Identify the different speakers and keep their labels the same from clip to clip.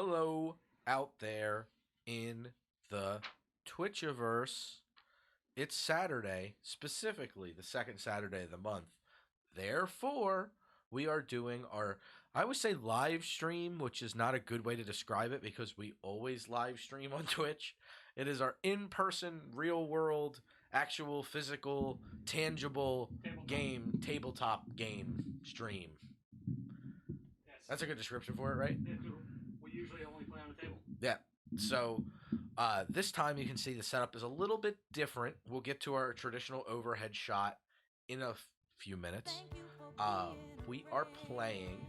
Speaker 1: Hello out there in the Twitchiverse. It's Saturday, specifically the second Saturday of the month. Therefore, we are doing our, I would say live stream, which is not a good way to describe it because we always live stream on Twitch. It is our in-person, real-world, actual, physical, tangible tabletop game stream.
Speaker 2: Yes.
Speaker 1: That's a good description for it, right?
Speaker 2: Yeah, we usually only play on the table.
Speaker 1: Yeah. So this time you can see the setup is a little bit different. We'll get to our traditional overhead shot in a few minutes. We are playing,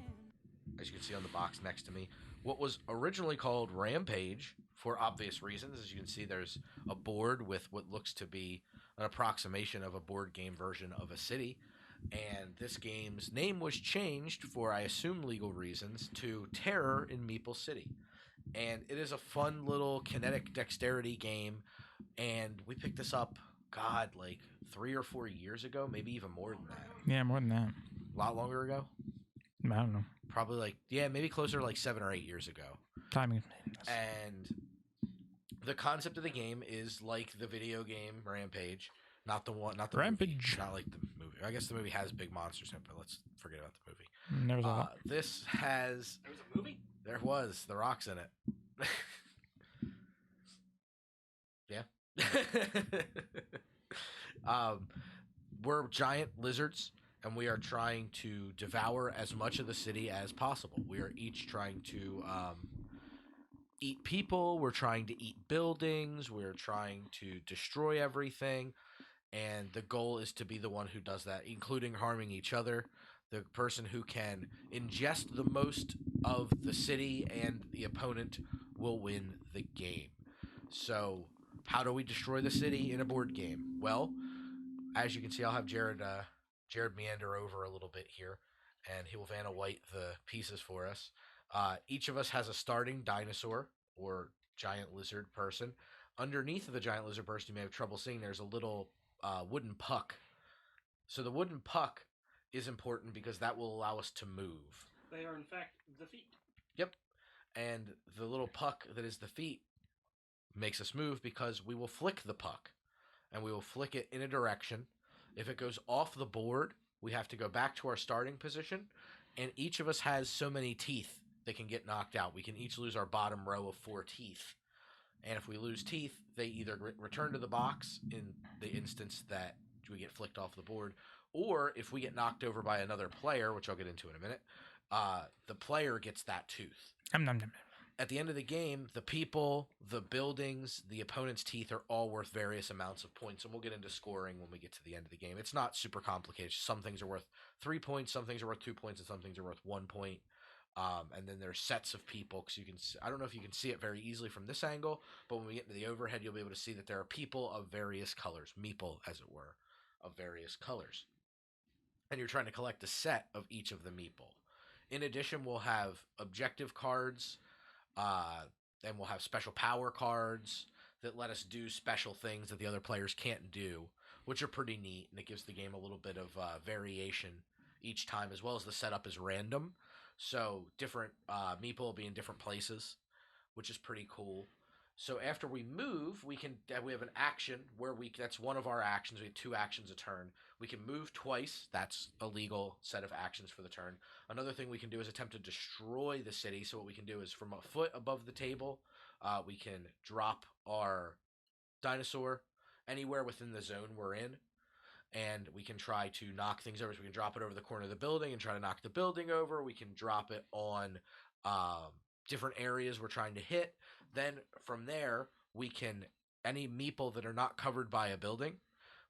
Speaker 1: as you can see on the box next to me, what was originally called Rampage for obvious reasons. As you can see, there's a board with what looks to be an approximation of a board game version of a city. And this game's name was changed for, I assume, legal reasons to Terror in Meeple City. And it is a fun little kinetic dexterity game. And we picked this up, God, like 3 or 4 years ago, maybe even more than that.
Speaker 3: Yeah, more than that.
Speaker 1: A lot longer ago?
Speaker 3: I don't know.
Speaker 1: Probably like, yeah, maybe closer to like 7 or 8 years ago.
Speaker 3: Timing.
Speaker 1: And the concept of the game is like the video game Rampage. Not the one, not the
Speaker 3: Rampage.
Speaker 1: movie. Not like the movie. I guess the movie has big monsters in it, but let's forget about the movie.
Speaker 3: Never saw that.
Speaker 1: This has...
Speaker 2: There was a movie?
Speaker 1: There was. The Rock's in it. Yeah. We're giant lizards, and we are trying to devour as much of the city as possible. We are each trying to eat people. We're trying to eat buildings. We're trying to destroy everything. And the goal is to be the one who does that, including harming each other. The person who can ingest the most of the city and the opponent will win the game. So, how do we destroy the city in a board game? Well, as you can see, I'll have Jared meander over a little bit here, and he will Vanna White the pieces for us. Each of us has a starting dinosaur or giant lizard person. Underneath of the giant lizard person, you may have trouble seeing, there's a little wooden puck. So the wooden puck is important because that will allow us to move.
Speaker 2: They are, in fact, the feet.
Speaker 1: Yep. And the little puck that is the feet makes us move because we will flick the puck. And we will flick it in a direction. If it goes off the board, we have to go back to our starting position. And each of us has so many teeth that can get knocked out. We can each lose our bottom row of 4 teeth. And if we lose teeth, they either return to the box in the instance that we get flicked off the board, or if we get knocked over by another player, which I'll get into in a minute, the player gets that tooth. At the end of the game, the people, the buildings, the opponent's teeth are all worth various amounts of points, and we'll get into scoring when we get to the end of the game. It's not super complicated. Some things are worth 3 points, some things are worth 2 points, and some things are worth 1 point. And then there's sets of people, because you can, I don't know if you can see it very easily from this angle, but when we get into the overhead, you'll be able to see that there are people of various colors, meeple, as it were, of various colors. And you're trying to collect a set of each of the meeple. In addition, we'll have objective cards, and we'll have special power cards that let us do special things that the other players can't do, which are pretty neat, and it gives the game a little bit of variation each time, as well as the setup is random. So different meeple will be in different places, which is pretty cool. So after we move, we have an action where that's one of our actions. We have 2 actions a turn. We can move twice. That's a legal set of actions for the turn. Another thing we can do is attempt to destroy the city. So what we can do is from a foot above the table, we can drop our dinosaur anywhere within the zone we're in. And we can try to knock things over. So we can drop it over the corner of the building and try to knock the building over. We can drop it on different areas we're trying to hit. Then from there, we can, any meeple that are not covered by a building,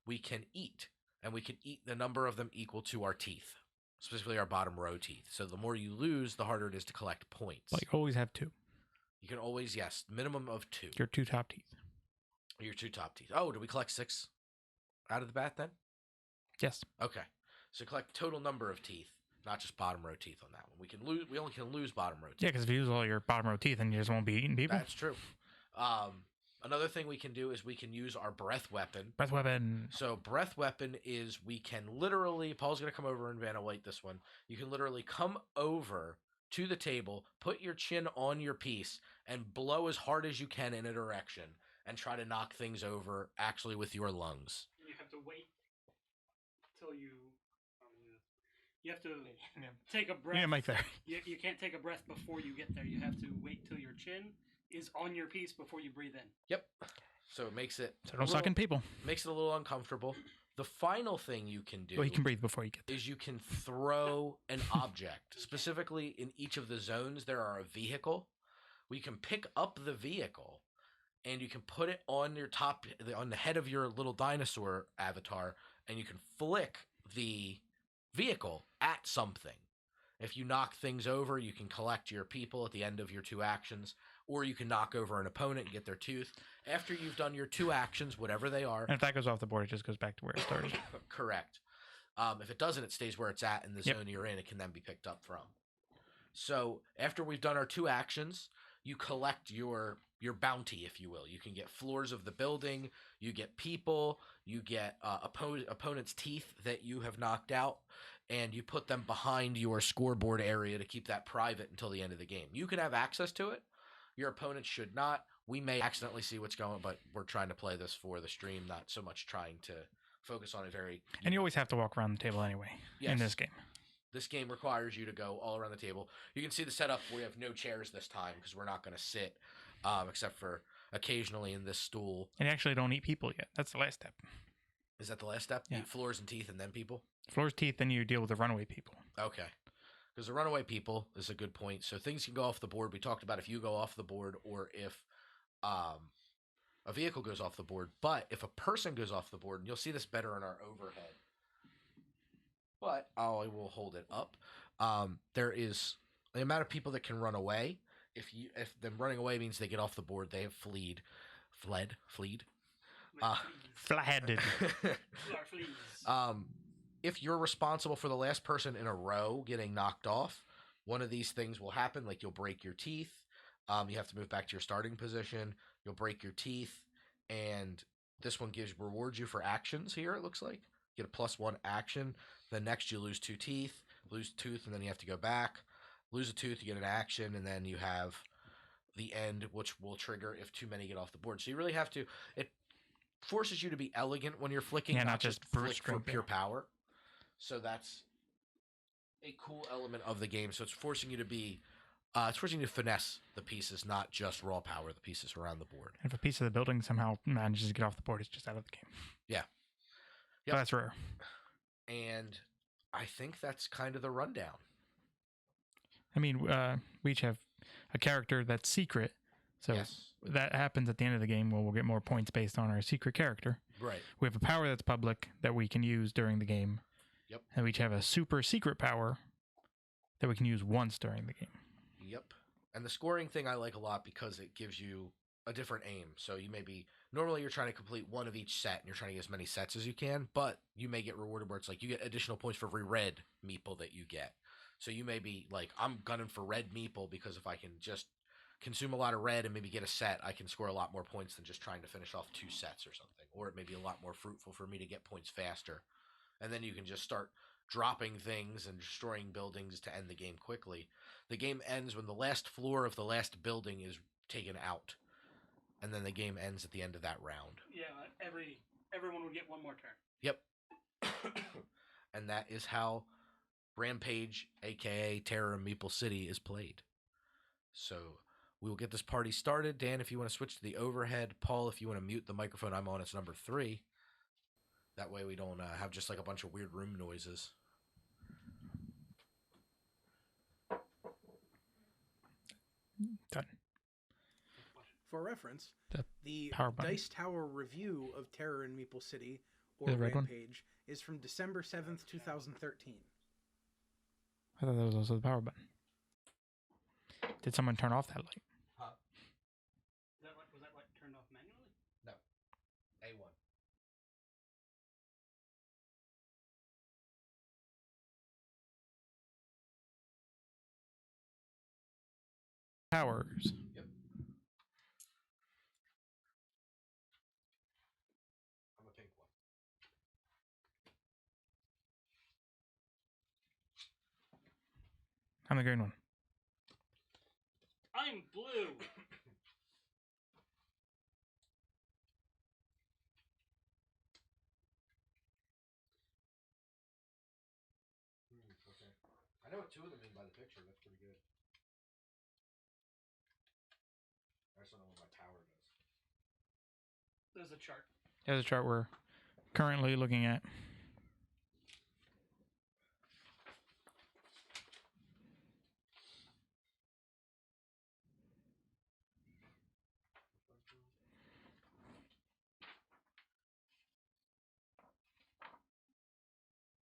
Speaker 1: we can eat. And we can eat the number of them equal to our teeth, specifically our bottom row teeth. So the more you lose, the harder it is to collect points.
Speaker 3: But you always have 2.
Speaker 1: You can always, yes, minimum of 2.
Speaker 3: Your 2 top teeth.
Speaker 1: Your 2 top teeth. Oh, do we collect 6 out of the bat then?
Speaker 3: Yes.
Speaker 1: Okay. So collect total number of teeth, not just bottom row teeth on that one. We only can lose bottom row teeth.
Speaker 3: Yeah, because if you use all your bottom row teeth, then you just won't be eating people.
Speaker 1: That's true. Another thing we can do is we can use our breath weapon.
Speaker 3: Breath weapon.
Speaker 1: So breath weapon is we can literally, Paul's going to come over and Vanna White this one. You can literally come over to the table, put your chin on your piece, and blow as hard as you can in a direction, and try to knock things over actually with your lungs.
Speaker 2: You have to wait till you. You have to take a breath.
Speaker 3: Yeah, Mike there.
Speaker 2: You can't take a breath before you get there. You have to wait till your chin is on your piece before you breathe in.
Speaker 1: Yep. So it makes it
Speaker 3: So don't suck in people.
Speaker 1: Makes it a little uncomfortable. The final thing you can do
Speaker 3: Well, you can breathe before you get there.
Speaker 1: is you can throw an object. Specifically, in each of the zones, there are a vehicle. We can pick up the vehicle, and you can put it on your on the head of your little dinosaur avatar, and you can flick the vehicle at something. If you knock things over, you can collect your people at the end of your 2 actions, or you can knock over an opponent and get their tooth. After you've done your 2 actions, whatever they are.
Speaker 3: And if that goes off the board, it just goes back to where it started.
Speaker 1: Correct. If it doesn't, it stays where it's at in the zone you're in. It can then be picked up from. So after we've done our 2 actions, you collect your bounty, if you will. You can get floors of the building, you get people, you get opponent's teeth that you have knocked out, and you put them behind your scoreboard area to keep that private until the end of the game. You can have access to it. Your opponent should not. We may accidentally see what's going on, but we're trying to play this for the stream, not so much trying to focus on it very...
Speaker 3: And you always have to walk around the table anyway in this game.
Speaker 1: This game requires you to go all around the table. You can see the setup. We have no chairs this time because we're not going to sit, except for occasionally in this stool.
Speaker 3: And you actually don't eat people yet. That's the last step.
Speaker 1: Is that the last step?
Speaker 3: Yeah.
Speaker 1: Eat floors and teeth and then people?
Speaker 3: Floors, teeth, then you deal with the runaway people.
Speaker 1: Okay. Because the runaway people is a good point. So things can go off the board. We talked about if you go off the board or if a vehicle goes off the board. But if a person goes off the board, and you'll see this better in our overhead, but I will hold it up. There is the amount of people that can run away. If them running away means they get off the board, they have fled.
Speaker 3: Flat-headed.
Speaker 1: If you're responsible for the last person in a row getting knocked off, one of these things will happen. Like you'll break your teeth. You have to move back to your starting position. You'll break your teeth, and this one rewards you for actions. Here it looks like you get a +1 action. Then next you lose 2 teeth, lose a tooth, and then you have to go back. Lose a tooth, you get an action, and then you have the end, which will trigger if too many get off the board. So you really have to. It forces you to be elegant when you're flicking,
Speaker 3: Yeah,
Speaker 1: not just
Speaker 3: brute
Speaker 1: flick for
Speaker 3: strength,
Speaker 1: pure power. So that's a cool element of the game. So it's forcing you to be, it's forcing you to finesse the pieces, not just raw power the pieces around the board.
Speaker 3: And if a piece of the building somehow manages to get off the board, it's just out of the game.
Speaker 1: Yeah.
Speaker 3: But that's rare.
Speaker 1: And I think that's kind of the rundown.
Speaker 3: I mean, we each have a character that's secret. So that happens at the end of the game where we'll get more points based on our secret character.
Speaker 1: Right.
Speaker 3: We have a power that's public that we can use during the game.
Speaker 1: Yep.
Speaker 3: And we each have a super secret power that we can use once during the game.
Speaker 1: Yep. And the scoring thing I like a lot because it gives you a different aim. So you may be, normally you're trying to complete one of each set and you're trying to get as many sets as you can, but you may get rewarded where it's like you get additional points for every red meeple that you get. So you may be like, I'm gunning for red meeple because if I can just consume a lot of red and maybe get a set, I can score a lot more points than just trying to finish off 2 sets or something. Or it may be a lot more fruitful for me to get points faster. And then you can just start dropping things and destroying buildings to end the game quickly. The game ends when the last floor of the last building is taken out. And then the game ends at the end of that round.
Speaker 2: Yeah, everyone would get 1 more turn.
Speaker 1: Yep. And that is how Rampage, a.k.a. Terror in Meeple City, is played. So we will get this party started. Dan, if you want to switch to the overhead. Paul, if you want to mute the microphone I'm on, it's number 3. That way we don't have just like a bunch of weird room noises.
Speaker 3: Done.
Speaker 4: For reference, the
Speaker 3: power button.
Speaker 4: Dice Tower review of Terror in Meeple City, or
Speaker 3: The red one?
Speaker 4: Rampage, is from December 7th, 2013.
Speaker 3: I thought that was also the power button. Did someone turn off that light?
Speaker 1: Huh?
Speaker 2: Was that light turned off manually?
Speaker 1: No. A1.
Speaker 3: Powers.
Speaker 1: Yep. I'm a pink one.
Speaker 3: I'm the green one.
Speaker 2: I'm blue.
Speaker 1: Okay. I know what two of them mean by the picture. That's pretty good. I just don't know what my power does.
Speaker 2: There's a chart.
Speaker 3: There's a chart we're currently looking at.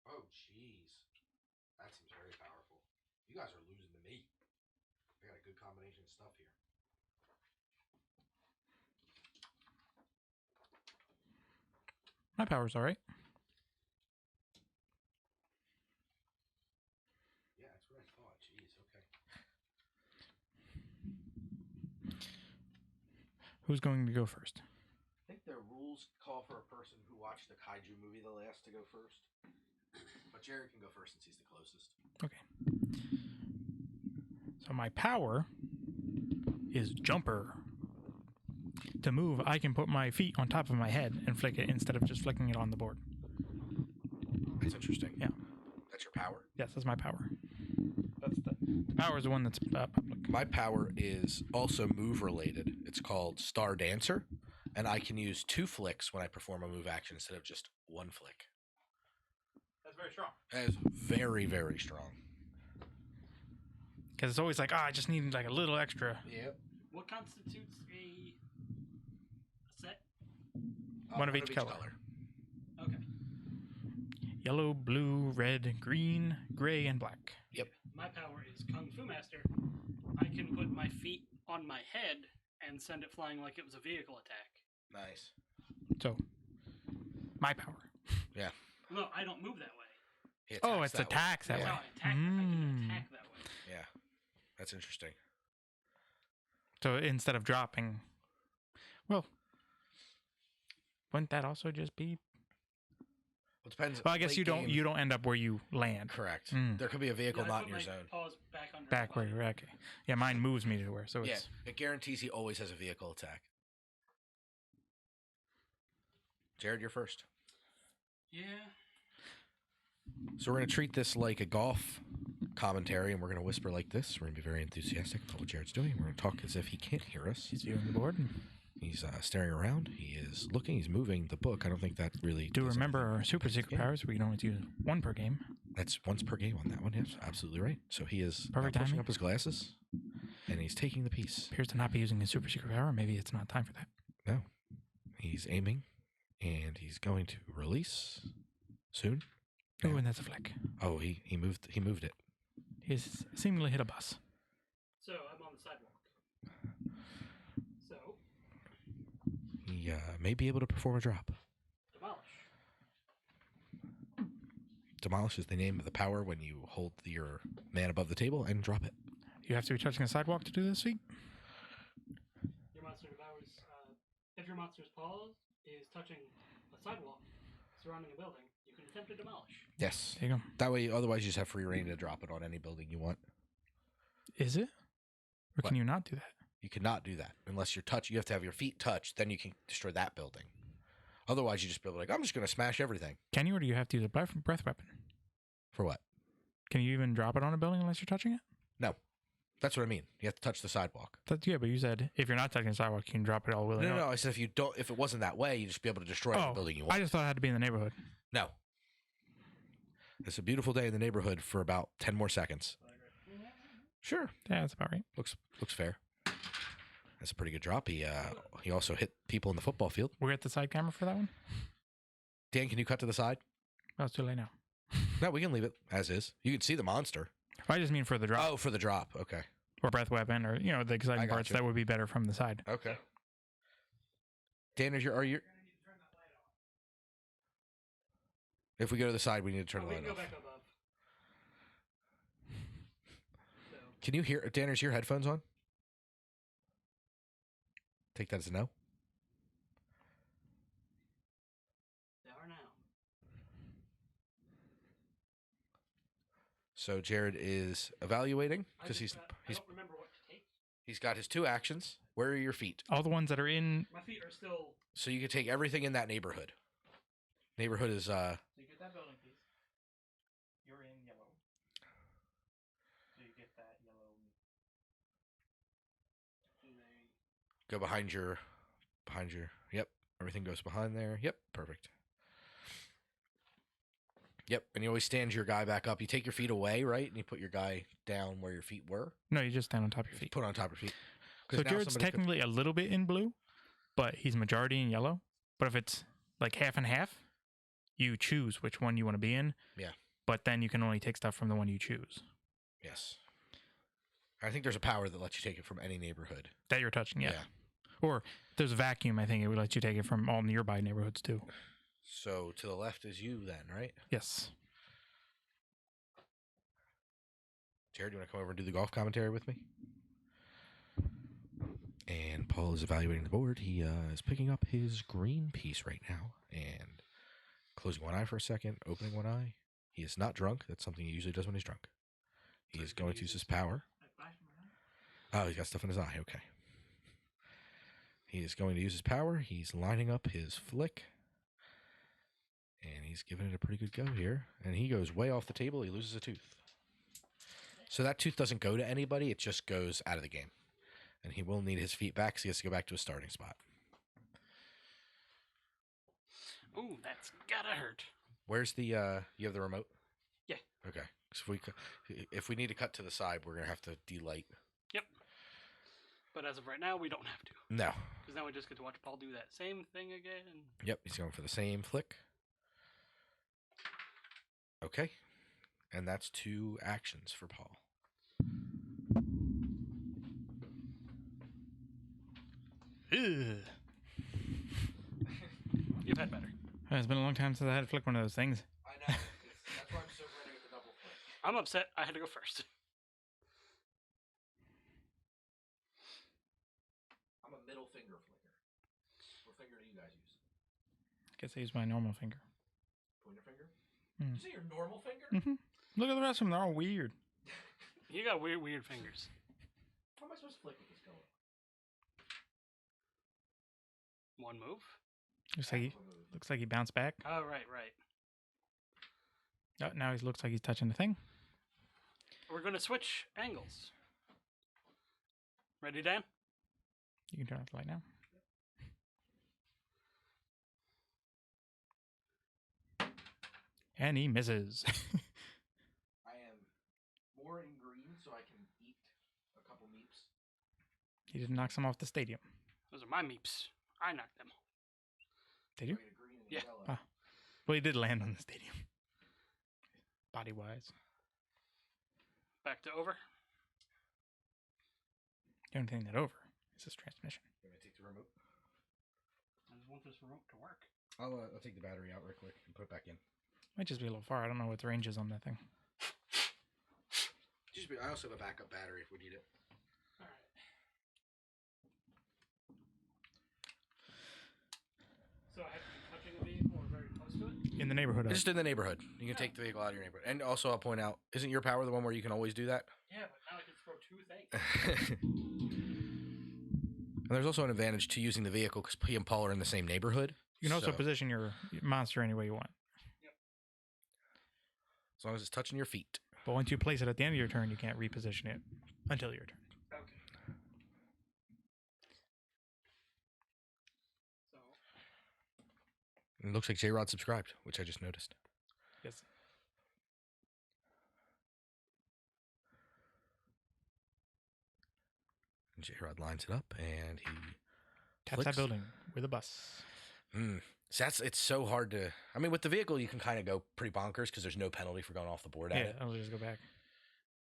Speaker 1: Oh, jeez. That seems very powerful. You guys are losing to me. I got a good combination of stuff here.
Speaker 3: My power's all right.
Speaker 1: Yeah, that's what I thought. Jeez, okay.
Speaker 3: Who's going to go first?
Speaker 1: I think their rules call for a person who watched the Kaiju movie the last to go first. But Jared can go first since he's the closest.
Speaker 3: Okay. So my power is jumper. To move, I can put my feet on top of my head and flick it instead of just flicking it on the board.
Speaker 1: That's interesting.
Speaker 3: Yeah.
Speaker 1: That's your power?
Speaker 3: Yes, that's my power. That's the power is the one that's public.
Speaker 1: My power is also move related. It's called Star Dancer, and I can use 2 flicks when I perform a move action instead of just 1 flick.
Speaker 2: That's very strong.
Speaker 1: That is very, very strong.
Speaker 3: Because it's always like, I just need like a little extra.
Speaker 1: Yep.
Speaker 2: What constitutes a set?
Speaker 3: One of each color.
Speaker 2: Okay.
Speaker 3: Yellow, blue, red, green, gray, and black.
Speaker 1: Yep.
Speaker 2: My power is Kung Fu Master. I can put my feet on my head and send it flying like it was a vehicle attack.
Speaker 1: Nice.
Speaker 3: So, my power.
Speaker 1: Yeah.
Speaker 2: No, I don't move that way.
Speaker 1: He
Speaker 3: Oh,
Speaker 1: attacks
Speaker 3: it's attacks that
Speaker 2: That's
Speaker 3: way.
Speaker 2: how I attack. I can attack that way.
Speaker 1: Yeah. That's interesting.
Speaker 3: So instead of dropping, well, wouldn't that also just be?
Speaker 1: Well, it depends.
Speaker 3: Well, I guess
Speaker 1: late
Speaker 3: you don't.
Speaker 1: game-
Speaker 3: You don't end up where you land.
Speaker 1: Correct.
Speaker 3: Mm.
Speaker 1: There could be a vehicle
Speaker 2: I
Speaker 1: not
Speaker 2: put
Speaker 1: in your
Speaker 2: my
Speaker 1: zone.
Speaker 2: paws back under
Speaker 3: Back
Speaker 2: my
Speaker 3: where
Speaker 2: body.
Speaker 3: you're okay. Yeah, mine moves me to where. So
Speaker 1: Yeah,
Speaker 3: it's
Speaker 1: it guarantees he always has a vehicle attack. Jared, you're first.
Speaker 2: Yeah.
Speaker 1: So we're going to treat this like a golf commentary, and we're going to whisper like this. We're going to be very enthusiastic about what Jared's doing. We're going to talk as if he can't hear us.
Speaker 3: he's viewing the board.
Speaker 1: He's staring around. He is looking. He's moving the book. I don't think that really.
Speaker 3: Do
Speaker 1: does
Speaker 3: remember
Speaker 1: anything.
Speaker 3: our super secret
Speaker 1: Yeah.
Speaker 3: powers? We can only use one per game.
Speaker 1: That's once per game on that one. Yes, absolutely right. So he is now
Speaker 3: Perfect
Speaker 1: pushing
Speaker 3: timing.
Speaker 1: up his glasses, and he's taking the piece.
Speaker 3: Appears to not be using his super secret power. Maybe it's not time for that.
Speaker 1: No, he's aiming, and he's going to release soon.
Speaker 3: Oh,
Speaker 1: Yeah.
Speaker 3: and that's a flick.
Speaker 1: Oh, he moved. He moved it.
Speaker 3: He's seemingly hit a bus.
Speaker 2: So I'm on the sidewalk. So
Speaker 1: He may be able to perform a drop.
Speaker 2: demolish.
Speaker 1: Demolish is the name of the power when you hold your man above the table and drop it.
Speaker 3: You have to be touching a sidewalk to do this feat.
Speaker 2: Your monster devours. If your monster's paw is touching a sidewalk surrounding a building, you can attempt to demolish.
Speaker 1: Yes.
Speaker 3: There you go.
Speaker 1: That way, otherwise you just have free reign to drop it on any building you want.
Speaker 3: Is it? Or
Speaker 1: What?
Speaker 3: can you not do that?
Speaker 1: You cannot do that unless you're touch. You have to have your feet touched. Then you can destroy that building. Otherwise, you just be like, I'm just going to smash everything.
Speaker 3: Can you, or do you have to use a breath weapon?
Speaker 1: For what?
Speaker 3: Can you even drop it on a building unless you're touching it?
Speaker 1: No. That's what I mean. You have to touch the sidewalk.
Speaker 3: Yeah, but you said if you're not touching the sidewalk, you can drop it all willy.
Speaker 1: No. I said if you don't, if it wasn't that way, you'd just be able to destroy the building you want.
Speaker 3: I just thought it had to be in the neighborhood.
Speaker 1: No. It's a beautiful day in the neighborhood for about 10 more seconds. Sure.
Speaker 3: Yeah, that's about right.
Speaker 1: Looks fair. That's a pretty good drop. He also hit people in the football field.
Speaker 3: We're at the side camera for that one?
Speaker 1: Dan, can you cut to the side?
Speaker 3: Oh, it's too late now.
Speaker 1: No, we can leave it as is. You can see the monster.
Speaker 3: I just mean for the drop.
Speaker 1: Oh, for the drop. Okay.
Speaker 3: Or breath weapon, or, the
Speaker 1: I
Speaker 3: exciting
Speaker 1: got
Speaker 3: parts
Speaker 1: you.
Speaker 3: that would be better from the side.
Speaker 1: Okay. Dan, are you? If we go to the side, we need to turn the
Speaker 2: we
Speaker 1: light
Speaker 2: can go
Speaker 1: off.
Speaker 2: back above. So
Speaker 1: Can you hear? Dan, is your headphones on? Take that as a no.
Speaker 2: they are now.
Speaker 1: So Jared is evaluating because he's
Speaker 2: I don't remember what to take.
Speaker 1: He's got his 2 actions. Where are your feet?
Speaker 3: All the ones that are in.
Speaker 2: My feet are still.
Speaker 1: So you can take everything in that neighborhood. Neighborhood is
Speaker 5: So you get that building piece. You're in yellow. So you get that yellow.
Speaker 1: go behind your. Yep, everything goes behind there. Yep, perfect. Yep, and you always stand your guy back up. You take your feet away, right, and you put your guy down where your feet were.
Speaker 3: No, you just stand on top of your feet.
Speaker 1: Put on top of your feet.
Speaker 3: So Jared's technically a little bit in blue, but he's majority in yellow. But if it's like half and half, you choose which one you want to be in.
Speaker 1: Yeah.
Speaker 3: But then you can only take stuff from the one you choose.
Speaker 1: Yes. I think there's a power that lets you take it from any neighborhood.
Speaker 3: That you're touching, yeah. Or there's a vacuum, I think it would let you take it from all nearby neighborhoods too.
Speaker 1: So to the left is you then, right?
Speaker 3: Yes.
Speaker 1: Jared, do you want to come over and do the golf commentary with me? And Paul is evaluating the board. He is picking up his green piece right now and closing one eye for a second, opening one eye. He is not drunk. That's something he usually does when he's drunk. He is going to use his power. Oh, he's got stuff in his eye. Okay. He is going to use his power. He's lining up his flick. And he's giving it a pretty good go here. And he goes way off the table. He loses a tooth. So that tooth doesn't go to anybody. It just goes out of the game. And he will need his feet back because he has to go back to his starting spot.
Speaker 2: Ooh, that's gotta hurt.
Speaker 1: Where's the, you have the remote?
Speaker 2: Yeah.
Speaker 1: Okay. So if we need to cut to the side, we're going to have to delight.
Speaker 2: Yep. But as of right now, we don't have to.
Speaker 1: No.
Speaker 2: Because now we just get to watch Paul do that same thing again.
Speaker 1: Yep, he's going for the same flick. Okay. And that's 2 actions for Paul.
Speaker 3: Ugh.
Speaker 2: You've had better.
Speaker 3: It's been a long time since I had to flick one of those things.
Speaker 1: I know. That's why I'm so ready with the double flick.
Speaker 2: I'm upset I had to go first.
Speaker 1: I'm a middle finger flicker. What finger do you guys use?
Speaker 3: I guess I use my normal finger.
Speaker 1: Pointer finger?
Speaker 3: Mm.
Speaker 1: You say your normal finger?
Speaker 3: Mm-hmm. Look at the rest of them. They're all weird.
Speaker 2: You got weird fingers.
Speaker 1: How am I supposed to flick with this going?
Speaker 2: One move.
Speaker 3: Looks like he bounced back.
Speaker 2: Oh, right.
Speaker 3: Oh, now he looks like he's touching the thing.
Speaker 2: We're going to switch angles. Ready, Dan?
Speaker 3: You can turn off the light now. And he misses.
Speaker 1: I am more in green so I can eat a couple meeps.
Speaker 3: He just knocks him off the stadium.
Speaker 2: Those are my meeps. I knocked them.
Speaker 3: Did you?
Speaker 1: I get a green and
Speaker 2: Yeah.
Speaker 1: yellow.
Speaker 3: Ah. Well, he did land on the stadium. Body-wise.
Speaker 2: Back to over.
Speaker 3: The only thing that over is this transmission.
Speaker 1: You want me to take the remote?
Speaker 2: I just want this remote to work.
Speaker 1: I'll take the battery out real quick and put it back in.
Speaker 3: Might just be a little far. I don't know what the range is on that thing.
Speaker 1: I also have a backup battery if we need it.
Speaker 2: All right. So I have to be touching the vehicle or very close to it?
Speaker 3: In the neighborhood of
Speaker 1: Just in the neighborhood. You can take the vehicle out of your neighborhood. And also, I'll point out, isn't your power the one where you can always do that?
Speaker 2: Yeah, but now I can throw 2 things.
Speaker 1: And there's also an advantage to using the vehicle because he and Paul are in the same neighborhood.
Speaker 3: You can also
Speaker 1: so-
Speaker 3: position your monster any way you want.
Speaker 1: As long as it's touching your feet.
Speaker 3: But once you place it at the end of your turn, you can't reposition it until your turn.
Speaker 2: Okay. So,
Speaker 1: It looks like J-Rod subscribed, which I just noticed.
Speaker 3: Yes.
Speaker 1: And J-Rod lines it up, and he
Speaker 3: Taps that
Speaker 1: flicks.
Speaker 3: building with a bus.
Speaker 1: So it's so hard to... I mean, with the vehicle, you can kind of go pretty bonkers because there's no penalty for going off the board at
Speaker 3: Yeah,
Speaker 1: it.
Speaker 3: I'll just go back.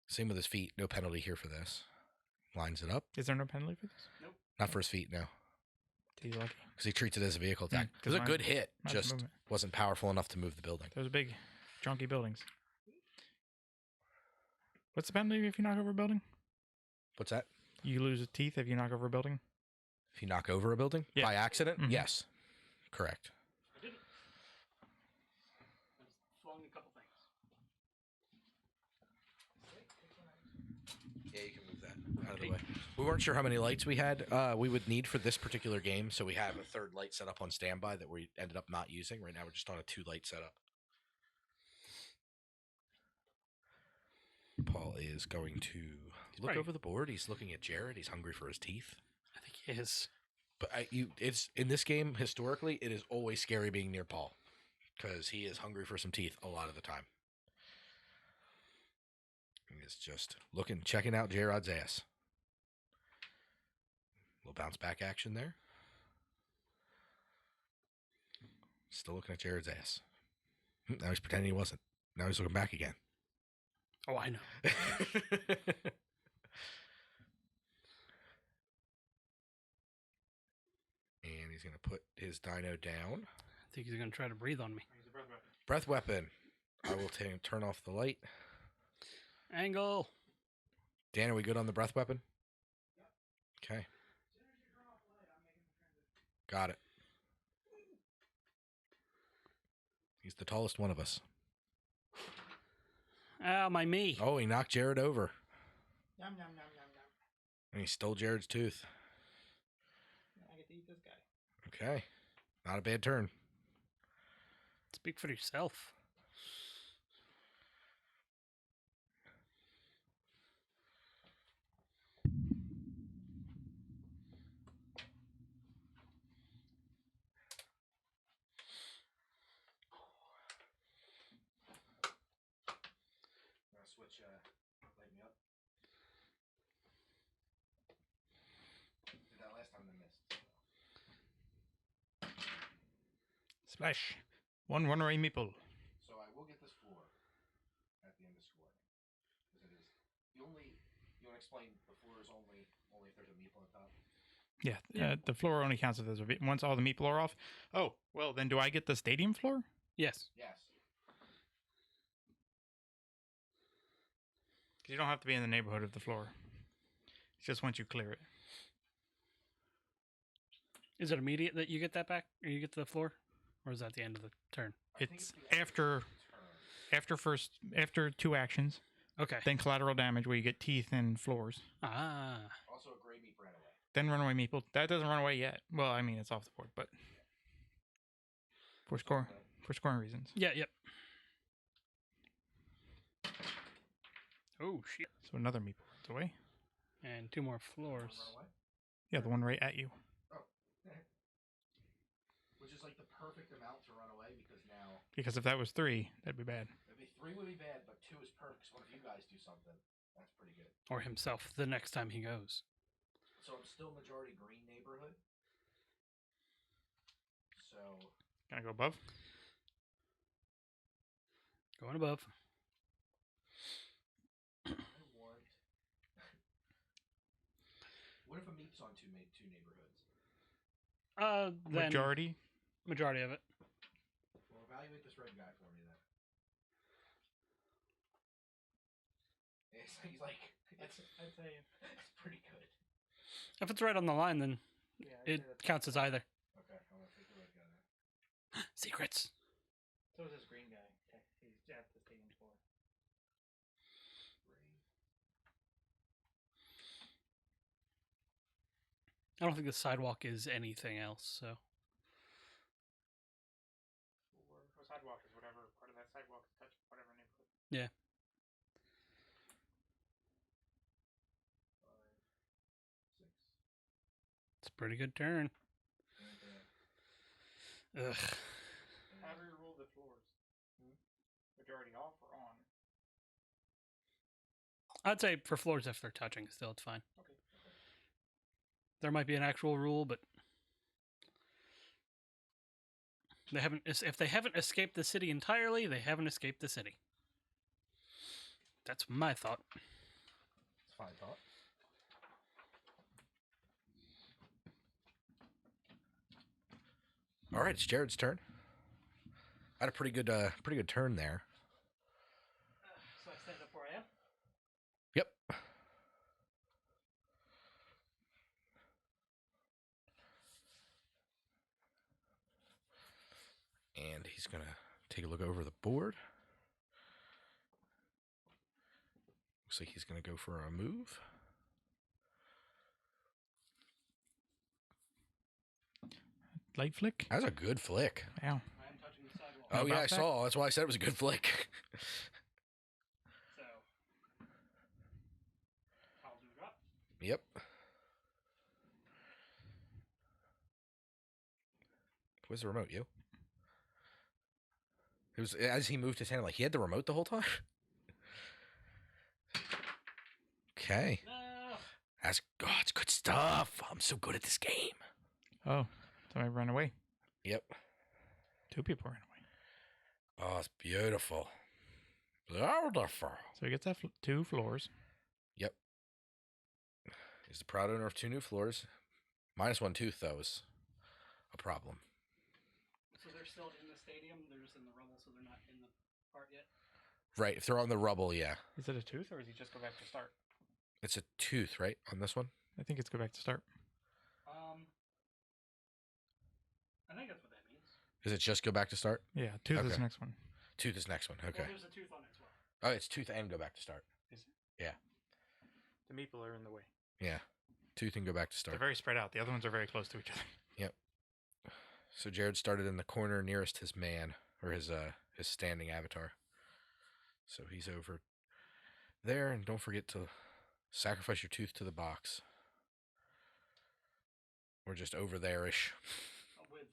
Speaker 1: Same with his feet. No penalty here for this. Lines it up.
Speaker 3: Is there no penalty for this?
Speaker 1: Not for his feet, no.
Speaker 3: He's lucky.
Speaker 1: Because he treats it as a vehicle attack. It was a
Speaker 3: mine-
Speaker 1: good hit,
Speaker 3: mine's
Speaker 1: just
Speaker 3: movement.
Speaker 1: wasn't powerful enough to move the building.
Speaker 3: Those are big, chunky buildings. What's the penalty if you knock over a building?
Speaker 1: What's that?
Speaker 3: You lose a teeth if you knock over a building?
Speaker 1: If you knock over a building?
Speaker 3: Yeah.
Speaker 1: By accident?
Speaker 3: Mhm.
Speaker 1: Yes. Correct.
Speaker 2: I didn't. I just flung a couple things.
Speaker 1: Yeah, you can move that out of the way. We weren't sure how many lights we had. We would need for this particular game, so we have a third light set up on standby that we ended up not using. Right now, we're just on a 2-light setup. Paul is going to look over the board. He's looking at Jared. He's hungry for his teeth.
Speaker 2: I think he is.
Speaker 1: But it's in this game historically, it is always scary being near Paul because he is hungry for some teeth a lot of the time. He's just checking out J-Rod's ass. Little bounce back action there. Still looking at Jared's ass. Now he's pretending he wasn't. Now he's looking back again.
Speaker 2: Oh, I know.
Speaker 1: And he's going to put his dino down.
Speaker 2: I think he's going to try to breathe on me.
Speaker 1: Breath weapon. I will turn off the light.
Speaker 2: Angle.
Speaker 1: Dan, are we good on the breath weapon? Okay. Got it. He's the tallest one of us.
Speaker 2: Ow, my me.
Speaker 1: Oh, he knocked Jared over.
Speaker 5: Yum, yum, yum, yum, yum.
Speaker 1: And he stole Jared's tooth.
Speaker 5: I get to eat this guy.
Speaker 1: Okay. Not a bad turn.
Speaker 2: Speak for yourself.
Speaker 1: Switch, light me up. Did that last time I missed.
Speaker 3: Splash. One runaway meeple.
Speaker 1: So I will get this floor at the end of scoring. Because it is the only, you want to explain the floor is only if there's a meeple on top?
Speaker 3: Yeah, the floor only counts if there's once all the meeple are off. Oh, well, then do I get the stadium floor?
Speaker 2: Yes.
Speaker 1: Yes.
Speaker 3: Because you don't have to be in the neighborhood of the floor. It's just once you clear it.
Speaker 2: Is it immediate that you get that back? Or you get to the floor? Or is that the end of the turn?
Speaker 3: It's after 2 actions.
Speaker 2: Okay.
Speaker 3: Then collateral damage where you get teeth and floors.
Speaker 2: Ah.
Speaker 1: Also a gray meat ran away.
Speaker 3: Then runaway meeple. That doesn't run away yet. Well, I mean, it's off the board, but for scoring reasons.
Speaker 2: Yeah, yep. Oh, shit.
Speaker 3: So another meeple runs away.
Speaker 2: And 2 more floors.
Speaker 1: Run away?
Speaker 3: Yeah, the one right at you.
Speaker 1: Which is like the perfect amount to run away because now...
Speaker 3: Because if that was 3, that'd be bad.
Speaker 1: 3 would be bad, but 2 is perfect. So what if you guys do something? That's pretty good.
Speaker 2: Or himself the next time he goes.
Speaker 1: So I'm still majority green neighborhood. So...
Speaker 3: Can I go above?
Speaker 2: Going above.
Speaker 1: What if a meep's on two neighborhoods?
Speaker 2: Then
Speaker 3: Majority
Speaker 2: of it.
Speaker 1: Well, evaluate this red guy for me then. He's like,
Speaker 5: I'd say
Speaker 1: it's pretty good.
Speaker 2: If it's right on the line, then
Speaker 5: yeah, I'd say
Speaker 2: it
Speaker 5: that's
Speaker 2: counts as either.
Speaker 1: Okay, I'm gonna take the red guy then.
Speaker 2: Secrets.
Speaker 5: So is this green guy. Okay, he's at the stadium floor.
Speaker 2: I don't think the sidewalk is anything else, so.
Speaker 5: Or sidewalk is whatever part of that sidewalk is touching whatever neighborhood.
Speaker 2: Yeah.
Speaker 1: 5, 6.
Speaker 2: It's a pretty good turn. Ugh.
Speaker 5: How do you roll the floors? Majority off or on?
Speaker 2: I'd say for floors if they're touching still, it's fine.
Speaker 5: Okay.
Speaker 2: There might be an actual rule, but they haven't. If they haven't escaped the city entirely, they haven't escaped the city. That's my thought.
Speaker 1: It's fine thought. All right, it's Jared's turn. I had a pretty good turn there.
Speaker 5: So I stand up where I am?
Speaker 1: Yep. And he's going to take a look over the board. Looks like he's going to go for a move.
Speaker 3: light flick.
Speaker 1: That was a good flick.
Speaker 3: Wow.
Speaker 2: I am touching the sidewalk.
Speaker 1: Oh, yeah, I
Speaker 3: About that?
Speaker 1: saw. That's why I said it was a good flick.
Speaker 2: So, I'll do a drop.
Speaker 1: Yep. Where's the remote, you? It was as he moved his hand, like he had the remote the whole time. Okay.
Speaker 2: No.
Speaker 1: It's good stuff. I'm so good at this game.
Speaker 3: Oh, somebody ran away.
Speaker 1: Yep.
Speaker 3: 2 people ran away.
Speaker 1: Oh, it's beautiful. Beautiful.
Speaker 3: So he gets that 2 floors.
Speaker 1: Yep. He's the proud owner of 2 new floors. -1 tooth, though, is a problem.
Speaker 2: So they're still in the stadium. They're just in the rubble, so they're not in the part yet.
Speaker 1: Right. If they're on the rubble, yeah.
Speaker 3: Is it a tooth or does he just go back to start?
Speaker 1: It's a tooth, right? On this one?
Speaker 3: I think it's go back to start.
Speaker 2: I think that's what that means.
Speaker 1: Is it just go back to start?
Speaker 3: Yeah, tooth is
Speaker 1: Okay.
Speaker 3: the next one.
Speaker 1: Tooth is next one. Okay.
Speaker 2: Well, there's a tooth on it as well.
Speaker 1: Oh, it's tooth and go back to start.
Speaker 3: Is it?
Speaker 1: Yeah.
Speaker 3: The meeple are in the way.
Speaker 1: Yeah. Tooth and go back to
Speaker 3: They're
Speaker 1: start.
Speaker 3: very spread out. The other ones are very close to each other.
Speaker 1: So Jared started in the corner nearest his man, or his standing avatar. So he's over there, and don't forget to sacrifice your tooth to the box. Or just over there-ish.
Speaker 2: With,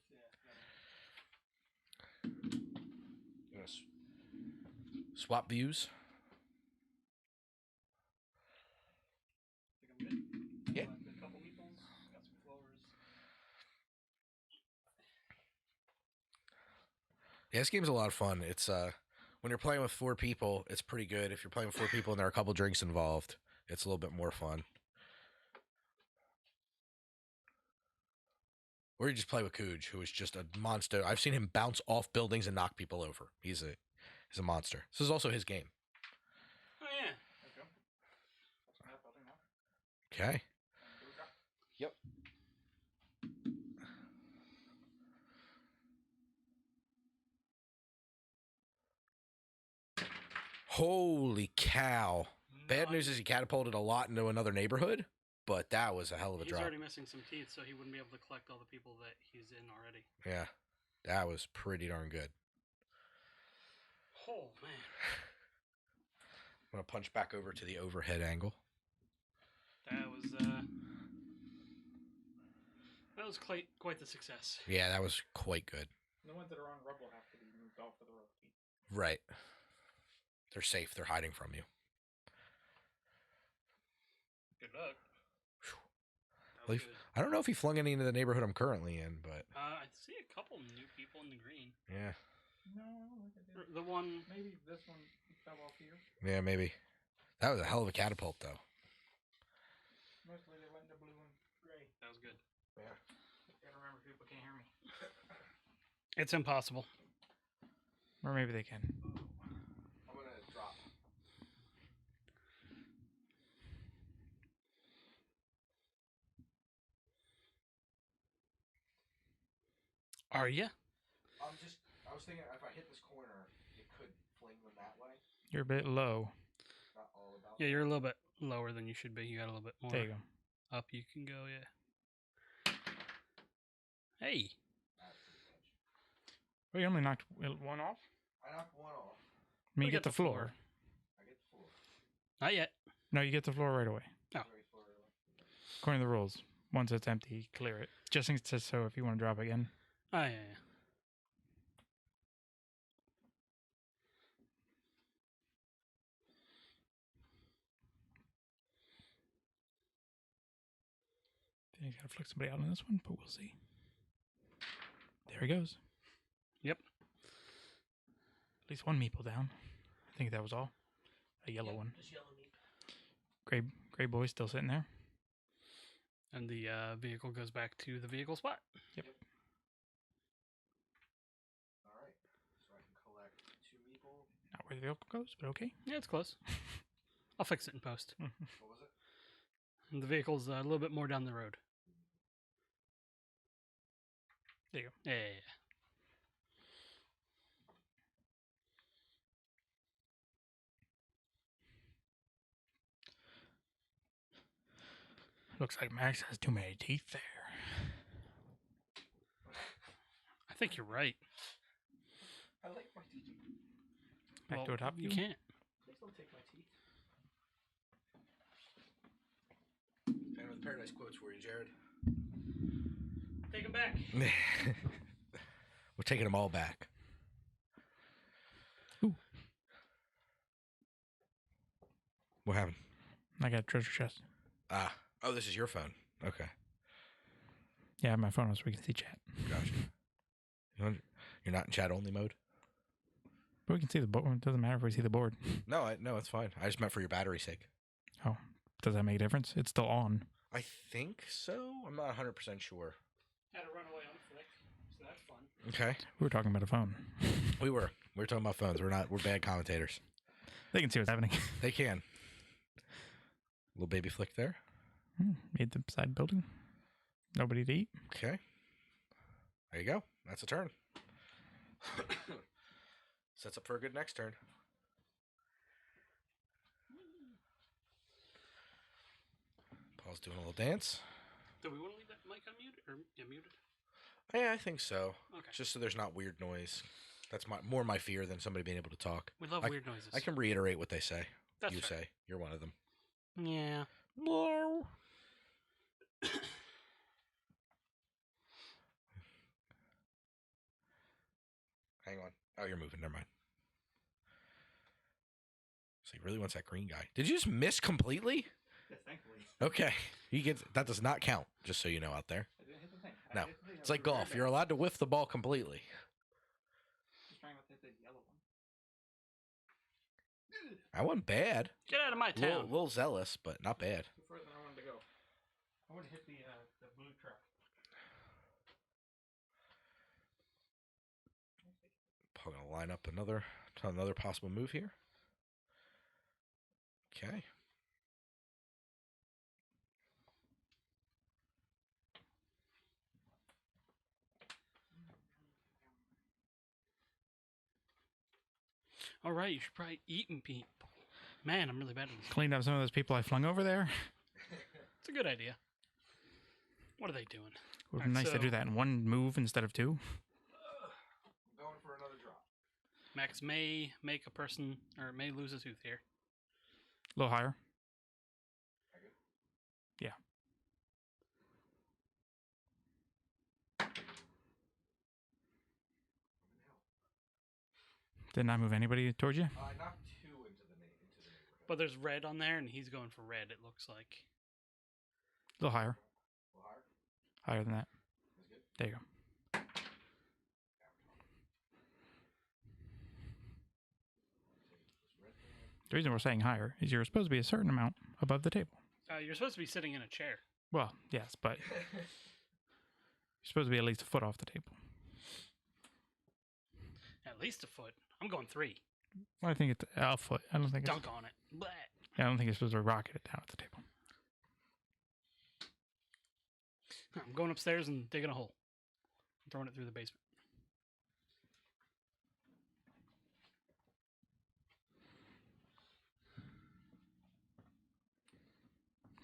Speaker 1: Yes. Swap views.
Speaker 2: I think I'm good.
Speaker 1: Yeah.
Speaker 2: Collected a couple meeples. Got some floors.
Speaker 1: Yeah, this game's a lot of fun. It's when you're playing with 4 people, it's pretty good. If you're playing with 4 people and there are a couple drinks involved, it's a little bit more fun. Or you just play with Cooge, who is just a monster. I've seen him bounce off buildings and knock people over. He's a monster. This is also his game.
Speaker 2: Oh yeah.
Speaker 3: There you go. That's that building now.
Speaker 1: Okay. Yep. Holy cow. Bad news is he catapulted a lot into another neighborhood, but that was a hell of a
Speaker 2: He's
Speaker 1: drop.
Speaker 2: already missing some teeth, so he wouldn't be able to collect all the people that he's in already.
Speaker 1: Yeah, that was pretty darn good.
Speaker 2: Oh man.
Speaker 1: I'm going to punch back over to the overhead angle.
Speaker 2: That was quite the success.
Speaker 1: Yeah, that was quite good.
Speaker 3: The ones that are on rubble have to be moved off of the road.
Speaker 1: Right. They're safe. They're hiding from you.
Speaker 2: Good luck.
Speaker 1: Whew.
Speaker 2: That was good.
Speaker 1: I don't know if he flung any into the neighborhood I'm currently in, but
Speaker 2: I see a couple new people in the green.
Speaker 1: yeah.
Speaker 3: No, I don't think I did.
Speaker 2: The one.
Speaker 3: Maybe this one fell off here.
Speaker 1: Yeah, maybe. That was a hell of a catapult, though.
Speaker 3: Mostly they went into blue and gray.
Speaker 2: That was good.
Speaker 1: Yeah.
Speaker 3: Gotta remember people can't hear me.
Speaker 2: It's impossible.
Speaker 3: Or maybe they can.
Speaker 1: I'm going to drop.
Speaker 2: Are you?
Speaker 1: I was thinking if I hit this corner, it could fling them that way.
Speaker 3: You're a bit low.
Speaker 1: Not all about
Speaker 2: Yeah, you're a little bit lower than you should be. You got a little bit more.
Speaker 3: There you go.
Speaker 2: Up you can go, yeah. Hey.
Speaker 3: Well, you only knocked 1 off?
Speaker 1: I knocked 1 off.
Speaker 3: I mean,
Speaker 2: We
Speaker 3: you get the floor.
Speaker 1: I get the floor.
Speaker 2: Not yet.
Speaker 3: No, you get the floor right away.
Speaker 2: Oh.
Speaker 3: According to the rules. Once it's empty, clear it. Just in case so if you want to drop again.
Speaker 2: Oh, yeah, yeah.
Speaker 3: Then you gotta flick somebody out on this one, but we'll see. There he goes.
Speaker 2: Yep.
Speaker 3: At least 1 meeple down. I think that was all. A yellow one.
Speaker 2: Just yellow meat.
Speaker 3: Gray boy still sitting there.
Speaker 2: And the vehicle goes back to the vehicle spot.
Speaker 3: Yep.
Speaker 1: All right. So I can collect 2 meeple.
Speaker 3: Not where the vehicle goes, but okay.
Speaker 2: Yeah, it's close. I'll fix it in post.
Speaker 1: What was it?
Speaker 2: And the vehicle's a little bit more down the road.
Speaker 3: There you go.
Speaker 2: Yeah, yeah, yeah.
Speaker 3: Looks like Max has too many teeth there.
Speaker 6: think you're right.
Speaker 5: I like my teeth.
Speaker 3: Back to a top
Speaker 6: You
Speaker 3: view.
Speaker 6: can't.
Speaker 2: Please don't take my teeth.
Speaker 1: Phantom of the Paradise quotes for you, Jared.
Speaker 2: Take them back.
Speaker 1: We're taking them all back.
Speaker 3: Ooh.
Speaker 1: What happened?
Speaker 3: I got a treasure chest.
Speaker 1: Ah. Oh, this is your phone. Okay.
Speaker 3: Yeah, I have my phone on so we can see chat.
Speaker 1: Gotcha. You're not in chat only mode?
Speaker 3: But we can see the board. It doesn't matter if we see the board.
Speaker 1: No, it's fine. I just meant for your battery's sake.
Speaker 3: Oh, does that make a difference? It's still on.
Speaker 1: I think so. I'm not 100% sure.
Speaker 2: Had a runaway on flick, so that's fun.
Speaker 1: Okay.
Speaker 3: We were talking about a phone.
Speaker 1: We were talking about phones. We're bad commentators.
Speaker 3: They can see what's happening.
Speaker 1: They can. Little baby flick there.
Speaker 3: Made the side building. Nobody to eat.
Speaker 1: Okay. There you go. That's a turn. Sets up for a good next turn. Paul's doing a little dance.
Speaker 6: Do we want to leave that mic unmuted or muted?
Speaker 1: Yeah, I think so.
Speaker 6: Okay.
Speaker 1: Just so there's not weird noise. That's more my fear than somebody being able to talk.
Speaker 6: We love weird noises.
Speaker 1: I can reiterate what they say.
Speaker 6: That's
Speaker 1: you
Speaker 6: fair.
Speaker 1: say. You're one of them.
Speaker 6: Yeah.
Speaker 1: No. Hang on. Oh, you're moving. Never mind. So he really wants that green guy. Did you just miss completely?
Speaker 5: Yes, thankfully.
Speaker 1: Okay. That does not count, just so you know out there.
Speaker 5: I didn't hit the thing.
Speaker 1: No. It's like golf. You're allowed to whiff the ball completely.
Speaker 5: Just trying not to hit the yellow one.
Speaker 1: I wasn't bad.
Speaker 6: Get out of my
Speaker 1: A little,
Speaker 6: town.
Speaker 1: little zealous, but not bad.
Speaker 5: Too further than I wanted to go. I want to hit the blue truck.
Speaker 1: Paul gonna line up another possible move here. Okay.
Speaker 6: All right, you should probably eat and people. Man, I'm really bad at this.
Speaker 3: Cleaned up some of those people I flung over there.
Speaker 6: It's a good idea. What are they doing?
Speaker 3: It would be
Speaker 6: Alright,
Speaker 3: nice to
Speaker 6: so-
Speaker 3: do that in one move instead of two.
Speaker 5: Going for another drop.
Speaker 6: Max may make a person, or may lose a tooth here.
Speaker 3: A little higher. Yeah. Did not move anybody towards you?
Speaker 1: I knocked two into the neighborhood.
Speaker 6: But there's red on there, and he's going for red, it looks like.
Speaker 3: A little higher.
Speaker 1: A little higher.
Speaker 3: Higher than that.
Speaker 1: That's good.
Speaker 3: There you go. The reason we're saying higher is you're supposed to be a certain amount above the table.
Speaker 6: You're supposed to be sitting in a chair.
Speaker 3: Well, yes, but you're supposed to be at least a foot off the table.
Speaker 6: At least a foot. I'm going 3.
Speaker 3: Well, I think it's a foot. I don't think it's,
Speaker 6: Dunk on it. Bleh.
Speaker 3: I don't think you're supposed to rocket it down at the table.
Speaker 6: I'm going upstairs and digging a hole. I'm throwing it through the basement.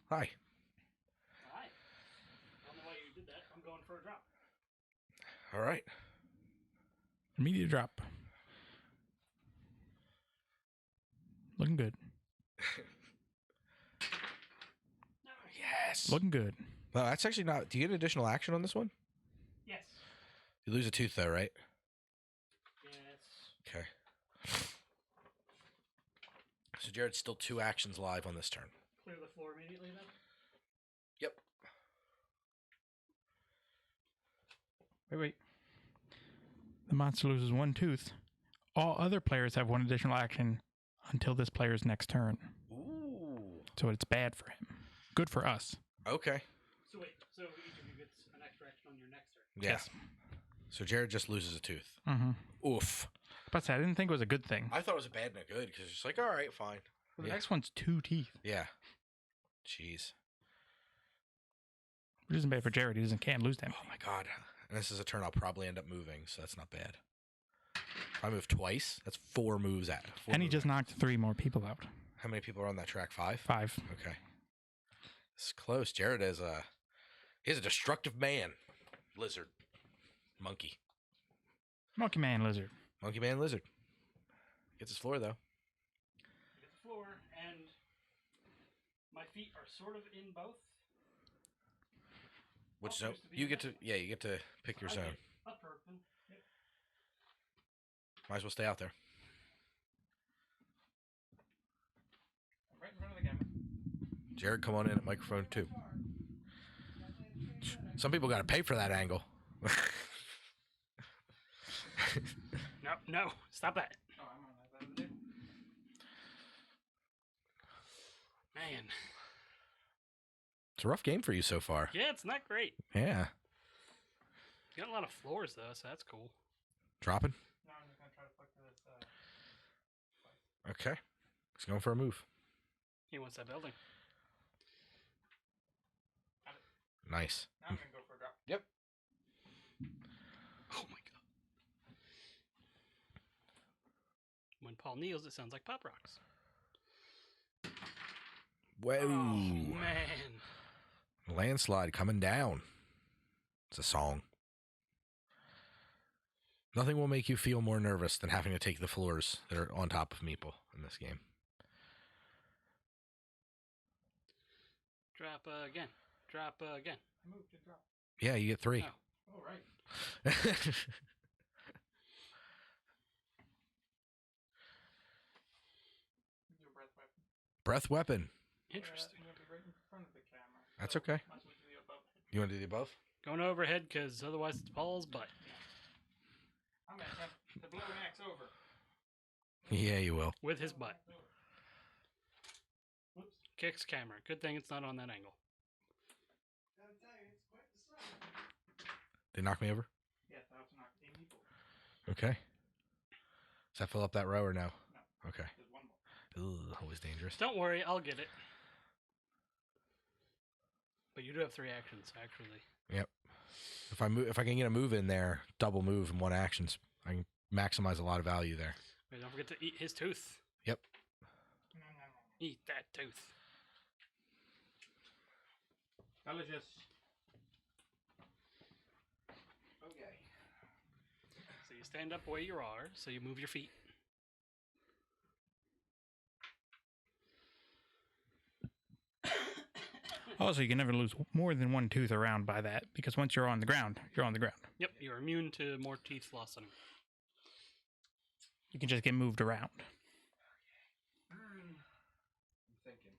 Speaker 1: Hi.
Speaker 2: Hi. I don't know why you did that. I'm going for a drop.
Speaker 1: All right.
Speaker 3: Immediate drop. Looking good.
Speaker 1: Yes.
Speaker 3: Looking good.
Speaker 1: Well, that's actually not. Do you get additional action on this one?
Speaker 2: Yes.
Speaker 1: You lose a tooth, though, right?
Speaker 2: Yes.
Speaker 1: Okay. So Jared's still 2 actions live on this turn.
Speaker 2: Clear the floor immediately then?
Speaker 1: Yep.
Speaker 3: Wait. The monster loses 1 tooth. All other players have 1 additional action until this player's next turn.
Speaker 1: Ooh.
Speaker 3: So it's bad for him. Good for us.
Speaker 1: Okay.
Speaker 2: So wait, so each of you gets an extra action on your next turn.
Speaker 1: Yeah.
Speaker 3: Yes.
Speaker 1: So Jared just loses a tooth.
Speaker 3: Mm-hmm.
Speaker 1: Oof.
Speaker 3: But I didn't think it was a good thing.
Speaker 1: I thought it was a bad and a good because it's like, all right, fine.
Speaker 3: Well, the
Speaker 1: Yeah.
Speaker 3: next one's 2 teeth.
Speaker 1: Yeah. Jeez.
Speaker 3: Which isn't bad for Jared. He can't lose that.
Speaker 1: Oh my god. And this is a turn I'll probably end up moving, so that's not bad. If I move twice, that's 4 moves at.
Speaker 3: And he just knocked 3 more people out.
Speaker 1: How many people are on that track? 5?
Speaker 3: 5.
Speaker 1: Okay. It's close. Jared is he's a destructive man. Lizard. Monkey.
Speaker 3: Monkey Man Lizard.
Speaker 1: Monkey Man Lizard. Gets his floor, though.
Speaker 2: Get the floor, and my feet are sort of in both.
Speaker 1: Which
Speaker 2: Up
Speaker 1: zone?
Speaker 2: used to be
Speaker 1: You
Speaker 2: in
Speaker 1: get
Speaker 2: that.
Speaker 1: to, yeah, you get to pick your
Speaker 2: I
Speaker 1: zone.
Speaker 2: get upper. Yep.
Speaker 1: Might as well stay out there.
Speaker 5: Right in front of the camera.
Speaker 1: Jared, come on in at microphone 2. Some people got to pay for that angle.
Speaker 6: No, stop that.
Speaker 5: Oh, I'm on that side of the table.
Speaker 6: Man.
Speaker 1: It's a rough game for you so far.
Speaker 6: Yeah, it's not great.
Speaker 1: Yeah.
Speaker 6: You got a lot of floors, though, so that's cool.
Speaker 1: Dropping?
Speaker 5: No, I'm just gonna try to flick to this.
Speaker 1: Okay. He's going for a move.
Speaker 6: He wants that building.
Speaker 1: Nice.
Speaker 5: Now I'm gonna go for a drop.
Speaker 1: Yep.
Speaker 6: Oh, my God. When Paul kneels, it sounds like Pop Rocks.
Speaker 1: Whoa.
Speaker 6: Oh, man.
Speaker 1: Landslide coming down. It's a song. Nothing will make you feel more nervous than having to take the floors that are on top of Meeple in this game.
Speaker 6: Drop again. Drop again.
Speaker 5: I moved to drop.
Speaker 1: Yeah, you get 3.
Speaker 6: Oh.
Speaker 5: Oh, right. Your breath weapon.
Speaker 1: Breath weapon.
Speaker 6: Interesting.
Speaker 5: I'm gonna be right in front of the camera.
Speaker 1: That's
Speaker 5: so
Speaker 1: okay.
Speaker 5: Might as well do the above.
Speaker 1: You want to do the above?
Speaker 6: Going overhead, because otherwise it's Paul's butt.
Speaker 5: I'm gonna attempt to blow an axe over.
Speaker 1: Yeah, you will.
Speaker 6: With his butt.
Speaker 5: Whoops.
Speaker 6: Kicks camera. Good thing it's not on that angle.
Speaker 5: Gotta tell you, it's quite the sight.
Speaker 1: They knock me over?
Speaker 5: Yes, I also knocked 8 people.
Speaker 1: Okay. Does that fill up that row or no?
Speaker 5: No.
Speaker 1: Okay.
Speaker 5: There's one more.
Speaker 1: Ugh, always dangerous.
Speaker 6: Don't worry, I'll get it. But you do have 3 actions, actually.
Speaker 1: Yep. If I can get a move in there, double move in 1 action, I can maximize a lot of value there.
Speaker 6: Wait, don't forget to eat his tooth.
Speaker 1: Yep.
Speaker 6: Eat that tooth.
Speaker 5: Delicious. Okay.
Speaker 6: So you stand up where you are, so you move your feet.
Speaker 3: Also, you can never lose more than 1 tooth around by that, because once you're on the ground, you're on the ground.
Speaker 6: Yep, you're immune to more teeth flossing.
Speaker 3: You can just get moved around.
Speaker 1: I'm thinking.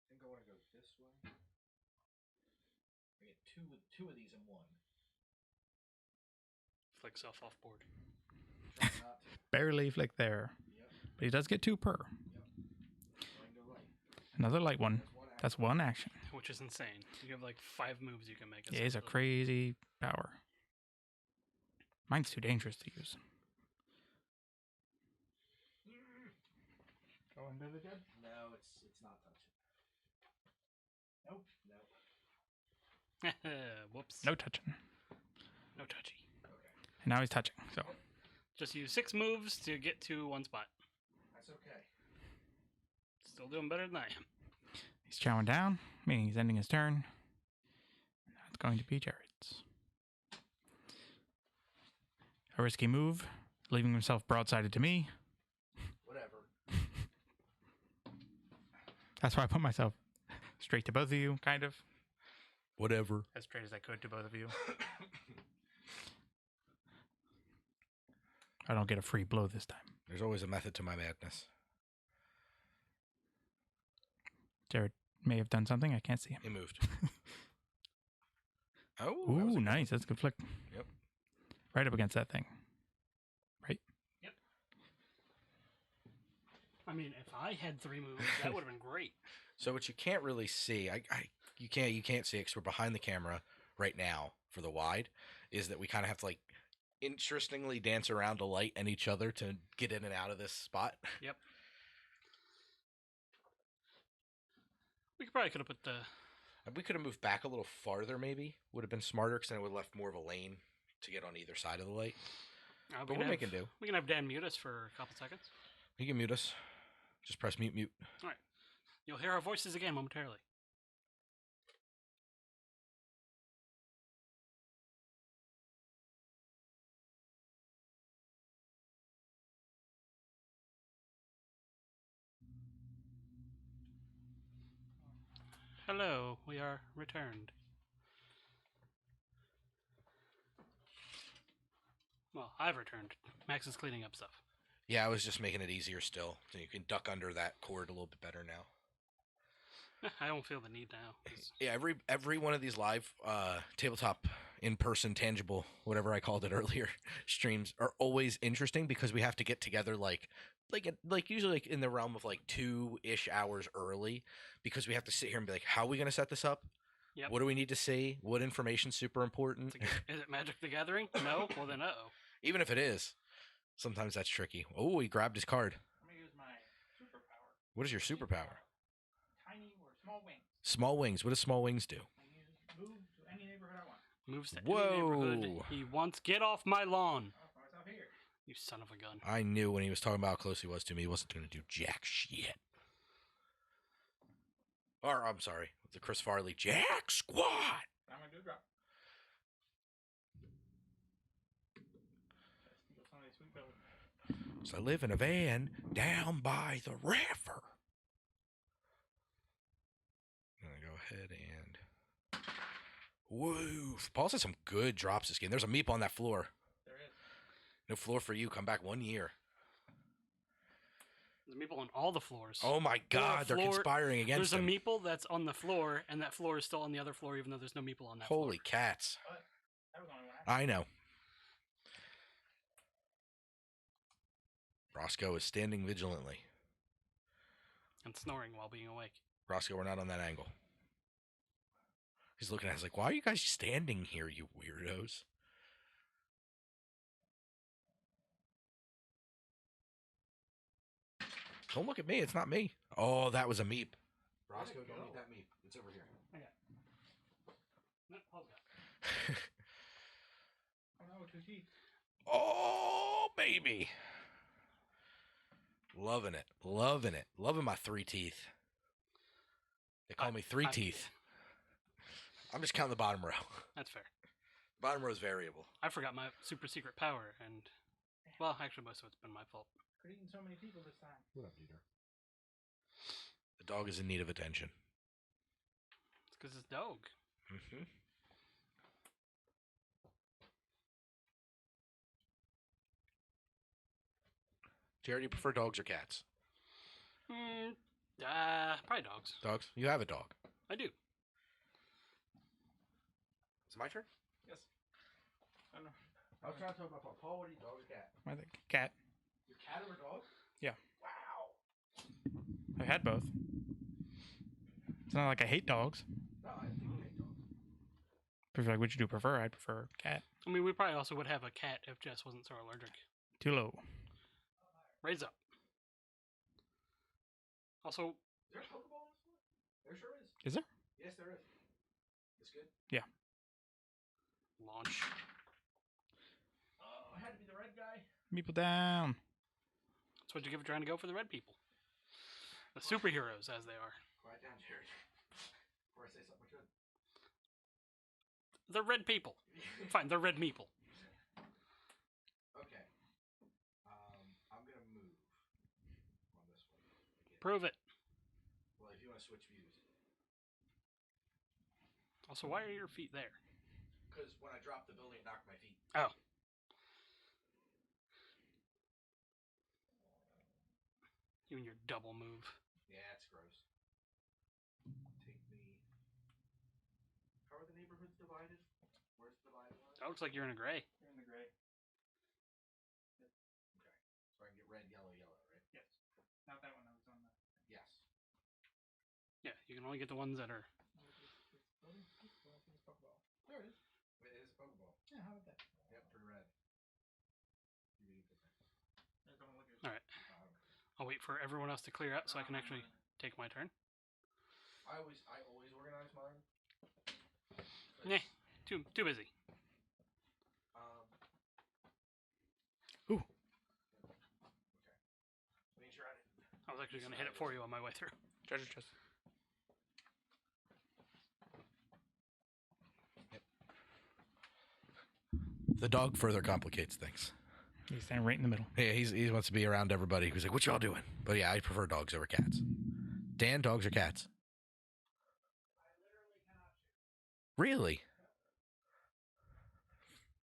Speaker 1: I think I want to go this way. I get two of these in one.
Speaker 6: Flick self off board.
Speaker 1: Try not to.
Speaker 3: Barely flick there.
Speaker 1: Yep.
Speaker 3: But he does get 2 per.
Speaker 1: Yep. So I can go light.
Speaker 3: Another light one.
Speaker 1: That's 1 action.
Speaker 3: That's 1 action.
Speaker 6: Which is insane. You have like 5 moves you can make.
Speaker 3: Yeah, he's a crazy power. Mine's too dangerous to use.
Speaker 5: Go into the judge.
Speaker 1: No, it's not touching.
Speaker 5: Nope.
Speaker 1: No.
Speaker 6: Whoops.
Speaker 3: No touching.
Speaker 6: No touchy.
Speaker 1: Okay.
Speaker 3: And now he's touching. So
Speaker 6: Just use 6 moves to get to 1 spot.
Speaker 1: That's okay.
Speaker 6: Still doing better than I am.
Speaker 3: he's chowing down, meaning he's ending his turn. Now it's going to be Jared's. A risky move, leaving himself broadsided to me.
Speaker 1: Whatever.
Speaker 3: That's why I put myself straight to both of you, kind of.
Speaker 1: Whatever.
Speaker 3: As straight as I could to both of you. I don't get a free blow this time.
Speaker 1: There's always a method to my madness.
Speaker 3: Jared may have done something. I can't see him.
Speaker 1: He moved. Oh. that was
Speaker 3: Ooh,
Speaker 1: a-
Speaker 3: nice. That's a good flick.
Speaker 1: Yep.
Speaker 3: Right up against that thing. Right?
Speaker 6: I mean, if I had 3 moves, that would have been great.
Speaker 1: So what you can't really see, you can't see it because we're behind the camera right now for the wide, is that we kind of have to like interestingly dance around to light and each other to get in and out of this spot.
Speaker 6: Yep. We probably could have put the...
Speaker 1: We could have moved back a little farther, maybe. Would have been smarter because then it would have left more of a lane to get on either side of the light. But we'll make it do.
Speaker 6: We can have Dan mute us for a couple seconds.
Speaker 1: You can mute us. Just press mute.
Speaker 6: All right. You'll hear our voices again momentarily. Hello, we are returned. Well, I've returned. Max is cleaning up stuff.
Speaker 1: Yeah, I was just making it easier still. So you can duck under that cord a little bit better now.
Speaker 6: I don't feel the need now. 'Cause
Speaker 1: Yeah, every one of these live tabletop in-person tangible, whatever I called it earlier, streams are always interesting because we have to get together like usually like in the realm of like 2-ish hours early because we have to sit here and be like, how are we going to set this up?
Speaker 6: Yep.
Speaker 1: What do we need to see? What information's super important?
Speaker 6: Is it Magic the Gathering? No? Well then, uh-oh.
Speaker 1: Even if it is, sometimes that's tricky. Oh, he grabbed his card.
Speaker 5: I'm gonna use my superpower.
Speaker 1: What is your superpower?
Speaker 5: Tiny or small wings.
Speaker 1: Small wings. What does small wings do?
Speaker 5: I can move to any neighborhood I want.
Speaker 6: Moves to
Speaker 1: Whoa.
Speaker 6: any neighborhood he wants. Get off my lawn!
Speaker 5: I'll find myself here.
Speaker 6: You son of a gun.
Speaker 1: I knew when he was talking about how close he was to me, he wasn't going to do jack shit. Or, I'm sorry, the Chris Farley Jack Squad.
Speaker 5: I'm gonna do a drop. Steal some of these sweet bells.
Speaker 1: So I live in a van down by the river. I'm going to go ahead and... Woo! Paul said some good drops this game. There's a meep on that floor.
Speaker 5: There is.
Speaker 1: No floor for you. Come back 1 year.
Speaker 6: There's a meeple on all the floors.
Speaker 1: Oh my God, they're
Speaker 6: floor-
Speaker 1: conspiring against
Speaker 6: There's a
Speaker 1: him.
Speaker 6: meeple that's on the floor, and that floor is still on the other floor, even though there's no meeple on that floor.
Speaker 1: Holy cats.
Speaker 5: That was only one.
Speaker 1: I know. Roscoe is standing vigilantly.
Speaker 6: And snoring while being awake.
Speaker 1: Roscoe, we're not on that angle. He's looking at us like, why are you guys standing here, you weirdos? Don't look at me. It's not me. Oh, that was a meep. Roscoe, don't eat that meep. It's over here.
Speaker 6: No, Paul's got it.
Speaker 5: Oh no, 2 teeth.
Speaker 1: Oh, baby. Loving it. Loving it. Loving my 3 teeth. They call me 3 teeth. I'm just counting the bottom row.
Speaker 6: That's fair.
Speaker 1: Bottom row is variable.
Speaker 6: I forgot my super secret power, and well, actually, most of it's been my fault.
Speaker 5: Could have eaten so many people this time.
Speaker 1: What up, Dieter? The dog is in need of attention.
Speaker 6: It's because it's dog.
Speaker 1: Mm-hmm. Jared, do you prefer dogs or cats?
Speaker 6: Probably dogs.
Speaker 1: Dogs? You have a dog.
Speaker 6: I do.
Speaker 1: Is it my turn?
Speaker 5: Yes. I don't know.
Speaker 1: I was trying to talk about Paul. What do you, dog or cat?
Speaker 3: I think cat.
Speaker 1: Your cat or dog?
Speaker 3: Yeah.
Speaker 1: Wow.
Speaker 3: I've had both. It's not like I hate dogs.
Speaker 1: No, I didn't think you hate dogs.
Speaker 3: Prefer, like, what you do prefer? I'd prefer cat.
Speaker 6: I mean, we probably also would have a cat if Jess wasn't so allergic.
Speaker 3: Too low.
Speaker 6: Raise up. Also,
Speaker 1: Is there a Pokeball in this one? There sure is.
Speaker 3: Is there?
Speaker 1: Yes, there is. This good?
Speaker 6: launch.
Speaker 5: Oh, I had to be the red guy.
Speaker 3: Meeple down.
Speaker 6: That's what you give trying to go for the red people. The superheroes, as they are.
Speaker 1: Quiet down, Jared. Before I say something good.
Speaker 6: The red people. Fine, they're red meeple.
Speaker 1: Okay. I'm gonna move on this one. Again.
Speaker 6: Prove it.
Speaker 1: Well, if you want to switch views.
Speaker 6: Also, why are your feet there?
Speaker 1: Because when I dropped the building, it knocked my feet.
Speaker 6: Oh. You and your double move.
Speaker 1: Yeah, it's gross. Take me. How are the neighborhoods divided? Where's the divided line?
Speaker 6: That looks like you're in a gray.
Speaker 5: You're in the gray.
Speaker 1: Okay. So I can get red, yellow, yellow, right?
Speaker 5: Yes. Not that one. I was on the.
Speaker 1: Yes.
Speaker 6: Yeah, you can only get the ones that are...
Speaker 5: Pokeball.
Speaker 1: There it is. Wait, it is a Pokeball.
Speaker 5: Yeah, how about that?
Speaker 1: Yep, for red.
Speaker 5: There's the one look at.
Speaker 6: Alright. I'll wait for everyone else to clear out so I can actually take my turn.
Speaker 1: I always organize mine.
Speaker 6: Nah, too busy.
Speaker 1: Ooh. Okay. Make sure I didn't.
Speaker 6: I was actually going to hit it for you on my way through.
Speaker 3: Treasure chest.
Speaker 1: The dog further complicates things.
Speaker 3: He's standing right in the middle.
Speaker 1: Yeah, he wants to be around everybody. He's like, "What y'all doing?" But yeah, I prefer dogs over cats. Dan, dogs or cats? Really?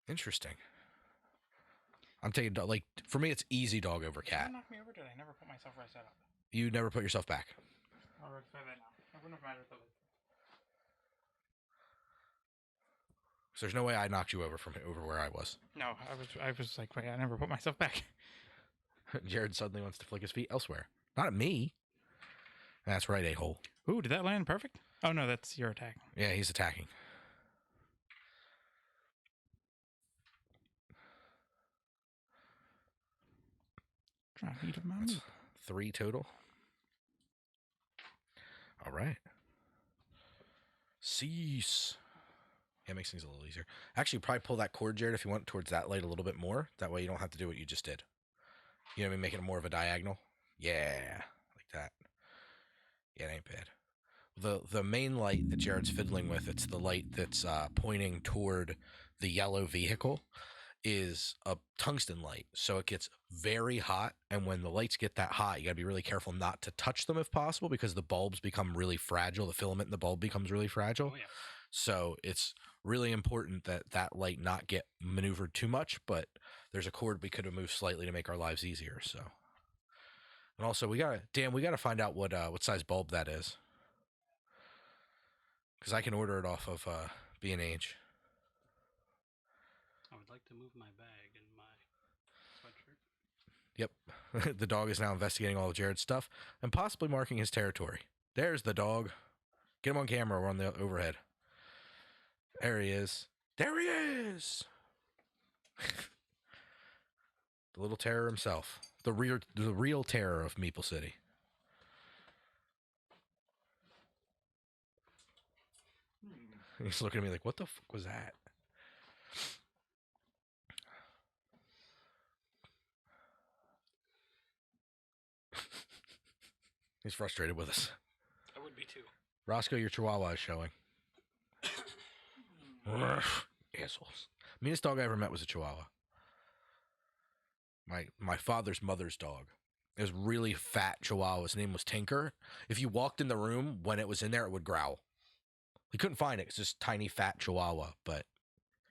Speaker 1: Interesting. I'm taking like for me, it's easy dog over cat.
Speaker 3: Did you knock me over? Did I never put myself right side up?
Speaker 1: You never put yourself back.
Speaker 3: I'll rectify that now. It wouldn't have mattered though.
Speaker 1: So there's no way I knocked you over from over where I was.
Speaker 3: No, I was like, wait, I never put myself back.
Speaker 1: Jared suddenly wants to flick his feet elsewhere. Not at me. That's right, a-hole.
Speaker 3: Ooh, did that land perfect? Oh no, that's your attack.
Speaker 1: Yeah, he's attacking.
Speaker 3: Trying to eat of my
Speaker 1: That's
Speaker 3: meat.
Speaker 1: 3 total. All right. Cease. Yeah, it makes things a little easier. Actually, probably pull that cord, Jared, if you want towards that light a little bit more. That way you don't have to do what you just did. You know what I mean? Making it more of a diagonal. Yeah, like that. Yeah, it ain't bad. The main light that Jared's fiddling with, it's the light that's pointing toward the yellow vehicle, is a tungsten light. So it gets very hot, and when the lights get that hot, you got to be really careful not to touch them if possible, because the bulbs become really fragile. The filament in the bulb becomes really fragile.
Speaker 6: Oh, yeah.
Speaker 1: So it's really important that that light not get maneuvered too much, but there's a cord we could have moved slightly to make our lives easier. So, and also we gotta find out what size bulb that is, because I can order it off of B&H.
Speaker 6: I would like to move my bag and my sweatshirt.
Speaker 1: Yep, the dog is now investigating all of Jared's stuff and possibly marking his territory. There's the dog. Get him on camera. We're on the overhead. There he is. There he is. The little terror himself. The real terror of Meeple City. He's looking at me like, what the fuck was that? He's frustrated with us.
Speaker 6: I would be too.
Speaker 1: Roscoe, your chihuahua is showing. Assholes. Meanest dog I ever met was a chihuahua. My father's mother's dog. It was really fat chihuahua. His name was Tinker. If you walked in the room when it was in there, it would growl. He couldn't find it. It's just tiny fat chihuahua, but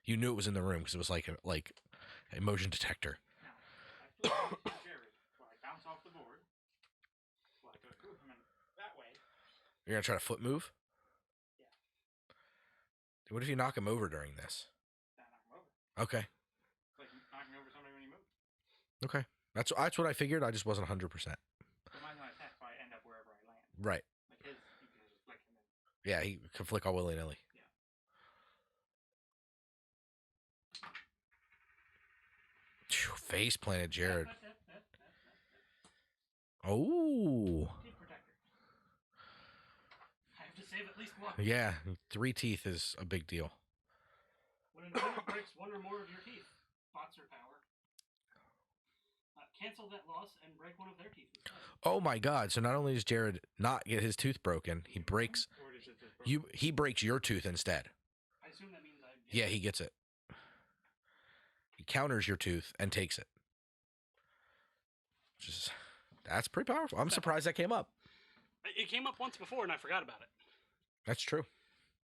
Speaker 1: you knew it was in the room because it was like a motion detector.
Speaker 3: Now, I flew Jared, so I bounce off the board. So I go through him and that way.
Speaker 1: You're gonna try to foot move?
Speaker 3: Yeah.
Speaker 1: What if you knock him over during this?
Speaker 3: Then knock him over.
Speaker 1: Okay.
Speaker 3: It's like knocking over somebody when you move.
Speaker 1: Okay. That's what I figured. I just wasn't 100%.
Speaker 3: But mine's not attack, so I end up wherever I land.
Speaker 1: Right.
Speaker 3: Like his, you can just flick him in.
Speaker 1: Yeah, he can flick all willy-nilly. Phew, face planted, Jared. Oh.
Speaker 2: Teeth protector. I have to save at least one.
Speaker 1: Yeah, 3 teeth is a big deal.
Speaker 2: When an opponent breaks one or more of your teeth, boxer power. Cancel that loss and break one of their teeth instead.
Speaker 1: Oh my God! So not only does Jared not get his tooth broken, he breaks
Speaker 3: Or does it just broke?
Speaker 1: he breaks your tooth instead.
Speaker 2: I assume that means I.
Speaker 1: Yeah, he gets it. He counters your tooth and takes it. Just that's pretty powerful. I'm surprised that came up.
Speaker 6: It came up once before and I forgot about it.
Speaker 1: That's true.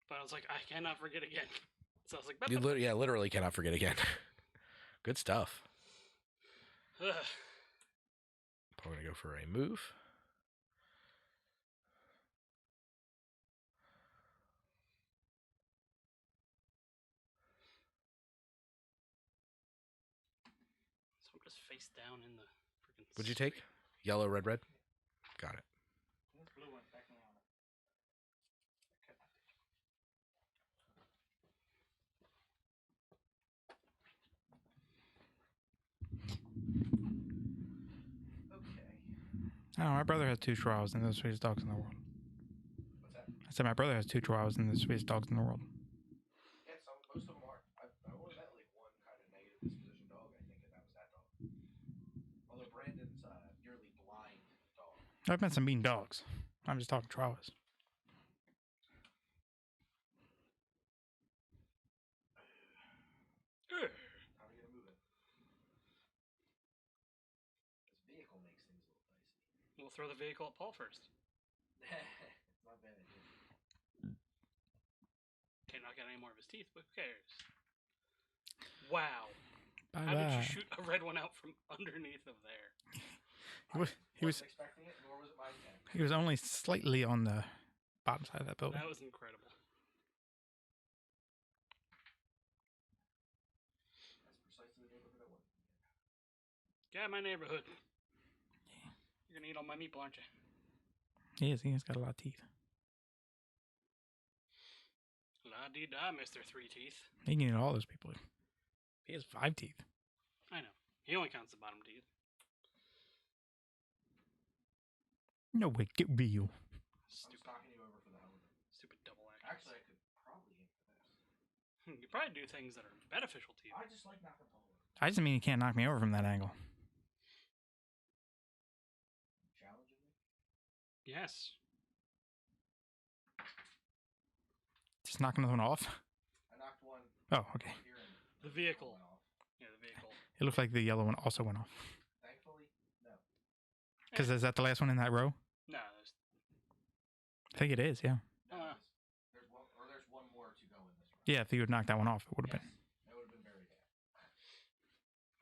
Speaker 6: But I was like, I cannot forget again. So I was like,
Speaker 1: You literally cannot forget again. Good stuff.
Speaker 6: Ugh.
Speaker 1: I'm gonna go for a move.
Speaker 6: So I'm just face down in the freaking.
Speaker 1: What'd you take? Yellow, red, red. Got it.
Speaker 3: This blue one's definitely on it.
Speaker 1: Okay.
Speaker 3: Oh, my brother has 2 chihuahuas and they're the sweetest dogs in the world.
Speaker 1: What's that?
Speaker 3: I said my brother has 2 chihuahuas and they're the sweetest dogs in the world.
Speaker 1: Yeah, most of them are. I only met like one kind of negative disposition dog, I think, and that was that dog. Although Brandon's nearly blind dog.
Speaker 3: I've met some mean dogs. I'm just talking chihuahuas.
Speaker 1: How are you gonna move it? This vehicle makes things a little dicey.
Speaker 6: We'll throw the vehicle at Paul first.
Speaker 1: It's not bad idea.
Speaker 6: Okay, now knock out any more of his teeth, but who cares? Wow.
Speaker 3: Bye
Speaker 6: How did
Speaker 3: bye.
Speaker 6: you shoot a red one out from underneath of there?
Speaker 3: He was
Speaker 1: expecting it, nor was it my intent.
Speaker 3: he was only slightly on the bottom side of that building.
Speaker 6: That was incredible.
Speaker 1: That's precisely the neighborhood I wanted.
Speaker 6: Yeah, my neighborhood. You're gonna eat all my meatball, aren't you?
Speaker 3: He is. He has got a lot of teeth.
Speaker 6: La-dee-da, Mr. Three Teeth.
Speaker 3: He can eat all those people. He has 5 teeth.
Speaker 6: I know. He only counts the bottom teeth.
Speaker 3: No way, get real.
Speaker 6: Stupid,
Speaker 1: I'm knocking you over for the hell of it.
Speaker 6: stupid double act.
Speaker 1: Actually, I could probably aim for this.
Speaker 6: You probably do things that are beneficial to you.
Speaker 1: I just like knocking people over.
Speaker 3: I just mean you can't knock me over from that angle.
Speaker 1: Challenging me?
Speaker 6: Yes.
Speaker 3: Just knock another one off.
Speaker 1: I knocked one
Speaker 3: Oh, okay.
Speaker 1: here and
Speaker 6: The vehicle.
Speaker 1: went off.
Speaker 6: Yeah, the vehicle.
Speaker 3: It looks like the yellow one also went off.
Speaker 1: Thankfully, no.
Speaker 3: Because is that the last one in that row?
Speaker 6: No, there's...
Speaker 3: I think it is, yeah.
Speaker 1: No, there's one more to go in this round.
Speaker 3: Yeah, if you would knock that one off, it would have
Speaker 1: Yes,
Speaker 3: been.
Speaker 1: that would have been very bad.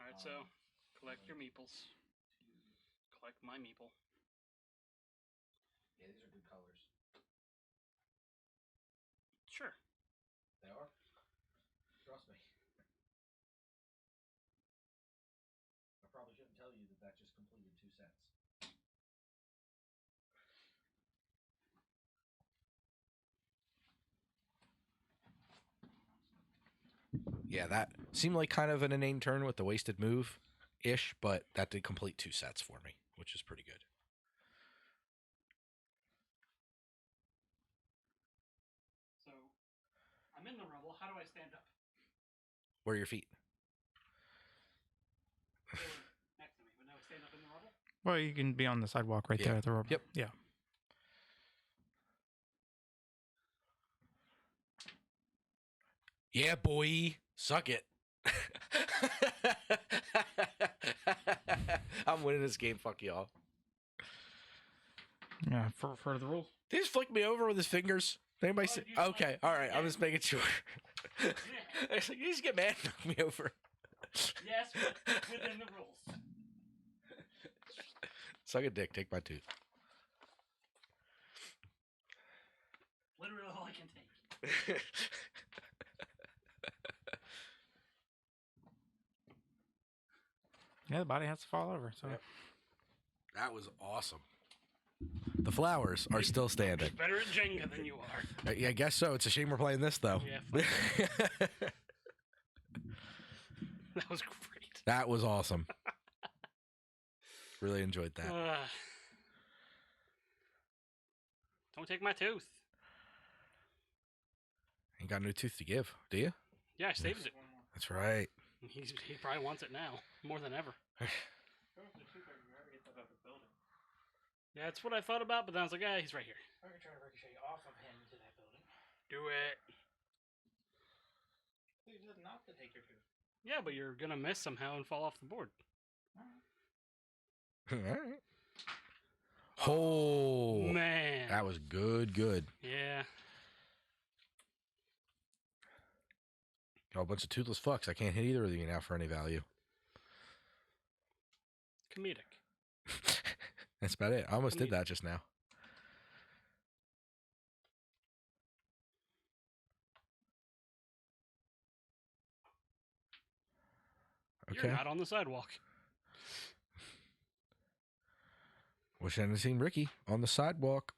Speaker 6: Alright, so, collect your meeples. Collect my meeple.
Speaker 1: Yeah, these are good colors.
Speaker 6: Sure.
Speaker 1: They are. Trust me. I probably shouldn't tell you that just completed 2 sets. Yeah, that seemed like kind of an inane turn with the wasted move ish, but that did complete 2 sets for me, which is pretty good.
Speaker 2: So, I'm in the rubble. How do I stand up?
Speaker 1: Where are your feet?
Speaker 2: They were next to me, but now stand up in the rubble?
Speaker 3: Well, you can be on the sidewalk right
Speaker 1: Yeah.
Speaker 3: there at the rubber.
Speaker 1: Yep.
Speaker 3: Yeah.
Speaker 1: Yeah, boy. Suck it. I'm winning this game. Fuck y'all.
Speaker 3: Yeah, for the rules.
Speaker 1: Did he just flick me over with his fingers? Did anybody see?
Speaker 2: you just
Speaker 1: Okay,
Speaker 2: like-
Speaker 1: all right. I'm just making sure.
Speaker 2: Yeah.
Speaker 1: It's like, you just get mad and knock me over.
Speaker 2: Yes, but within the rules.
Speaker 1: Suck a dick. Take my tooth.
Speaker 2: Literally all I can take.
Speaker 3: Yeah, the body has to fall over. So
Speaker 1: Yep. That was awesome. The flowers are still standing.
Speaker 6: Better at Jenga than you are.
Speaker 1: I guess so. It's a shame we're playing this, though.
Speaker 6: Yeah, that was great.
Speaker 1: That was awesome. Really enjoyed that.
Speaker 6: Don't take my tooth.
Speaker 1: Ain't got a new tooth to give, do you?
Speaker 6: Yeah, I saved it.
Speaker 1: That's right.
Speaker 6: He probably wants it now more than ever. Yeah, that's what I thought about, but then I was like, he's right here.
Speaker 2: I'm gonna try to ricochet off of him into that building.
Speaker 6: Do it.
Speaker 2: Please not to take your tooth.
Speaker 6: Yeah, but you're gonna miss somehow and fall off the board.
Speaker 1: All right. Oh,
Speaker 6: Man.
Speaker 1: that was good.
Speaker 6: Yeah.
Speaker 1: Got a bunch of toothless fucks. I can't hit either of you now for any value.
Speaker 6: Comedic.
Speaker 1: That's about it. I almost did that just now. Okay.
Speaker 6: You're not on the sidewalk.
Speaker 1: Wish I hadn't seen Ricky on the sidewalk.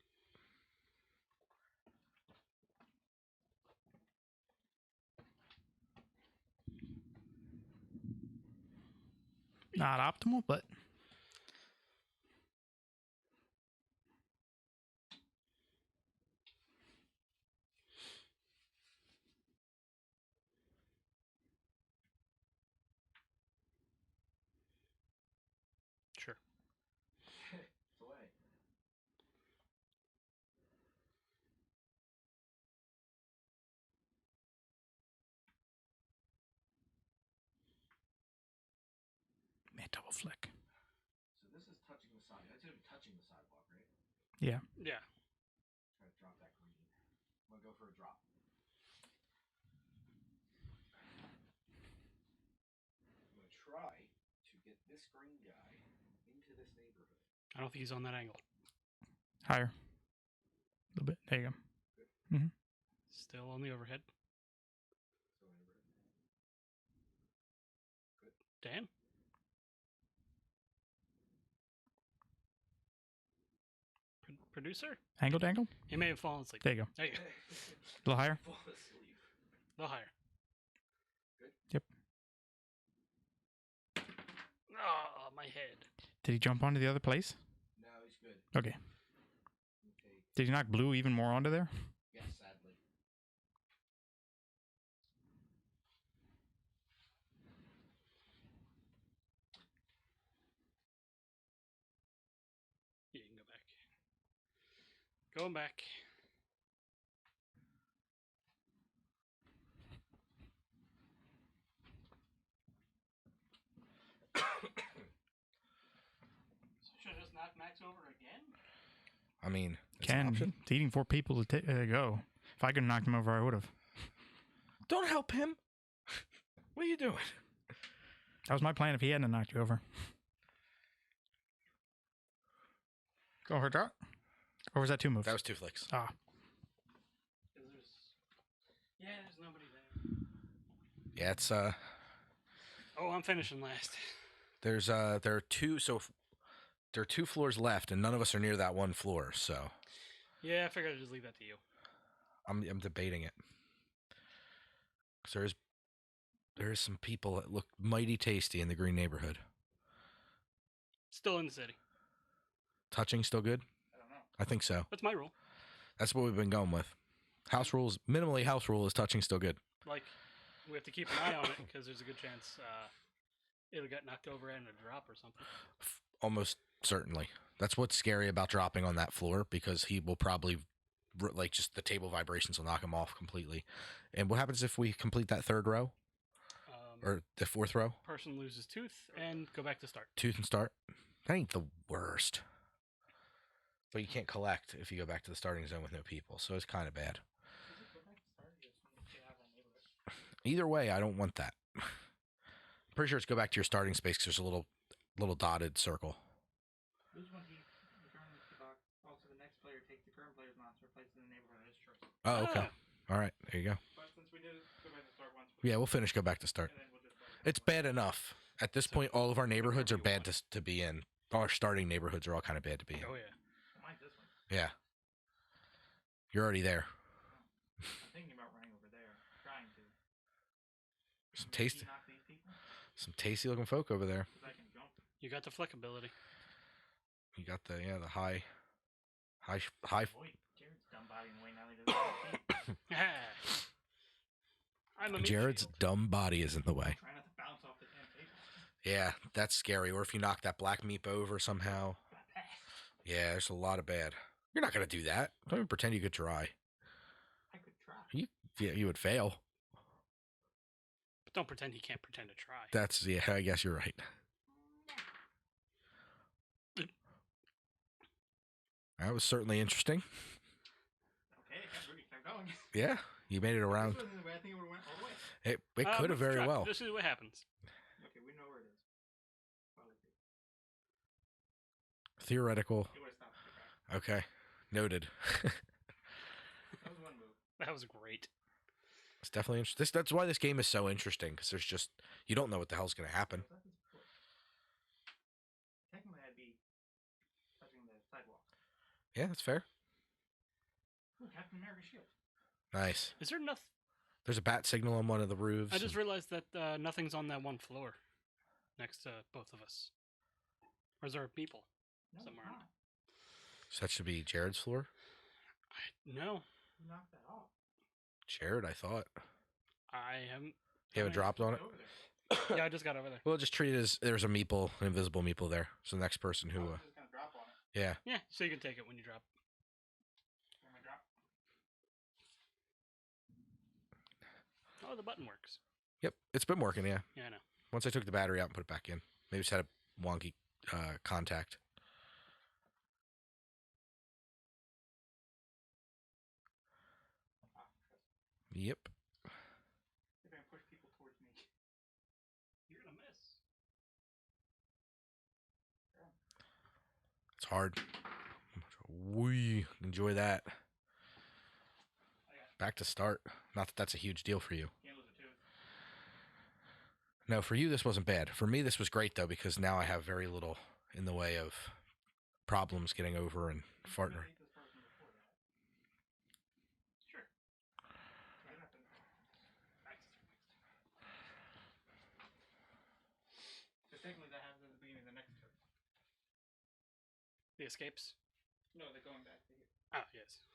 Speaker 3: not optimal, but
Speaker 6: Sure.
Speaker 1: It's away.
Speaker 3: man, double flick.
Speaker 1: So this is touching the side. That's gonna be touching the sidewalk, right?
Speaker 3: Yeah.
Speaker 6: Yeah.
Speaker 1: Try to drop that green. I'm gonna go for a drop. screen guy into this neighborhood.
Speaker 6: I don't think he's on that angle.
Speaker 3: Higher. A little bit. There you go.
Speaker 6: Still on the overhead. Dan? Producer?
Speaker 3: Angle dangle?
Speaker 6: He may have fallen asleep.
Speaker 3: There you go.
Speaker 6: There you go.
Speaker 3: A little higher?
Speaker 1: Fall asleep.
Speaker 6: A little higher.
Speaker 1: Good?
Speaker 3: Yep.
Speaker 6: Oh, my head.
Speaker 3: Did he jump onto the other place?
Speaker 1: No, he's good.
Speaker 3: Okay.
Speaker 1: Okay.
Speaker 3: Did he knock blue even more onto there?
Speaker 1: Yes, sadly.
Speaker 6: Yeah, you can go back. Going back. Should I just knock Max over again?
Speaker 1: I mean, it's an option.
Speaker 3: It's eating 4 people to go. If I could have knocked him over, I would have.
Speaker 1: Don't help him. What are you doing?
Speaker 3: That was my plan if he hadn't knocked you over. Go for that. Or was that 2 moves?
Speaker 1: That was 2 flicks.
Speaker 3: Ah.
Speaker 6: There's nobody there.
Speaker 1: Yeah, it's
Speaker 6: Oh, I'm finishing last.
Speaker 1: there are 2 there are 2 floors left, and none of us are near that one floor. So
Speaker 6: Yeah, I figured I'd just leave that to you.
Speaker 1: I'm debating it. 'Cause there is some people that look mighty tasty in the green neighborhood.
Speaker 6: Still in the city.
Speaker 1: Touching still good?
Speaker 5: I don't know.
Speaker 1: I think so.
Speaker 6: That's my rule.
Speaker 1: That's what we've been going with. House rules, minimally house rule is touching still good.
Speaker 6: Like, we have to keep an eye on it because there's a good chance it'll get knocked over and a drop or something.
Speaker 1: Almost certainly. That's what's scary about dropping on that floor, because he will probably, like, just the table vibrations will knock him off completely. And what happens if we complete that 3rd row? Or the 4th row?
Speaker 6: Person loses tooth and go back to start.
Speaker 1: Tooth and start? That ain't the worst. But you can't collect if you go back to the starting zone with no people, so it's kind of bad. Either way, I don't want that. I'm pretty sure it's go back to your starting space because there's a little dotted circle.
Speaker 5: Which one he determines the box? Also, the next player takes the current player's monster, places in the neighborhood as choice.
Speaker 1: Oh, okay. All right, there you go.
Speaker 5: But since we did go back to start once,
Speaker 1: Yeah, we'll finish go back to start.
Speaker 5: and then we'll just
Speaker 1: It's bad enough. At this point, all of our neighborhoods are bad to be in. Our starting neighborhoods are all kind of bad to be in.
Speaker 6: Oh, yeah.
Speaker 5: mine's this one.
Speaker 1: Yeah. You're already there.
Speaker 5: I'm thinking about running over there, trying to.
Speaker 1: Some
Speaker 5: Maybe
Speaker 1: tasty,
Speaker 5: knock these people,
Speaker 1: some tasty looking folk over there.
Speaker 5: 'cause I can jump.
Speaker 6: You got the flick ability.
Speaker 1: You got the high.
Speaker 5: Boy, Jared's dumb body in the way now he does.
Speaker 6: I'm a meat
Speaker 1: Jared's
Speaker 6: shield.
Speaker 1: dumb body is in the way.
Speaker 5: Try not to bounce off the damn table.
Speaker 1: Yeah, that's scary. Or if you knock that black meep over somehow. Yeah, there's a lot of bad. You're not gonna do that. Don't even pretend you could try.
Speaker 5: I could try.
Speaker 1: Yeah, you would fail.
Speaker 6: But don't pretend he can't pretend to try.
Speaker 1: I guess you're right. That was certainly interesting.
Speaker 5: Okay, I really kept going.
Speaker 1: Yeah, you made it around.
Speaker 5: This wasn't the way I think it would have went all the way.
Speaker 1: It could have
Speaker 6: Let's
Speaker 1: very
Speaker 6: try.
Speaker 1: well.
Speaker 6: This is what happens.
Speaker 5: Okay, we know where it is. Probably two.
Speaker 1: Theoretical.
Speaker 5: It would have stopped. Okay.
Speaker 1: Okay, noted.
Speaker 5: That was one move.
Speaker 6: That was great.
Speaker 1: It's definitely interesting. That's why this game is so interesting, because there's just, you don't know what the hell's going to happen.
Speaker 5: Was that his foot? Technically, I'd be touching the sidewalk.
Speaker 1: Yeah, that's fair.
Speaker 5: Ooh, Captain America's shield.
Speaker 1: Nice.
Speaker 6: Is there nothing?
Speaker 1: There's a bat signal on one of the roofs.
Speaker 6: I just realized that nothing's on that one floor next to both of us. Or is there people
Speaker 5: No,
Speaker 6: somewhere?
Speaker 5: it's not.
Speaker 1: So that should be Jared's floor.
Speaker 6: No,
Speaker 5: You knocked that off.
Speaker 1: Jared, I thought.
Speaker 6: I haven't.
Speaker 1: You haven't dropped on it?
Speaker 5: Get over there.
Speaker 6: Yeah, I just got over there.
Speaker 1: We'll just treat it as there's a meeple, an invisible meeple there. So the next person who,
Speaker 5: I was just gonna drop on it.
Speaker 1: yeah.
Speaker 6: Yeah, so you can take it when you drop.
Speaker 5: Where am I drop?
Speaker 6: Oh, the button works.
Speaker 1: Yep, it's been working, yeah.
Speaker 6: Yeah, I know.
Speaker 1: Once I took the battery out and put it back in. Maybe just had a wonky contact. Yep.
Speaker 5: See if I can push people towards me.
Speaker 6: You're gonna miss.
Speaker 1: hard. We enjoy that. Back to start. Not that that's a huge deal for you.
Speaker 5: Can't lose a tooth.
Speaker 1: No, for you, this wasn't bad. For me, this was great, though, because now I have very little in the way of problems getting over and farting.
Speaker 5: I beat this person before that. Sure. Right after that. Because technically that happens at the beginning of the next turn.
Speaker 6: The escapes.
Speaker 5: No, they're going back to here.
Speaker 6: Ah, yes.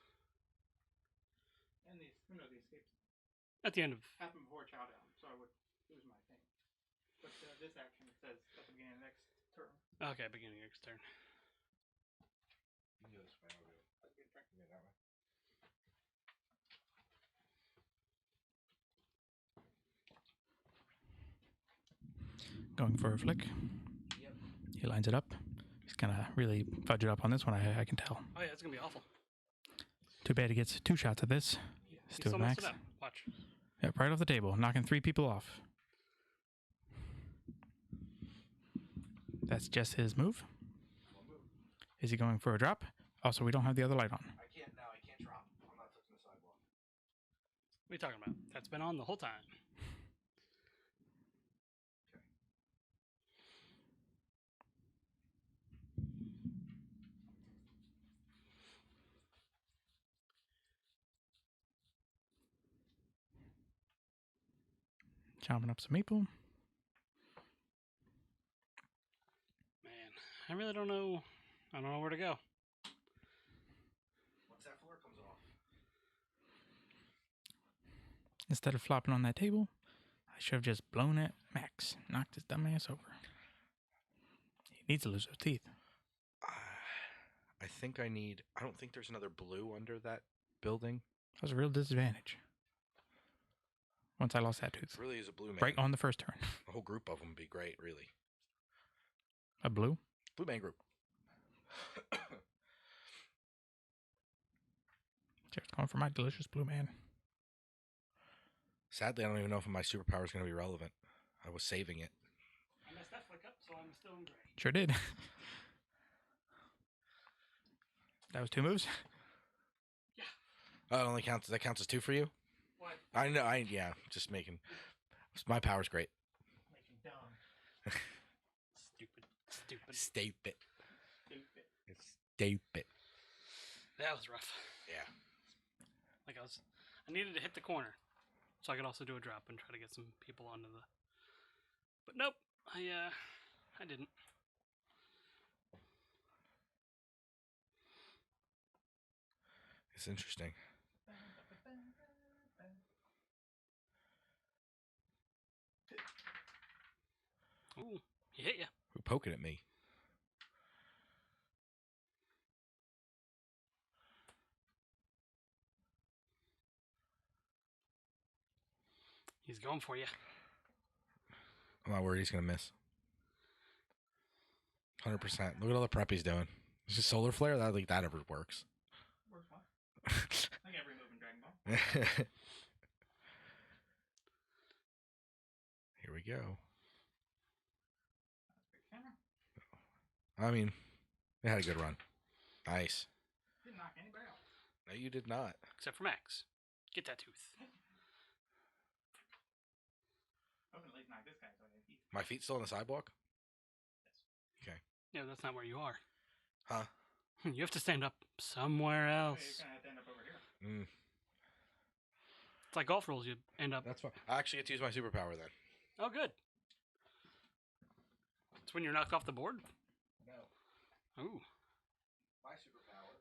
Speaker 5: And these, the escapes
Speaker 6: At the end of.
Speaker 5: happen before chow down, so I would lose my thing. But this action says at the beginning of the next turn.
Speaker 6: Okay, beginning next turn.
Speaker 1: You can go this way. I'll go that way.
Speaker 3: Going for a flick.
Speaker 1: Yep.
Speaker 3: He lines it up. He's gonna really fudge it up on this one, I can tell.
Speaker 6: Oh yeah, it's gonna be awful.
Speaker 3: Too bad he gets 2 shots at this.
Speaker 6: You
Speaker 3: Let's do
Speaker 6: still
Speaker 3: it,
Speaker 6: messed
Speaker 3: Max.
Speaker 6: it up. Watch.
Speaker 3: Yep, right off the table, knocking 3 people off. That's just his move. Is he going for a drop? Also, we don't have the other light on.
Speaker 1: I can't now. I can't drop. I'm not touching the sidewalk.
Speaker 6: What are you talking about? That's been on the whole time.
Speaker 3: Chopping up some maple.
Speaker 6: Man, I really don't know. I don't know where to go.
Speaker 1: Once that floor comes off.
Speaker 3: Instead of flopping on that table, I should have just blown it. Max knocked his dumb ass over. He needs to lose those teeth.
Speaker 1: I think I need. I don't think there's another blue under that building.
Speaker 3: That was a real disadvantage. Once I lost that tooth.
Speaker 1: It really is a blue man.
Speaker 3: Right on the first turn.
Speaker 1: A whole group of them would be great, really.
Speaker 3: A blue?
Speaker 1: Blue man group.
Speaker 3: Just going for my delicious blue man.
Speaker 1: Sadly, I don't even know if my superpower is going to be relevant. I was saving it.
Speaker 6: I messed that flick up, so I'm still in gray.
Speaker 3: Sure did. That was 2 moves?
Speaker 6: Yeah.
Speaker 1: Oh, it only counts. That counts as 2 for you?
Speaker 6: What?
Speaker 1: I know. Yeah. Just making. My power's great.
Speaker 5: Making dumb.
Speaker 6: Stupid. Stupid.
Speaker 1: Stupid.
Speaker 5: Stupid.
Speaker 1: It's stupid.
Speaker 6: That was rough.
Speaker 1: Yeah.
Speaker 6: Like I needed to hit the corner, so I could also do a drop and try to get some people onto the. But nope, I didn't.
Speaker 1: It's interesting.
Speaker 6: Ooh, he hit ya.
Speaker 1: Who poking at me?
Speaker 6: He's going for you.
Speaker 1: I'm not worried he's going to miss. 100%. Look at all the prep he's doing. Is this solar flare? I don't think that ever works.
Speaker 5: Works fine. Like every move in Dragon Ball.
Speaker 1: Here we go.
Speaker 5: Big camera.
Speaker 1: I mean, they had a good run. Nice.
Speaker 5: Didn't knock anybody out.
Speaker 1: No, you did not.
Speaker 6: Except for Max. Get that tooth.
Speaker 5: I was gonna at least knock this guy so I have heat.
Speaker 1: My feet still on the sidewalk? Okay.
Speaker 6: Yeah, that's not where you are.
Speaker 1: Huh?
Speaker 6: You have to stand up somewhere
Speaker 5: Oh,
Speaker 6: else.
Speaker 5: you're gonna have to end up over here.
Speaker 6: It's like golf rules. You end up.
Speaker 1: That's fine. I actually get to use my superpower then.
Speaker 6: Oh, good. It's when you're knocked off the board.
Speaker 1: No.
Speaker 6: Ooh.
Speaker 1: My superpower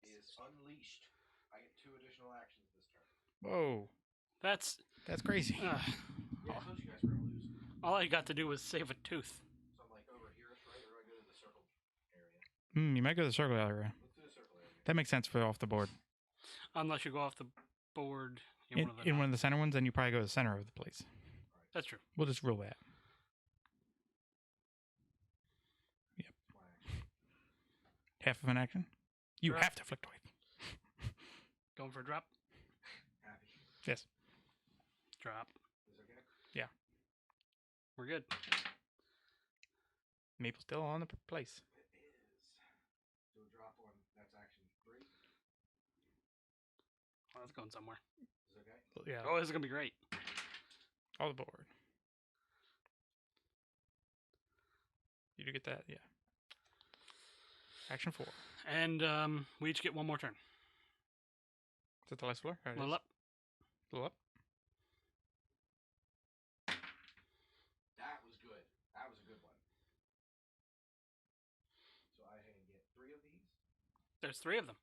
Speaker 1: is unleashed. I get 2 additional actions this turn.
Speaker 3: Whoa.
Speaker 6: That's.
Speaker 3: That's crazy.
Speaker 1: Yeah, I told you guys we're going to lose.
Speaker 6: All I got to do was save a tooth.
Speaker 1: So I'm like, over here, right? Or do I go to the circle area?
Speaker 3: You might go to the circle area.
Speaker 1: Let's do the circle area.
Speaker 3: That makes sense for off the board.
Speaker 6: Unless you go off the board
Speaker 3: In one of the center ones, then you probably go to the center of the place.
Speaker 6: That's true.
Speaker 3: We'll just rule that. Yep. Half of an action? You
Speaker 6: Drop.
Speaker 3: have to flick twice.
Speaker 6: Going for a drop.
Speaker 1: Happy.
Speaker 3: Yes.
Speaker 6: Drop.
Speaker 1: Is it okay?
Speaker 3: Yeah.
Speaker 6: We're good.
Speaker 3: Maple's still on the place.
Speaker 1: It is.
Speaker 6: Oh, that's going somewhere.
Speaker 3: Yeah,
Speaker 6: Oh, this is gonna be great.
Speaker 3: all aboard. You do get that, yeah. Action 4.
Speaker 6: And we each get one more turn.
Speaker 3: Is that the last floor?
Speaker 6: Level up.
Speaker 3: Level up.
Speaker 1: That was good. That was a good one. So I can get 3 of these.
Speaker 6: There's 3 of them.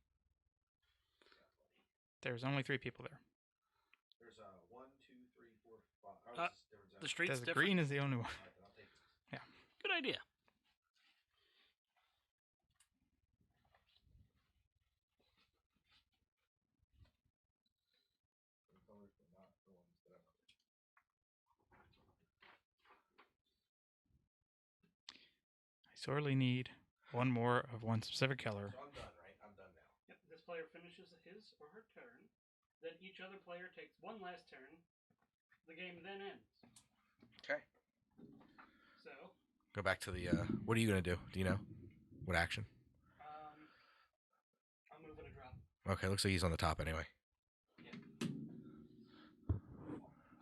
Speaker 3: There's only 3 people there.
Speaker 1: There's 1, 2, 3, 4, 5. Oh,
Speaker 6: The street's
Speaker 3: There's
Speaker 6: different.
Speaker 3: green is the only one.
Speaker 1: All right, then I'll take it.
Speaker 6: Good idea.
Speaker 3: I sorely need one more of one specific color.
Speaker 1: So I'm done, right? I'm done now.
Speaker 2: Yep, this player finishes his or her turn. Then each other player takes one last turn. The game then ends.
Speaker 1: Okay.
Speaker 2: So,
Speaker 1: Go back to the. What are you gonna do? Do you know? What action?
Speaker 2: I'll move and a drop.
Speaker 1: Okay, looks like he's on the top anyway.
Speaker 2: Yeah.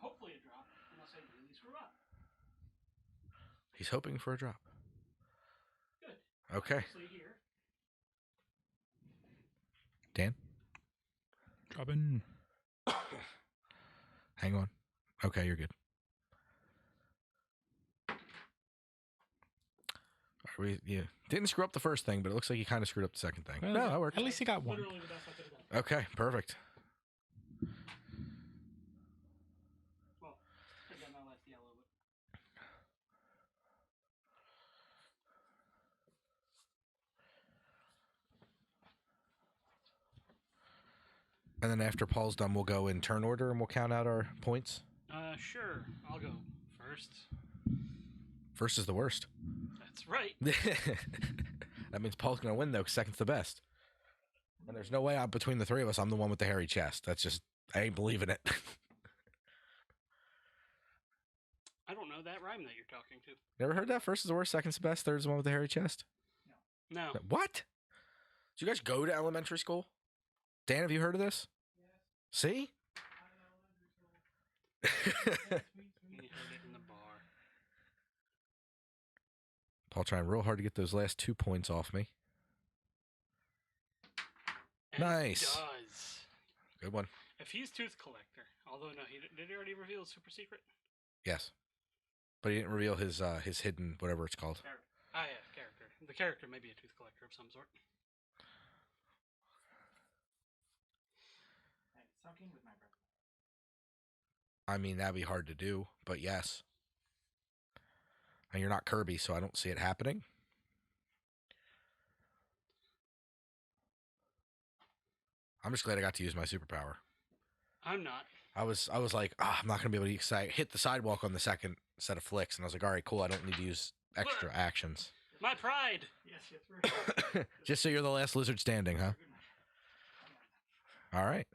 Speaker 2: Hopefully a drop, unless I really screw up.
Speaker 1: He's hoping for a drop.
Speaker 2: Good.
Speaker 1: Okay,
Speaker 2: Obviously here.
Speaker 1: Dan.
Speaker 3: Dropping.
Speaker 1: Hang on. Okay, you're good. Yeah, didn't screw up the first thing, but it looks like he kind of screwed up the second thing.
Speaker 3: Well,
Speaker 1: No, that worked.
Speaker 3: At least he got one.
Speaker 2: Literally the best I could have done.
Speaker 1: Okay, perfect.
Speaker 2: Well, could have done my last yellow, but
Speaker 1: And then after Paul's done, we'll go in turn order and we'll count out our points.
Speaker 6: Sure. I'll go first.
Speaker 1: First is the worst.
Speaker 6: That's right.
Speaker 1: That means Paul's gonna win though, 'cause second's the best. And there's no way out between the 3 of us. I'm the one with the hairy chest. That's just I ain't believing it.
Speaker 6: I don't know that rhyme that you're talking to.
Speaker 1: Never heard that? First is the worst, second's the best, third's the one with the hairy chest.
Speaker 6: No.
Speaker 1: What? Did you guys go to elementary school? Dan, have you heard of this? Yes. See?
Speaker 6: You heard it in the bar.
Speaker 1: Paul trying real hard to get those last 2 points off me.
Speaker 6: And
Speaker 1: Nice.
Speaker 6: He does.
Speaker 1: Good one.
Speaker 6: If he's Tooth Collector, although no, did he already reveal his super secret?
Speaker 1: Yes. But he didn't reveal his hidden whatever it's called.
Speaker 6: Ah, yeah, character. The character may be a Tooth Collector of some sort.
Speaker 5: I'm sucking with my breath.
Speaker 1: I mean, that'd be hard to do, but yes. And you're not Kirby, so I don't see it happening. I'm just glad I got to use my superpower.
Speaker 6: I'm not.
Speaker 1: I was like, I'm not gonna be able to use. I hit the sidewalk on the second set of flicks, and I was like, all right, cool. I don't need to use extra actions.
Speaker 6: My pride.
Speaker 2: yes, yes,
Speaker 1: Just so you're the last lizard standing, huh? All right.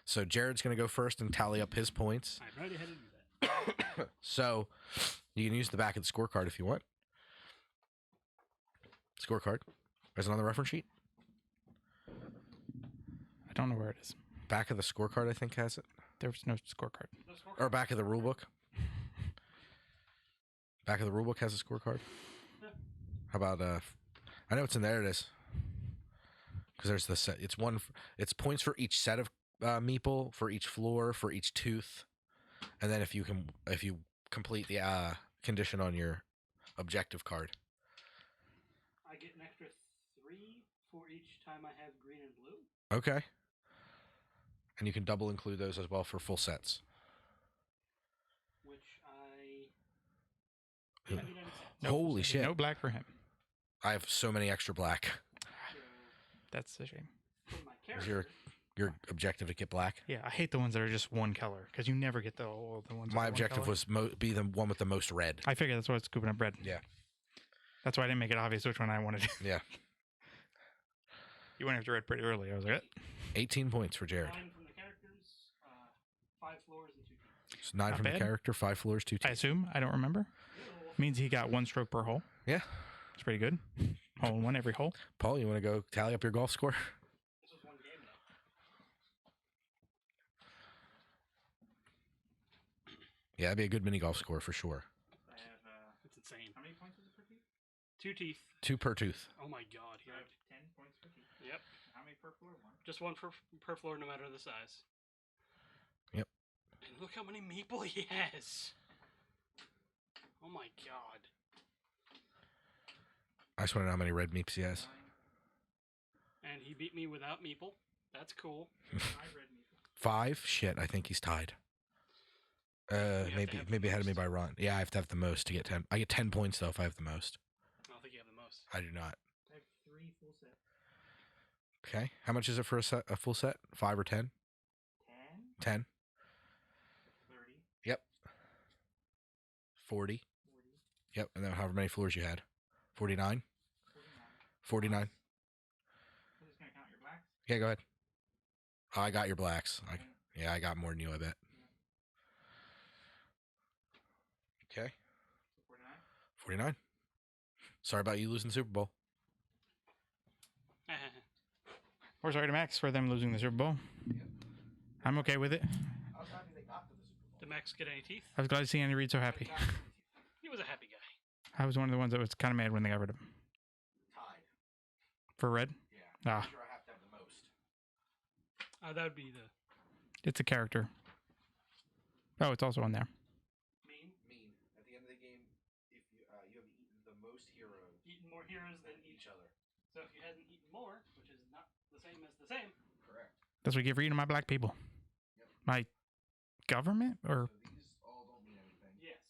Speaker 1: So Jared's gonna go first and tally up his points.
Speaker 6: I'm ready to do that.
Speaker 1: So you can use the back of the scorecard if you want. Scorecard. Is it on the reference sheet?
Speaker 3: I don't know where it is.
Speaker 1: Back of the scorecard, I think, has it.
Speaker 3: There's no scorecard.
Speaker 1: Or back of the rule book. Back of the rule book has a scorecard. How about I know it's in there. It is. Because there's the set. It's one. It's points for each set of meeple, for each floor, for each tooth, and then if you complete the condition on your objective card.
Speaker 2: I get an extra 3 for each time I have green and blue.
Speaker 1: Okay. And you can double include those as well for full sets.
Speaker 2: Which I...
Speaker 1: Yeah.
Speaker 2: I mean, I just-
Speaker 3: Nope,
Speaker 1: Holy shit.
Speaker 3: No black for him.
Speaker 1: I have so many extra black.
Speaker 2: so
Speaker 3: That's a shame.
Speaker 2: for my
Speaker 1: Is
Speaker 2: character,
Speaker 1: your objective to get black?
Speaker 3: Yeah, I hate the ones that are just one color because you never get the ones. that
Speaker 1: My
Speaker 3: are one
Speaker 1: objective
Speaker 3: color.
Speaker 1: was be the one with the most red.
Speaker 3: I figured that's why it's scooping up red.
Speaker 1: Yeah.
Speaker 3: That's why I didn't make it obvious which one I wanted.
Speaker 1: Yeah.
Speaker 3: You went after red pretty early. I was like,
Speaker 1: 18 points for Jared.
Speaker 2: 9 from the characters, 5 floors, and 2 teams.
Speaker 1: So 9
Speaker 3: Not
Speaker 1: from the
Speaker 3: bad.
Speaker 1: character, 5 floors, 2
Speaker 3: I
Speaker 1: teams.
Speaker 3: assume. I don't remember. Means he got 1 stroke per hole.
Speaker 1: Yeah.
Speaker 3: It's pretty good. Hole in one every hole.
Speaker 1: Paul, you want to go tally up your golf score?
Speaker 2: This was one game, though.
Speaker 1: Yeah, that'd be a good mini golf score for sure.
Speaker 5: I have,
Speaker 6: It's insane.
Speaker 5: how many points is it per teeth?
Speaker 6: 2 teeth.
Speaker 1: 2 per tooth.
Speaker 6: Oh my god.
Speaker 5: So
Speaker 6: Here.
Speaker 5: I have 10 points per teeth.
Speaker 6: Yep.
Speaker 5: How many per floor? One.
Speaker 6: Just one per floor, no matter the size.
Speaker 1: Yep.
Speaker 6: And look how many meeple he has. Oh my god.
Speaker 1: I just want to know how many red meeps he has.
Speaker 5: 9.
Speaker 6: And he beat me without meeple. That's cool.
Speaker 5: 5 red meeple.
Speaker 1: 5? Shit, I think he's tied.
Speaker 6: have to have the
Speaker 1: Maybe ahead of me
Speaker 6: most.
Speaker 1: by Ron. Yeah, I have to have the most to get 10. I get 10 points though if I have the most.
Speaker 6: I don't think you have the most.
Speaker 1: I do not.
Speaker 5: I have 3 full sets.
Speaker 1: Okay. How much is it for a full set? 5 or 10?
Speaker 5: 10,
Speaker 1: 10?
Speaker 5: 30,
Speaker 1: Yep. 40?
Speaker 5: 40,
Speaker 1: Yep. And then however many floors you had? 49?
Speaker 5: 49.
Speaker 1: 49?
Speaker 5: I'm just going to count your blacks.
Speaker 1: Yeah, go ahead. Oh, I got your blacks.
Speaker 5: Okay.
Speaker 1: Yeah, I got more than you, I bet. Okay.
Speaker 5: So 49.
Speaker 1: 49. Sorry about you losing the Super Bowl.
Speaker 3: We're sorry to Max for them losing the Super Bowl. I'm okay with it.
Speaker 1: I was happy they got to the Super Bowl.
Speaker 6: Did Max get any teeth?
Speaker 3: I was glad to see Andy Reid so happy.
Speaker 6: He was a happy guy.
Speaker 3: I was one of the ones that was kind of mad when they got rid of him.
Speaker 1: Tied.
Speaker 3: For red?
Speaker 1: Yeah.
Speaker 3: Ah.
Speaker 1: I'm sure I have to have the most.
Speaker 6: That would be the
Speaker 3: It's a character. Oh, it's also on there.
Speaker 6: mean.
Speaker 1: Mean. At the end of the game, if you have eaten the most heroes
Speaker 6: Eaten more heroes than
Speaker 1: each other.
Speaker 6: So if you hadn't eaten more, which is not the same as the same.
Speaker 1: Correct.
Speaker 3: That's what you get for eating my black people.
Speaker 1: Yep.
Speaker 3: My government or
Speaker 1: So these all don't mean anything.
Speaker 6: Yes.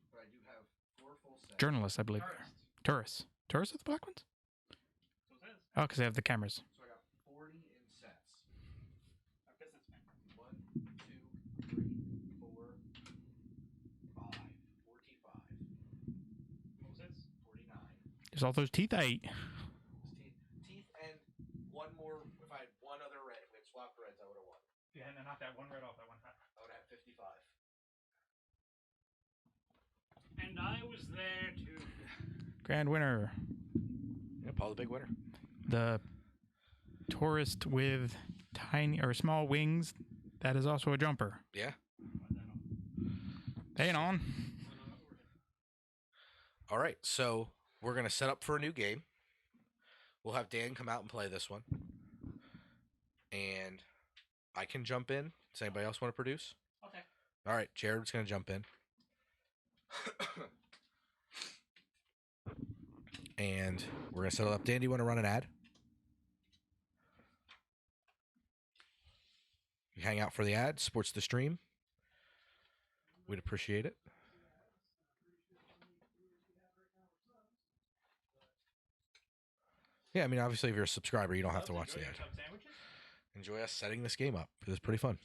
Speaker 1: But I do have 4 full sets.
Speaker 3: journalists, I believe.
Speaker 6: Tourists.
Speaker 3: Tourists. Tourists are the black ones?
Speaker 6: So it says.
Speaker 3: Oh, because they have the cameras.
Speaker 1: So I got 40 in sets.
Speaker 6: Our businessman.
Speaker 1: 1, 2, 3, 4, 5. 45.
Speaker 6: What was his?
Speaker 1: 49.
Speaker 3: There's all those teeth I ate.
Speaker 1: Teeth and one more. If I had one other red, if we had swapped reds, I would have won.
Speaker 5: If you hadn't knocked that one red off that one time.
Speaker 1: I would have 55.
Speaker 6: And I was there too.
Speaker 3: Grand winner.
Speaker 1: Yeah, Paul the big winner.
Speaker 3: The tourist with tiny or small wings. That is also a jumper.
Speaker 1: Yeah.
Speaker 3: They ain't on.
Speaker 1: All right, so we're gonna set up for a new game. We'll have Dan come out and play this one, and I can jump in. Does anybody else want to produce?
Speaker 6: Okay.
Speaker 1: All right, Jared's gonna jump in, and we're gonna set it up. Dan, do you want to run an ad? You hang out for the ad, supports the stream. We'd appreciate it. Yeah, I mean, obviously, if you're a subscriber, you don't have to watch the ad.
Speaker 5: Sandwiches?
Speaker 1: Enjoy us setting this game up. It was pretty fun.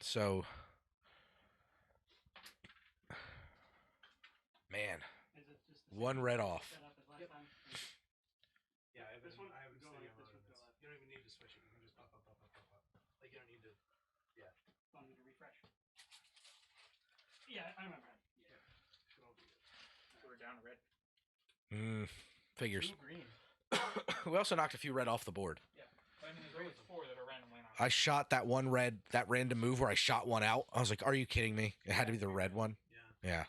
Speaker 1: So, man,
Speaker 6: Is it just the
Speaker 1: one
Speaker 6: same
Speaker 1: red off.
Speaker 6: setup as last time?
Speaker 7: Yeah,
Speaker 6: This one?
Speaker 7: I haven't
Speaker 6: Go
Speaker 7: seen
Speaker 6: like
Speaker 7: you
Speaker 6: this
Speaker 7: on
Speaker 6: one, go
Speaker 7: this.
Speaker 6: like-
Speaker 7: You don't even need to switch it. You can just up. Like, you don't need to.
Speaker 6: Want me to refresh? Yeah, I remember.
Speaker 7: It'll be good.
Speaker 5: So we're down red.
Speaker 1: Figures.
Speaker 5: 2 green.
Speaker 1: We also knocked a few red off the board.
Speaker 5: I mean, there's always 4 that are randomly knocked.
Speaker 1: I shot that one red, that random move where I shot one out. I was like, are you kidding me? It had to be the red one.
Speaker 7: Yeah.
Speaker 1: Yeah.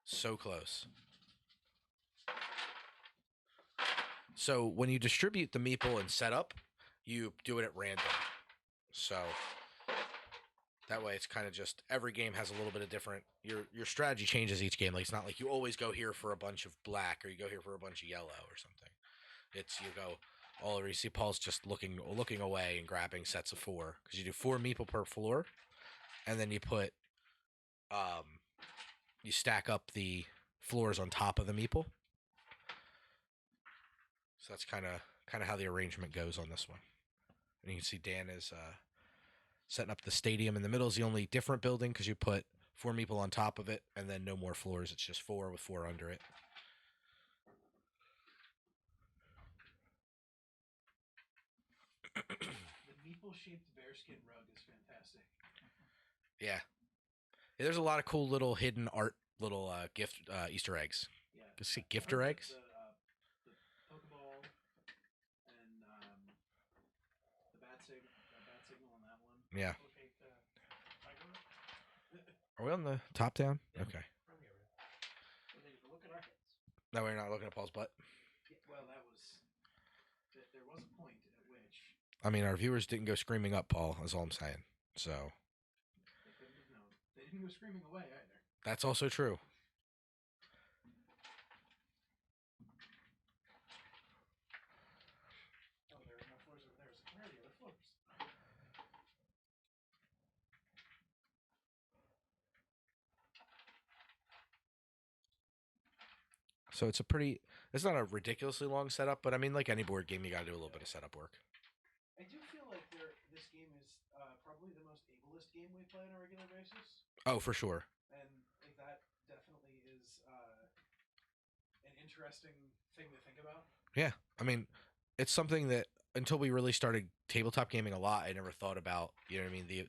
Speaker 1: So close. So when you distribute the meeple and setup, you do it at random. So that way it's kind of just every game has a little bit of different your strategy changes each game. Like it's not like you always go here for a bunch of black or you go here for a bunch of yellow or something. It's you go all over. You see Paul's just looking away and grabbing sets of 4 because you do 4 meeple per floor, and then you put you stack up the floors on top of the meeple. So that's kind of how the arrangement goes on this one. And you can see Dan is setting up the stadium. In the middle is the only different building because you put 4 meeple on top of it, and then no more floors. It's just 4 with 4 under it.
Speaker 7: The meeple-shaped bearskin rug is fantastic.
Speaker 1: Yeah. There's a lot of cool little hidden art, little gift Easter eggs.
Speaker 7: Yeah.
Speaker 1: Just see gifter eggs.
Speaker 7: The Pokeball
Speaker 1: Yeah.
Speaker 5: Shaped tiger.
Speaker 1: Are we on the top down?
Speaker 5: Yeah.
Speaker 1: Okay.
Speaker 5: From here.
Speaker 2: So they look at our heads.
Speaker 1: No, we're not looking at Paul's butt.
Speaker 7: Yeah, well, that was. There was a point at which
Speaker 1: I mean, our viewers didn't go screaming up, Paul, is all I'm saying. So
Speaker 7: they couldn't have known. They didn't go screaming away either.
Speaker 1: that's also true.
Speaker 7: Oh, there are more floors over there. So where are the other floors?
Speaker 1: So it's not a ridiculously long setup, but I mean, like any board game, you got to do a little bit of setup work.
Speaker 7: I do feel like this game is probably the most ableist game we play on a regular basis,
Speaker 1: Oh, for sure.
Speaker 7: and like that definitely is an interesting thing to think about.
Speaker 1: Yeah. I mean, it's something that until we really started tabletop gaming a lot, I never thought about, you know what I mean?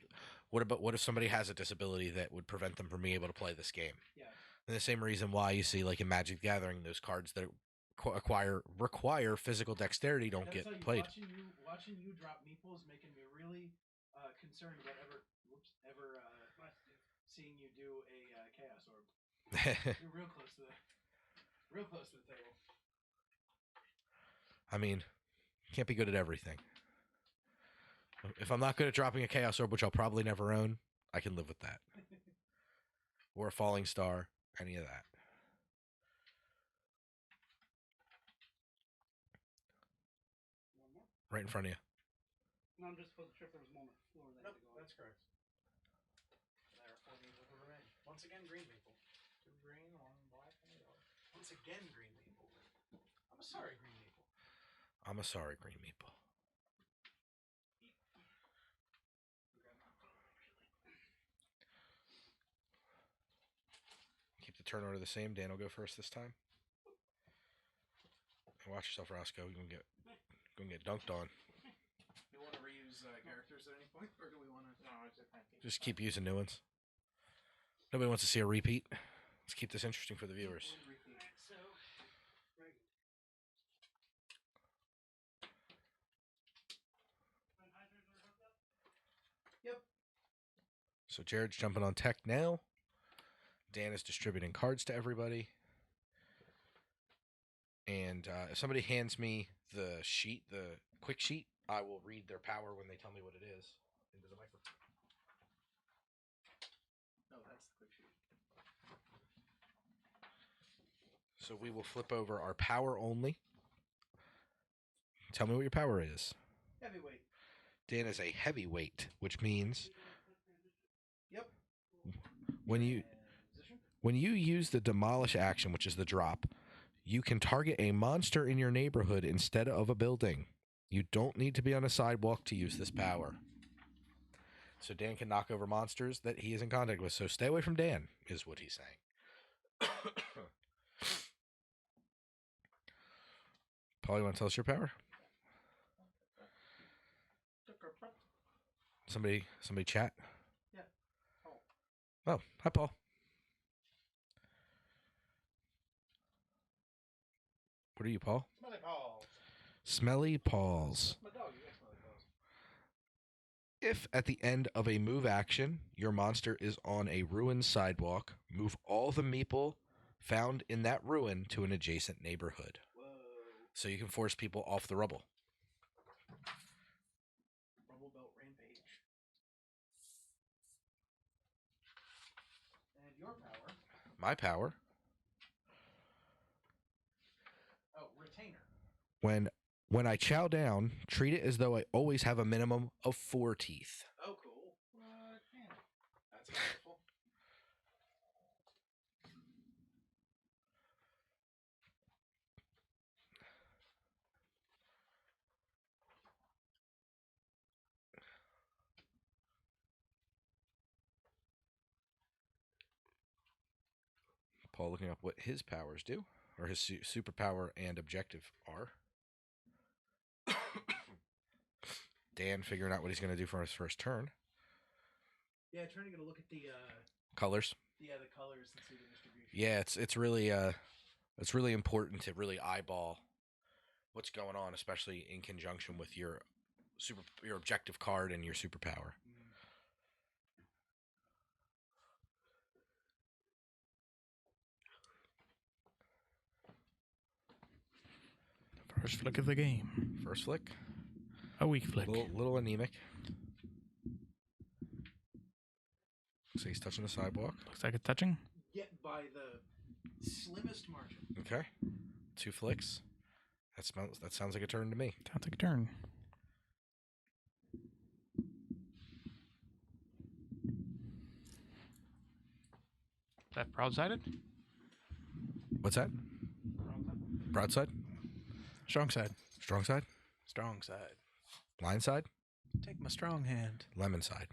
Speaker 1: What if somebody has a disability that would prevent them from being able to play this game?
Speaker 7: Yeah.
Speaker 1: And the same reason why you see, like in Magic the Gathering, those cards that require physical dexterity don't
Speaker 7: I
Speaker 1: get
Speaker 7: gotta tell you,
Speaker 1: played.
Speaker 7: Watching you drop meeple is making me really concerned about ever seeing you do a chaos orb. You're real close to the table.
Speaker 1: I mean, can't be good at everything. If I'm not good at dropping a chaos orb, which I'll probably never own, I can live with that. Or a falling star, any of that.
Speaker 2: One more.
Speaker 1: Right in front of you.
Speaker 2: No, I'm just supposed to trip. There was one on the floor. That
Speaker 7: Nope,
Speaker 2: had to go
Speaker 7: that's correct. There are 4 meeples of revenge. Once again, green meeple. 2 green, 1 black, and a yellow. Once again, green meeple. I'm sorry, green meeple.
Speaker 1: I'm a sorry, Green Meeple. Keep the turn order the same. Dan will go first this time. And watch yourself, Roscoe. You're gonna get dunked on.
Speaker 7: Do you want to reuse characters at any point, or do we want to? No, I just
Speaker 1: Just keep using new ones. Nobody wants to see a repeat. Let's keep this interesting for the viewers.
Speaker 2: Alright, so right.
Speaker 7: Yep.
Speaker 1: So Jared's jumping on tech now. Dan is distributing cards to everybody. And if somebody hands me the sheet, the quick sheet, I will read their power when they tell me what it is into the microphone.
Speaker 7: No, that's the quick sheet.
Speaker 1: So we will flip over our power only. Tell me what your power is.
Speaker 7: Heavyweight.
Speaker 1: Dan is a heavyweight, which means
Speaker 7: Yep.
Speaker 1: when you
Speaker 7: Position.
Speaker 1: when you use the demolish action, which is the drop, you can target a monster in your neighborhood instead of a building. You don't need to be on a sidewalk to use this power. So Dan can knock over monsters that he is in contact with. So stay away from Dan, is what he's saying. Paul, you want to tell us your power? Somebody chat?
Speaker 7: Yeah. Paul.
Speaker 1: Oh, hi, Paul. What are you, Paul?
Speaker 7: Smelly Paul.
Speaker 1: Smelly Paws.
Speaker 7: My dog. You got smelly paws.
Speaker 1: If at the end of a move action, your monster is on a ruined sidewalk, move all the meeple found in that ruin to an adjacent neighborhood.
Speaker 7: Whoa.
Speaker 1: So you can force people off the rubble.
Speaker 7: Rumble Belt Rampage. And your power.
Speaker 1: My power,
Speaker 7: Oh, Retainer.
Speaker 1: when I chow down, treat it as though I always have a minimum of 4 teeth.
Speaker 7: Oh, cool. What? Man, that's powerful.
Speaker 1: Paul looking up what his powers do, or his superpower and objective are. Dan figuring out what he's going to do for his first turn.
Speaker 7: Yeah, trying to get a look at the
Speaker 1: Colors.
Speaker 7: the colors and see the distribution.
Speaker 1: Yeah, it's really important to really eyeball what's going on, especially in conjunction with your objective card and your superpower.
Speaker 3: First flick of the game.
Speaker 1: First flick.
Speaker 3: A weak flick.
Speaker 1: Little anemic. So he's touching the sidewalk.
Speaker 3: Looks like it's touching.
Speaker 4: Get by the slimmest margin.
Speaker 1: Okay. 2 flicks. That sounds like a turn to me.
Speaker 3: Sounds like a turn. That broadsided?
Speaker 1: What's that? Broadside?
Speaker 4: Strong side.
Speaker 1: Strong side?
Speaker 4: Strong side.
Speaker 1: Blind side?
Speaker 4: Take my strong hand.
Speaker 1: Lemon side.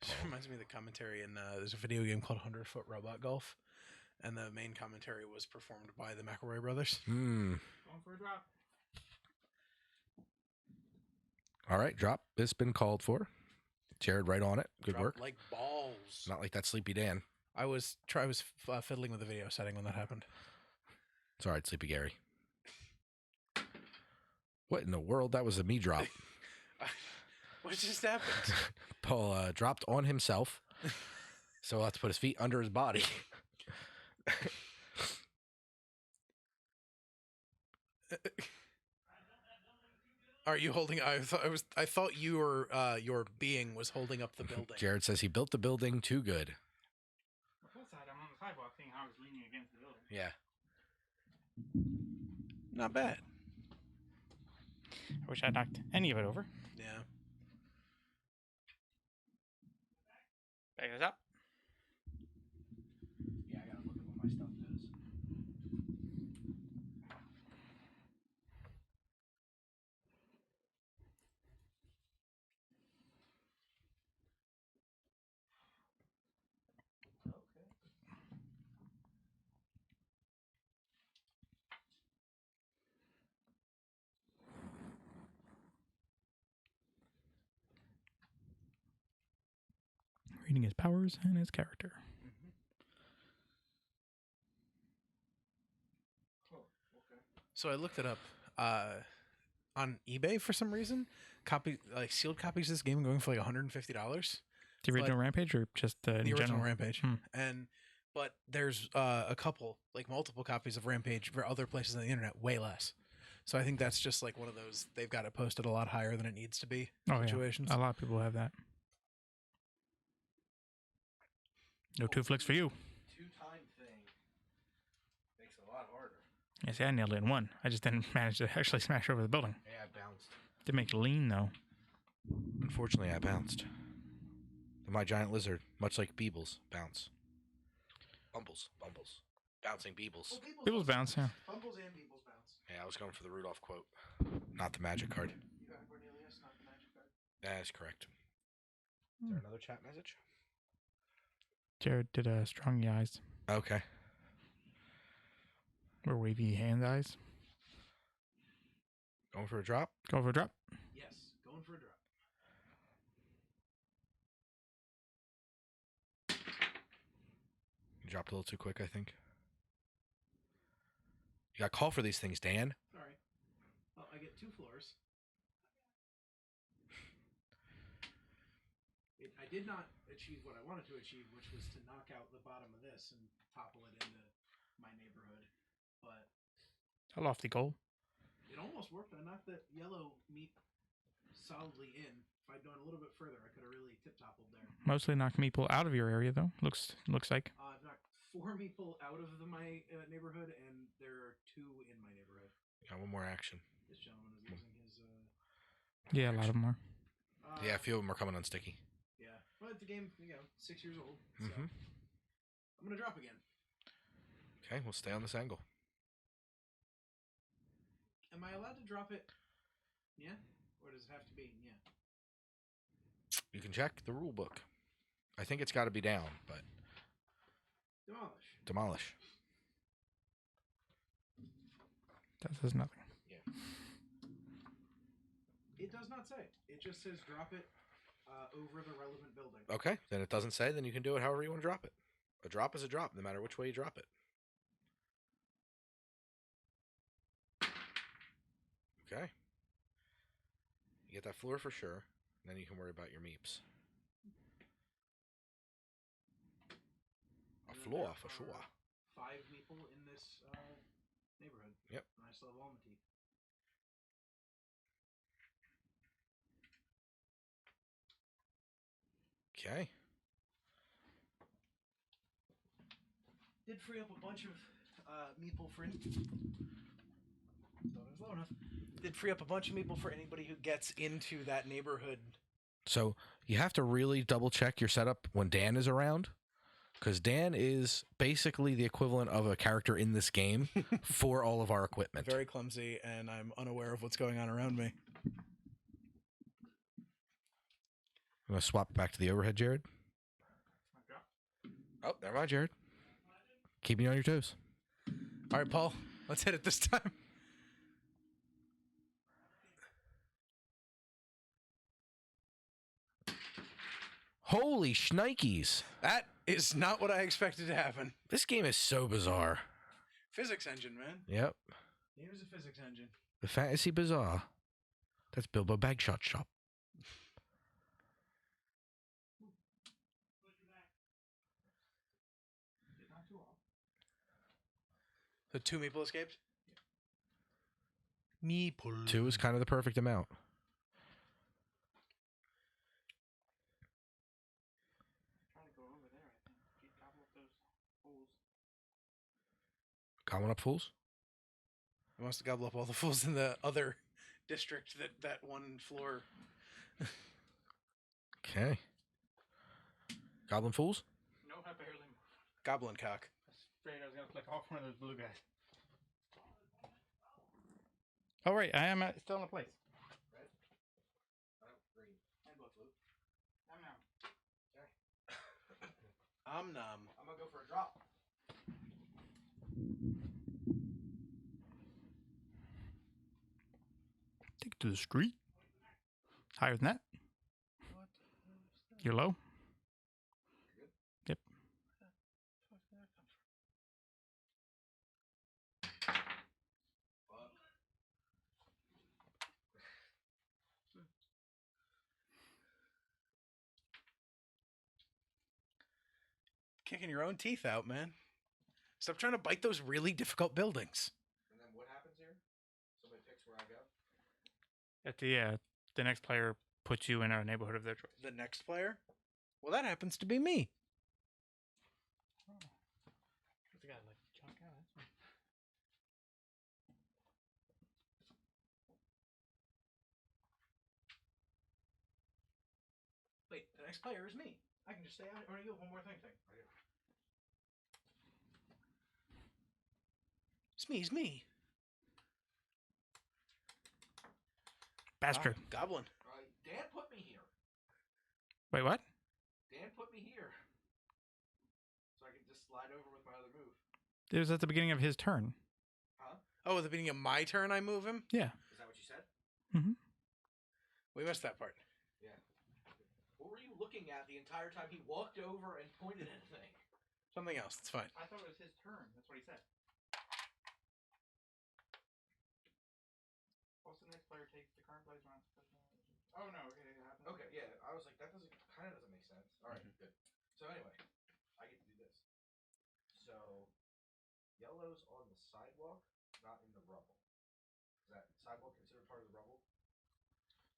Speaker 4: This reminds me of the commentary in there's a video game called 100-Foot Robot Golf, and the main commentary was performed by the McElroy brothers.
Speaker 1: Hmm.
Speaker 2: Going for a drop.
Speaker 1: All right, drop has been called for. Jared, right on it. Good
Speaker 4: Drop
Speaker 1: work.
Speaker 4: like balls.
Speaker 1: Not like that Sleepy Dan.
Speaker 4: I was fiddling with the video setting when that happened.
Speaker 1: It's all right, Sleepy Gary. What in the world? That was a me drop.
Speaker 4: What just happened?
Speaker 1: Paul dropped on himself, so he'll have to put his feet under his body.
Speaker 4: Are you holding? I thought you were your being was holding up the building.
Speaker 1: Jared says he built the building too good.
Speaker 5: On the plus side, I'm on the sidewalk seeing how I was leaning against the building.
Speaker 1: Yeah.
Speaker 4: Not bad.
Speaker 3: I wish I knocked any of it over.
Speaker 4: Yeah.
Speaker 3: Back this up.
Speaker 1: Yeah, I gotta look at what my stuff does.
Speaker 3: Reading his powers and his character.
Speaker 4: So I looked it up on eBay for some reason. Sealed copies of this game going for like $150.
Speaker 3: The original Rampage or just
Speaker 4: The
Speaker 3: in
Speaker 4: original
Speaker 3: general?
Speaker 4: Rampage, but there's a couple, like multiple copies of Rampage for other places on the internet, way less. So I think that's just like one of those they've got it posted a lot higher than it needs to be situations.
Speaker 3: Yeah. A lot of people have that. No 2 flicks for you.
Speaker 1: 2-time thing makes it a lot harder.
Speaker 3: Yeah, see, I nailed it in 1. I just didn't manage to actually smash over the building.
Speaker 1: Yeah, I bounced.
Speaker 3: Did make it lean, though.
Speaker 1: Unfortunately, I bounced. My giant lizard, much like Beebles, bounce. Bumbles. Bouncing Beebles.
Speaker 3: People's bounce, yeah.
Speaker 4: Bumbles and Beebles bounce.
Speaker 1: Yeah, I was going for the Rudolph quote, not the magic card.
Speaker 4: You got Cornelius, not the magic card.
Speaker 1: That is correct. Is there another chat message?
Speaker 3: Jared did strongy eyes.
Speaker 1: Okay.
Speaker 3: Or wavy hand eyes.
Speaker 1: Going for a drop?
Speaker 3: Go for a drop.
Speaker 4: Yes, going for a drop.
Speaker 1: You dropped a little too quick, I think. You got to call for these things, Dan.
Speaker 4: Sorry. Well, I get 2 floors. I did not achieve what I wanted to achieve, which was to knock out the bottom of this and topple it into my neighborhood. But
Speaker 3: A lofty goal.
Speaker 4: it almost worked. I knocked that yellow meat solidly in. If I'd gone a little bit further, I could have really tip-toppled there.
Speaker 3: Mostly knock meeple out of your area, though. Looks like.
Speaker 4: I've knocked 4 meeple out of my neighborhood, and there are 2 in my neighborhood.
Speaker 1: Got one more action.
Speaker 4: This gentleman is losing his...
Speaker 3: Yeah, a lot of them are.
Speaker 1: Yeah, a few of them are coming on sticky.
Speaker 4: Yeah, but the game, 6 years old. So
Speaker 1: Mm-hmm.
Speaker 4: I'm gonna drop again.
Speaker 1: Okay, we'll stay on this angle.
Speaker 4: Am I allowed to drop it? Yeah, or does it have to be? Yeah.
Speaker 1: You can check the rule book. I think it's got to be down, but demolish.
Speaker 3: That says nothing.
Speaker 4: It does not say. It just says drop it over the relevant building.
Speaker 1: Okay, then it doesn't say. Then you can do it however you want to drop it. A drop is a drop, no matter which way you drop it. Okay. You get that floor for sure. Then you can worry about your meeps. A floor
Speaker 7: there
Speaker 1: for
Speaker 7: are
Speaker 1: sure.
Speaker 7: 5 people in this neighborhood.
Speaker 1: Yep.
Speaker 7: And I still have all my teeth.
Speaker 1: Okay.
Speaker 7: Did free up a bunch of meeple for. Thought it was low enough. Did free up a bunch of meeple for anybody who gets into that neighborhood.
Speaker 1: So you have to really double check your setup when Dan is around, because Dan is basically the equivalent of a character in this game for all of our equipment.
Speaker 4: Very clumsy, and I'm unaware of what's going on around me.
Speaker 1: I'm gonna swap back to the overhead, Jared. Oh, never mind, Jared. Keeping you on your toes.
Speaker 4: All right, Paul, let's hit it this time.
Speaker 1: Holy shnikes.
Speaker 4: That is not what I expected to happen.
Speaker 1: This game is so bizarre.
Speaker 4: Physics engine, man.
Speaker 1: Yep.
Speaker 7: It was a physics engine.
Speaker 1: The Fantasy Bazaar. That's Bilbo Bagshot Shop.
Speaker 7: Not too long.
Speaker 4: The 2 meeple escaped? Meeple.
Speaker 1: 2 is kind of the perfect amount.
Speaker 5: Trying to go over there, I think. Gobble up those holes.
Speaker 1: Got one up, fools?
Speaker 4: He wants to gobble up all the fools in the other district that one floor.
Speaker 1: Okay. Goblin fools?
Speaker 5: No, I barely moved.
Speaker 4: Goblin cock.
Speaker 5: I was afraid I was going to click off one of those blue guys.
Speaker 3: Oh, right. I am still in a place.
Speaker 7: Green. And both blue.
Speaker 5: I'm out.
Speaker 4: Nom.
Speaker 7: I'm gonna go for a drop.
Speaker 3: Take it to the street. Higher than that. You're low. Yep.
Speaker 4: Kicking your own teeth out, man. Stop trying to bite those really difficult buildings.
Speaker 7: And then what happens here? Somebody picks where I go.
Speaker 3: At the next player puts you in a neighborhood of their choice.
Speaker 4: The next player? Well, that happens to be me.
Speaker 5: What's the guy like? Chunk out? That's fine.
Speaker 7: Wait, the next player is me. I can just stay out. Or you one more thing.
Speaker 4: It's me.
Speaker 3: Bastard.
Speaker 4: Wow, goblin.
Speaker 7: Dan put me here.
Speaker 3: Wait, what?
Speaker 7: Dan put me here. So I can just slide over with my other move.
Speaker 3: It was at the beginning of his turn.
Speaker 7: Huh?
Speaker 4: Oh, at the beginning of my turn, I move him?
Speaker 3: Yeah.
Speaker 7: Is that what you said?
Speaker 3: Mm-hmm.
Speaker 4: We missed that part.
Speaker 7: Yeah. What were you looking at the entire time he walked over and pointed at anything?
Speaker 4: Something else. It's fine.
Speaker 5: I thought it was his turn. That's what he said. Also, the next player takes the current player's round. Oh no, okay, it happened.
Speaker 7: Okay, yeah. I was like, that doesn't make sense. All right, good. So anyway, I get to do this. So yellow's on the sidewalk, not in the rubble. Is that sidewalk considered part of the rubble?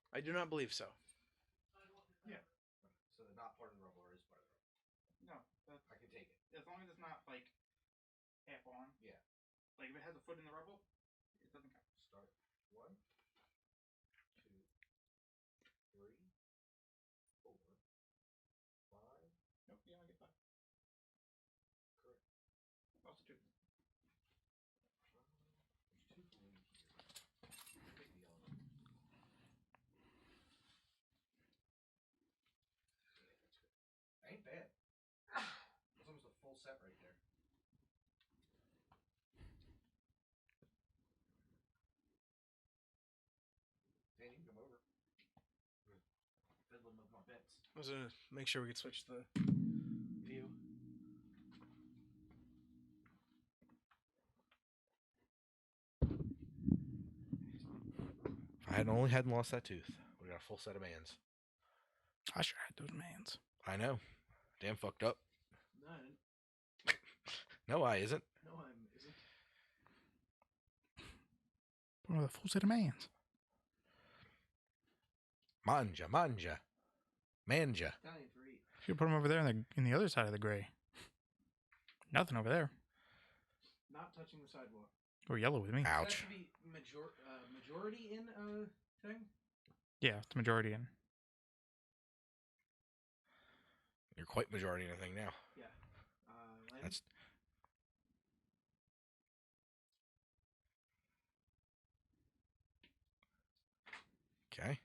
Speaker 4: I do not believe so.
Speaker 5: Yeah.
Speaker 7: So they're not part of the rubble, or is part of the rubble?
Speaker 5: No, that's,
Speaker 7: I can take it.
Speaker 5: as long as it's not like half on.
Speaker 7: Yeah.
Speaker 5: Like if it has a foot in the rubble, it doesn't count.
Speaker 7: Start 1, 2, 3, 4, 5.
Speaker 5: Nope, you only get 5.
Speaker 7: Correct.
Speaker 5: Also 2.
Speaker 7: There's 2 blue here. Take the yellow. Yeah, that's good. That ain't bad. That's almost a full set right there. Dan, you can come over. Fiddling with my bits.
Speaker 4: I was going to make sure we could switch the view.
Speaker 1: If I hadn't lost that tooth, we got a full set of mans.
Speaker 3: I sure had those mans.
Speaker 1: I know. Damn fucked up.
Speaker 7: No, I didn't.
Speaker 1: No, I isn't.
Speaker 4: No, I'm isn't.
Speaker 3: What are the full set of mans?
Speaker 1: Manja, manja, manja.
Speaker 4: Dying for eat.
Speaker 3: Should put them over there in the other side of the gray. Nothing over there.
Speaker 4: Not touching the sidewalk.
Speaker 3: Or yellow with me.
Speaker 4: That
Speaker 1: Ouch.
Speaker 4: should be majority in a thing.
Speaker 3: Yeah, it's the majority in.
Speaker 1: You're quite majority in a thing now.
Speaker 4: Yeah. Landon?
Speaker 1: That's okay.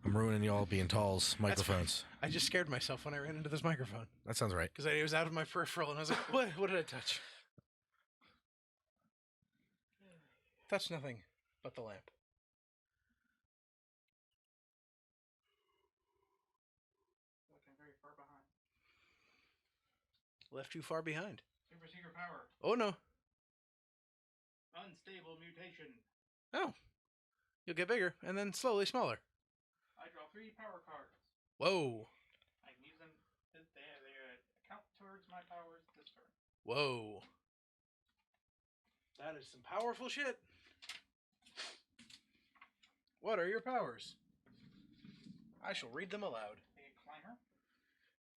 Speaker 1: I'm ruining y'all being tall's microphones.
Speaker 4: I just scared myself when I ran into this microphone
Speaker 1: That sounds right.
Speaker 4: because it was out of my peripheral, and I was like, "What? What did I touch?" Touched nothing but the lamp.
Speaker 5: Looking very far behind.
Speaker 4: Left too far behind.
Speaker 5: Super secret power.
Speaker 4: Oh no!
Speaker 5: Unstable mutation.
Speaker 4: Oh, you'll get bigger and then slowly smaller.
Speaker 5: I draw 3 power cards.
Speaker 4: Whoa!
Speaker 5: I can use them. They count towards my powers this turn.
Speaker 4: Whoa! That is some powerful shit. What are your powers? I shall read them aloud.
Speaker 5: I get climber.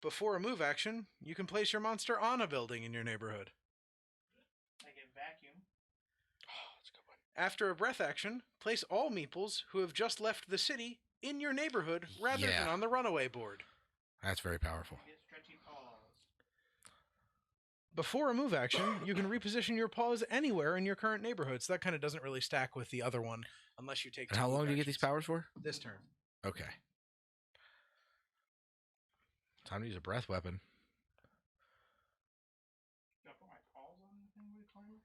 Speaker 4: Before a move action, you can place your monster on a building in your neighborhood.
Speaker 5: I get vacuum.
Speaker 4: Oh, that's a good one. After a breath action, place all meeples who have just left the city in your neighborhood rather
Speaker 1: Yeah.
Speaker 4: than on the runaway board.
Speaker 1: That's very powerful.
Speaker 5: I get stretchy paws.
Speaker 4: Before a move action, you can reposition your paws anywhere in your current neighborhood. So that kind of doesn't really stack with the other one unless you take.
Speaker 1: And how
Speaker 4: 2
Speaker 1: long
Speaker 4: move
Speaker 1: do you get these
Speaker 4: actions.
Speaker 1: powers for?
Speaker 4: This turn.
Speaker 1: Okay. Time to use a breath weapon.
Speaker 5: Do I put my paws on the thing with climber?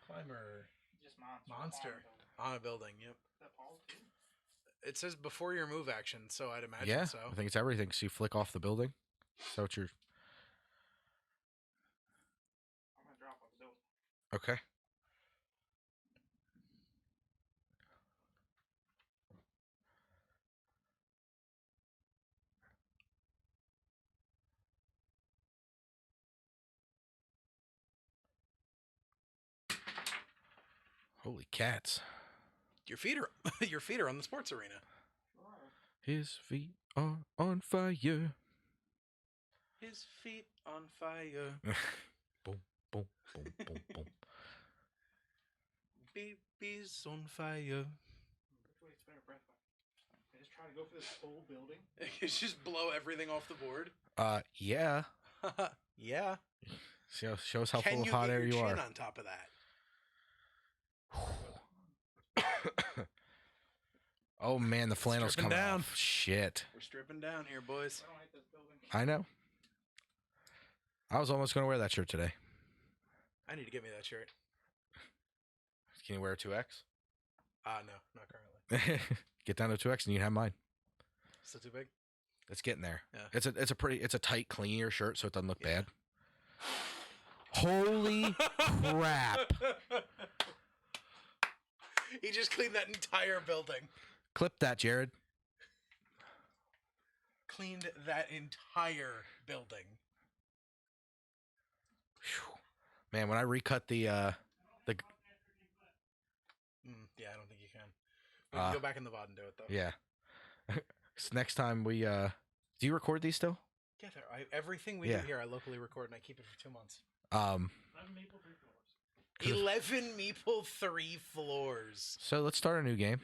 Speaker 4: Climber
Speaker 5: Just monster.
Speaker 4: Monster.
Speaker 5: On
Speaker 4: on a building. Yep.
Speaker 5: the paws too.
Speaker 4: It says before your move action, so I'd imagine
Speaker 1: Yeah,
Speaker 4: so.
Speaker 1: I think it's everything. So you flick off the building. So it's your
Speaker 5: I'm gonna drop on the building.
Speaker 1: okay. Holy cats!
Speaker 4: Your feet are your feet are on the sports arena.
Speaker 5: Sure.
Speaker 1: His feet are on fire.
Speaker 4: His feet on fire.
Speaker 1: Boom, boom, boom, boom, boom.
Speaker 4: Baby's on fire.
Speaker 5: Which way is better breath weapon? I just try to go for this whole building.
Speaker 4: It's just blow everything off the board.
Speaker 1: Yeah.
Speaker 4: Yeah.
Speaker 1: Show us how
Speaker 4: Can
Speaker 1: full of
Speaker 4: you
Speaker 1: hot
Speaker 4: get
Speaker 1: air
Speaker 4: your
Speaker 1: you
Speaker 4: chin
Speaker 1: are.
Speaker 4: on top of that?
Speaker 1: Oh man, the flannel's
Speaker 4: Stripping
Speaker 1: coming
Speaker 4: down.
Speaker 1: off. Shit.
Speaker 4: We're stripping down here, boys.
Speaker 5: I don't hit this building.
Speaker 1: I know. I was almost going to wear that shirt today.
Speaker 4: I need to get me that shirt.
Speaker 1: Can you wear a 2X?
Speaker 4: No, not currently.
Speaker 1: Get down to 2X and you can have mine.
Speaker 4: Still too big?
Speaker 1: It's getting there.
Speaker 4: Yeah.
Speaker 1: It's a tight, cleanier shirt, so it doesn't look bad. Holy crap!
Speaker 4: He just cleaned that entire building.
Speaker 1: Clip that, Jared.
Speaker 4: Cleaned that entire building.
Speaker 1: Whew. Man, when I recut the
Speaker 4: Yeah, I don't think you can. We can go back in the VOD and do it though.
Speaker 1: yeah. So next time we do you record these still?
Speaker 4: Yeah, everything we
Speaker 1: Yeah.
Speaker 4: do here, I locally record and I keep it for 2 months.
Speaker 6: 11 maple 3 floors.
Speaker 4: 11 meeple 3 floors.
Speaker 1: So let's start a new game.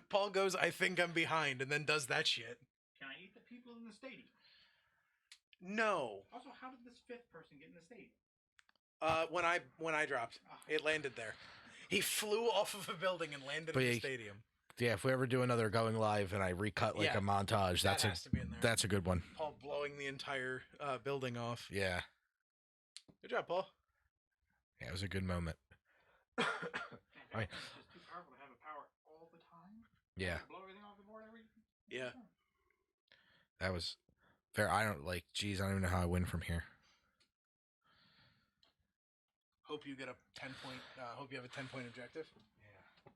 Speaker 4: Paul goes, I think I'm behind, and then does that shit.
Speaker 5: Can I eat the people in the stadium?
Speaker 4: No.
Speaker 5: Also, how did this 5th person get in the stadium?
Speaker 4: When I dropped, it landed there. He flew off of a building and landed
Speaker 1: But
Speaker 4: in the
Speaker 1: yeah,
Speaker 4: stadium.
Speaker 1: Yeah, if we ever do another going live and I recut like
Speaker 4: Yeah,
Speaker 1: a montage,
Speaker 4: That has to be in there.
Speaker 1: that's a good one.
Speaker 4: Paul blowing the entire building off.
Speaker 1: Yeah.
Speaker 4: Good job, Paul.
Speaker 1: Yeah, it was a good moment.
Speaker 5: Man,
Speaker 1: I mean-
Speaker 5: Vacuum's just too powerful to have a power all the time.
Speaker 1: Yeah.
Speaker 5: Blow everything off the board every.
Speaker 4: Yeah.
Speaker 5: turn.
Speaker 1: That was fair. I don't like geez, I don't even know how I win from here.
Speaker 4: Hope you get a 10-point. Hope you have a 10-point objective.
Speaker 7: Yeah.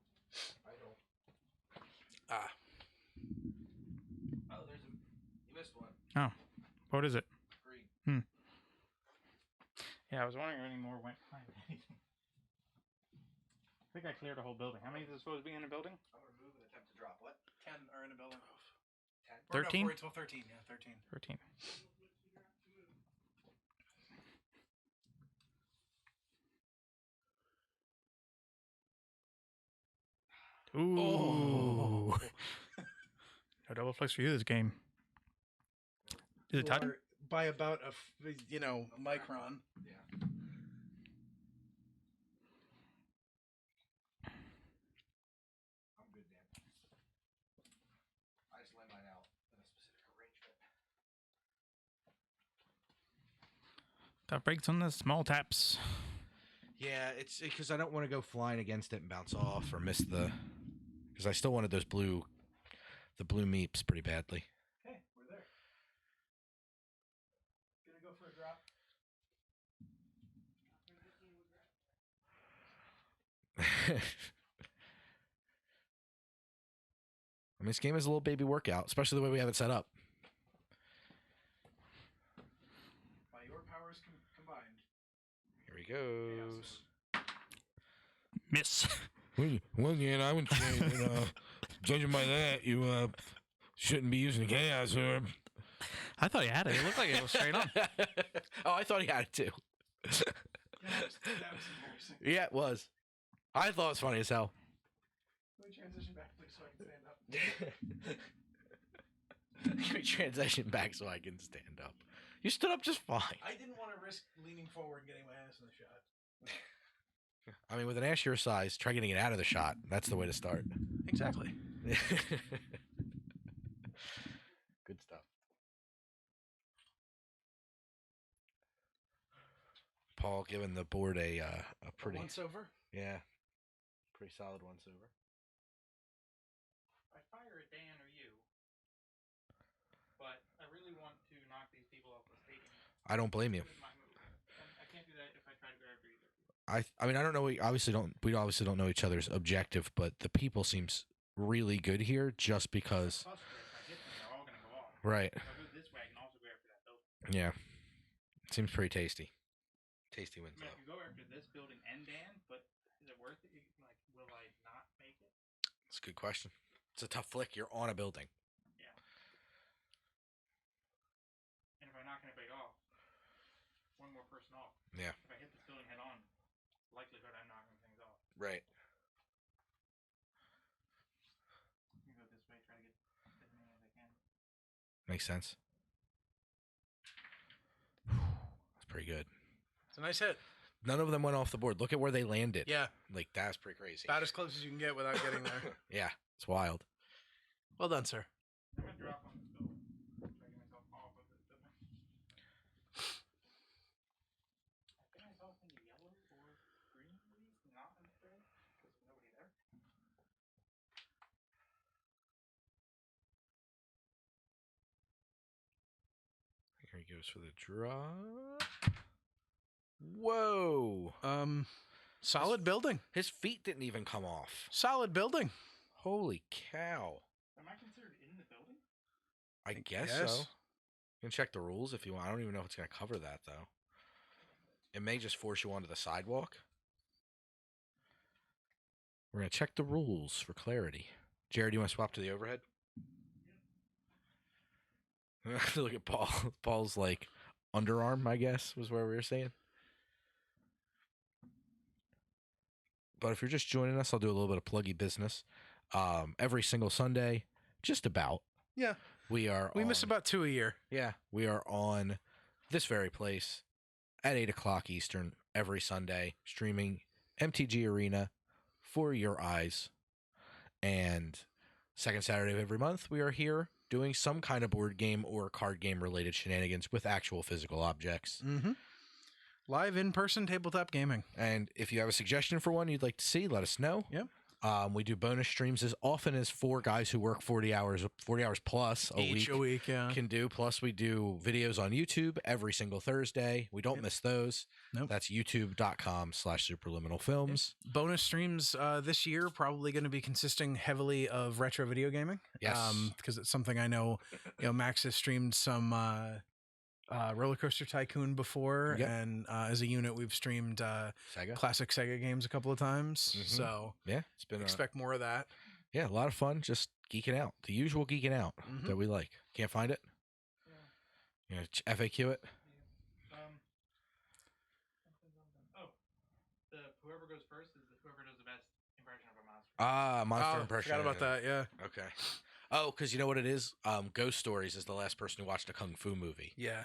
Speaker 7: I don't.
Speaker 4: Ah.
Speaker 7: Oh, you missed one.
Speaker 3: What is it?
Speaker 7: Green.
Speaker 3: Yeah, I was wondering if any more went behind anything. I think I cleared a whole building. How many is there supposed to be in a building?
Speaker 7: I'm gonna move and attempt to drop. What?
Speaker 4: 10 are in a building.
Speaker 7: 10.
Speaker 3: 13?
Speaker 4: Or no, 12, 13. Yeah, 13.
Speaker 3: 13. Ooh. No double flex for you this game. Is it touching?
Speaker 4: Or by about micron.
Speaker 7: Yeah. I'm good, Dan. I just lay mine out in a specific arrangement.
Speaker 3: That breaks on the small taps.
Speaker 1: Yeah, it's because I don't want to go flying against it and bounce off or miss the. Because I still wanted the blue meeps pretty badly.
Speaker 4: Okay, we're there. Gonna go for a drop.
Speaker 1: I mean, this game is a little baby workout, especially the way we have it set up.
Speaker 4: By your powers combined.
Speaker 1: Here he goes.
Speaker 3: Miss.
Speaker 1: Well, yeah, I would say, judging by that, you shouldn't be using chaos orb.
Speaker 3: I thought he had it. It looked like it was straight on.
Speaker 1: Oh, I thought he had it too.
Speaker 4: That was embarrassing.
Speaker 1: Yeah, it was. I thought it was funny as hell.
Speaker 4: Let me transition back, please, so I can stand up.
Speaker 1: Let me transition back so I can stand up. You stood up just fine.
Speaker 4: I didn't want to risk leaning forward and getting my ass in the shot.
Speaker 1: I mean, with an ass your size, try getting it out of the shot. That's the way to start.
Speaker 4: Exactly.
Speaker 1: Good stuff. Paul giving the board a pretty
Speaker 4: Once over.
Speaker 1: yeah, pretty solid once over.
Speaker 3: I fire at Dan or you, but I really want to knock these people off the stadium.
Speaker 1: I don't blame you.
Speaker 3: With my move. And I can't do that if I try to go after either.
Speaker 1: I mean, I don't know. We obviously don't know each other's objective, but the people seems really good here just because.
Speaker 3: Possibly, if I hit them, they're all gonna go off.
Speaker 1: Right.
Speaker 3: If I go this way, I can also go after that building.
Speaker 1: Yeah. Seems pretty tasty. Tasty wins
Speaker 3: I mean, I
Speaker 1: out.
Speaker 3: could go after this building and Dan, but is it worth it? Like, will I not make it?
Speaker 1: That's a good question. It's a tough flick. You're on a building.
Speaker 3: Yeah. And if I knock anybody off, one more person off.
Speaker 1: Yeah.
Speaker 3: If I hit this building head on, likelihood I'm knocking things off.
Speaker 1: Right.
Speaker 3: I'm gonna go this way, try to get as many as I can.
Speaker 1: Makes sense. That's pretty good.
Speaker 4: It's a nice hit.
Speaker 1: None of them went off the board. Look at where they landed.
Speaker 4: Yeah.
Speaker 1: Like, that's pretty crazy.
Speaker 4: About as close as you can get without getting there.
Speaker 1: Yeah. It's wild.
Speaker 4: Well done, sir.
Speaker 3: I'm gonna drop on this building. Try to get myself off of this building. I think I saw something yellow or green, maybe? Not in the gray? Because there's nobody there.
Speaker 1: Here he goes for the drop. Whoa.
Speaker 4: Solid building.
Speaker 1: His feet didn't even come off.
Speaker 4: Solid building.
Speaker 1: Holy cow.
Speaker 3: Am I considered in the building?
Speaker 1: I guess
Speaker 4: guess.
Speaker 1: so. You can check the rules if you want. I don't even know if it's going to cover that, though. It may just force you onto the sidewalk. We're going to check the rules for clarity. Jared, you want to swap to the overhead? Look at Paul. Paul's like underarm, I guess, was where we were saying. But if you're just joining us, I'll do a little bit of pluggy business. Every single Sunday, just about.
Speaker 4: Yeah.
Speaker 1: We
Speaker 4: miss about 2 a year.
Speaker 1: Yeah, we are on this very place at 8 o'clock Eastern every Sunday, streaming MTG Arena for your eyes. And second Saturday of every month, we are here doing some kind of board game or card game related shenanigans with actual physical objects.
Speaker 4: Mm-hmm. Live in-person tabletop gaming.
Speaker 1: And if you have a suggestion for one you'd like to see, let us know.
Speaker 4: Yep.
Speaker 1: We do bonus streams as often as 4 guys who work 40 hours plus
Speaker 4: Each a week, yeah.
Speaker 1: can do. Plus, we do videos on YouTube every single Thursday. We don't miss those.
Speaker 4: Nope.
Speaker 1: That's youtube.com/Supraliminal Films.
Speaker 4: Bonus streams this year probably going to be consisting heavily of retro video gaming.
Speaker 1: Yes.
Speaker 4: Because it's something I know, Max has streamed some Roller Coaster Tycoon before,
Speaker 1: Yep.
Speaker 4: and as a unit, we've streamed
Speaker 1: Sega.
Speaker 4: classic Sega games a couple of times.
Speaker 1: Mhm.
Speaker 4: So
Speaker 1: Yeah, it's been
Speaker 4: expect more of that.
Speaker 1: yeah, a lot of fun. Just geeking out, the usual geeking out
Speaker 4: Mhm.
Speaker 1: that we like. Can't find it.
Speaker 5: Yeah.
Speaker 1: You know, FAQ it.
Speaker 5: Oh, the whoever goes first is whoever does the best impression of a monster.
Speaker 1: Monster
Speaker 4: Oh,
Speaker 1: impression.
Speaker 4: forgot about that. Yeah.
Speaker 1: Okay. Oh, because you know what it is? Ghost Stories is the last person who watched a kung fu movie.
Speaker 4: Yeah.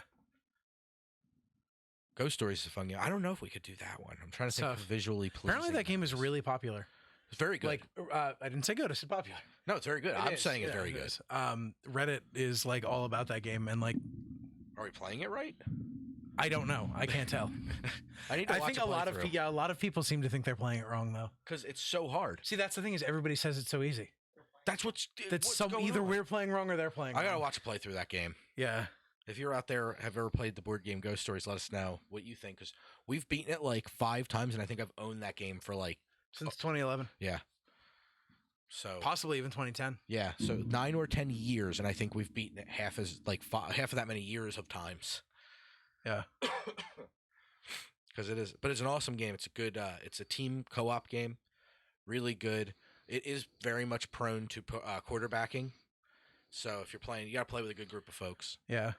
Speaker 1: Ghost Stories is a fun game. I don't know if we could do that one. I'm trying to think of
Speaker 4: Tough.
Speaker 1: visually pleasing.
Speaker 4: Apparently, that game is
Speaker 1: ones.
Speaker 4: really popular.
Speaker 1: It's very good.
Speaker 4: Like, I didn't say good. I said popular.
Speaker 1: No, it's very good.
Speaker 4: It
Speaker 1: I'm
Speaker 4: is,
Speaker 1: saying it's
Speaker 4: yeah,
Speaker 1: very
Speaker 4: it
Speaker 1: good.
Speaker 4: is. Reddit is like all about that game, and like,
Speaker 1: Are we playing it right?
Speaker 4: I don't know. I can't tell.
Speaker 1: I need to
Speaker 4: I
Speaker 1: watch
Speaker 4: think a lot of a lot of people seem to think they're playing it wrong though.
Speaker 1: because it's so hard.
Speaker 4: See, that's the thing is everybody says it's so easy.
Speaker 1: That's what's going
Speaker 4: Either
Speaker 1: on.
Speaker 4: we're playing wrong or they're playing.
Speaker 1: I gotta
Speaker 4: wrong.
Speaker 1: watch a playthrough of that game.
Speaker 4: Yeah.
Speaker 1: If you're out there, have ever played the board game Ghost Stories, let us know what you think because we've beaten it like 5 times, and I think I've owned that game for like
Speaker 4: Since 2011,
Speaker 1: so
Speaker 4: possibly even 2010.
Speaker 1: yeah, so 9 or 10 years, and I think we've beaten it half of that many years of times.
Speaker 4: Yeah.
Speaker 1: Because it is, but it's an awesome game. It's a good, it's a team co-op game, really good. It is very much prone to quarterbacking. So if you're playing, you got to play with a good group of folks.
Speaker 4: Yeah.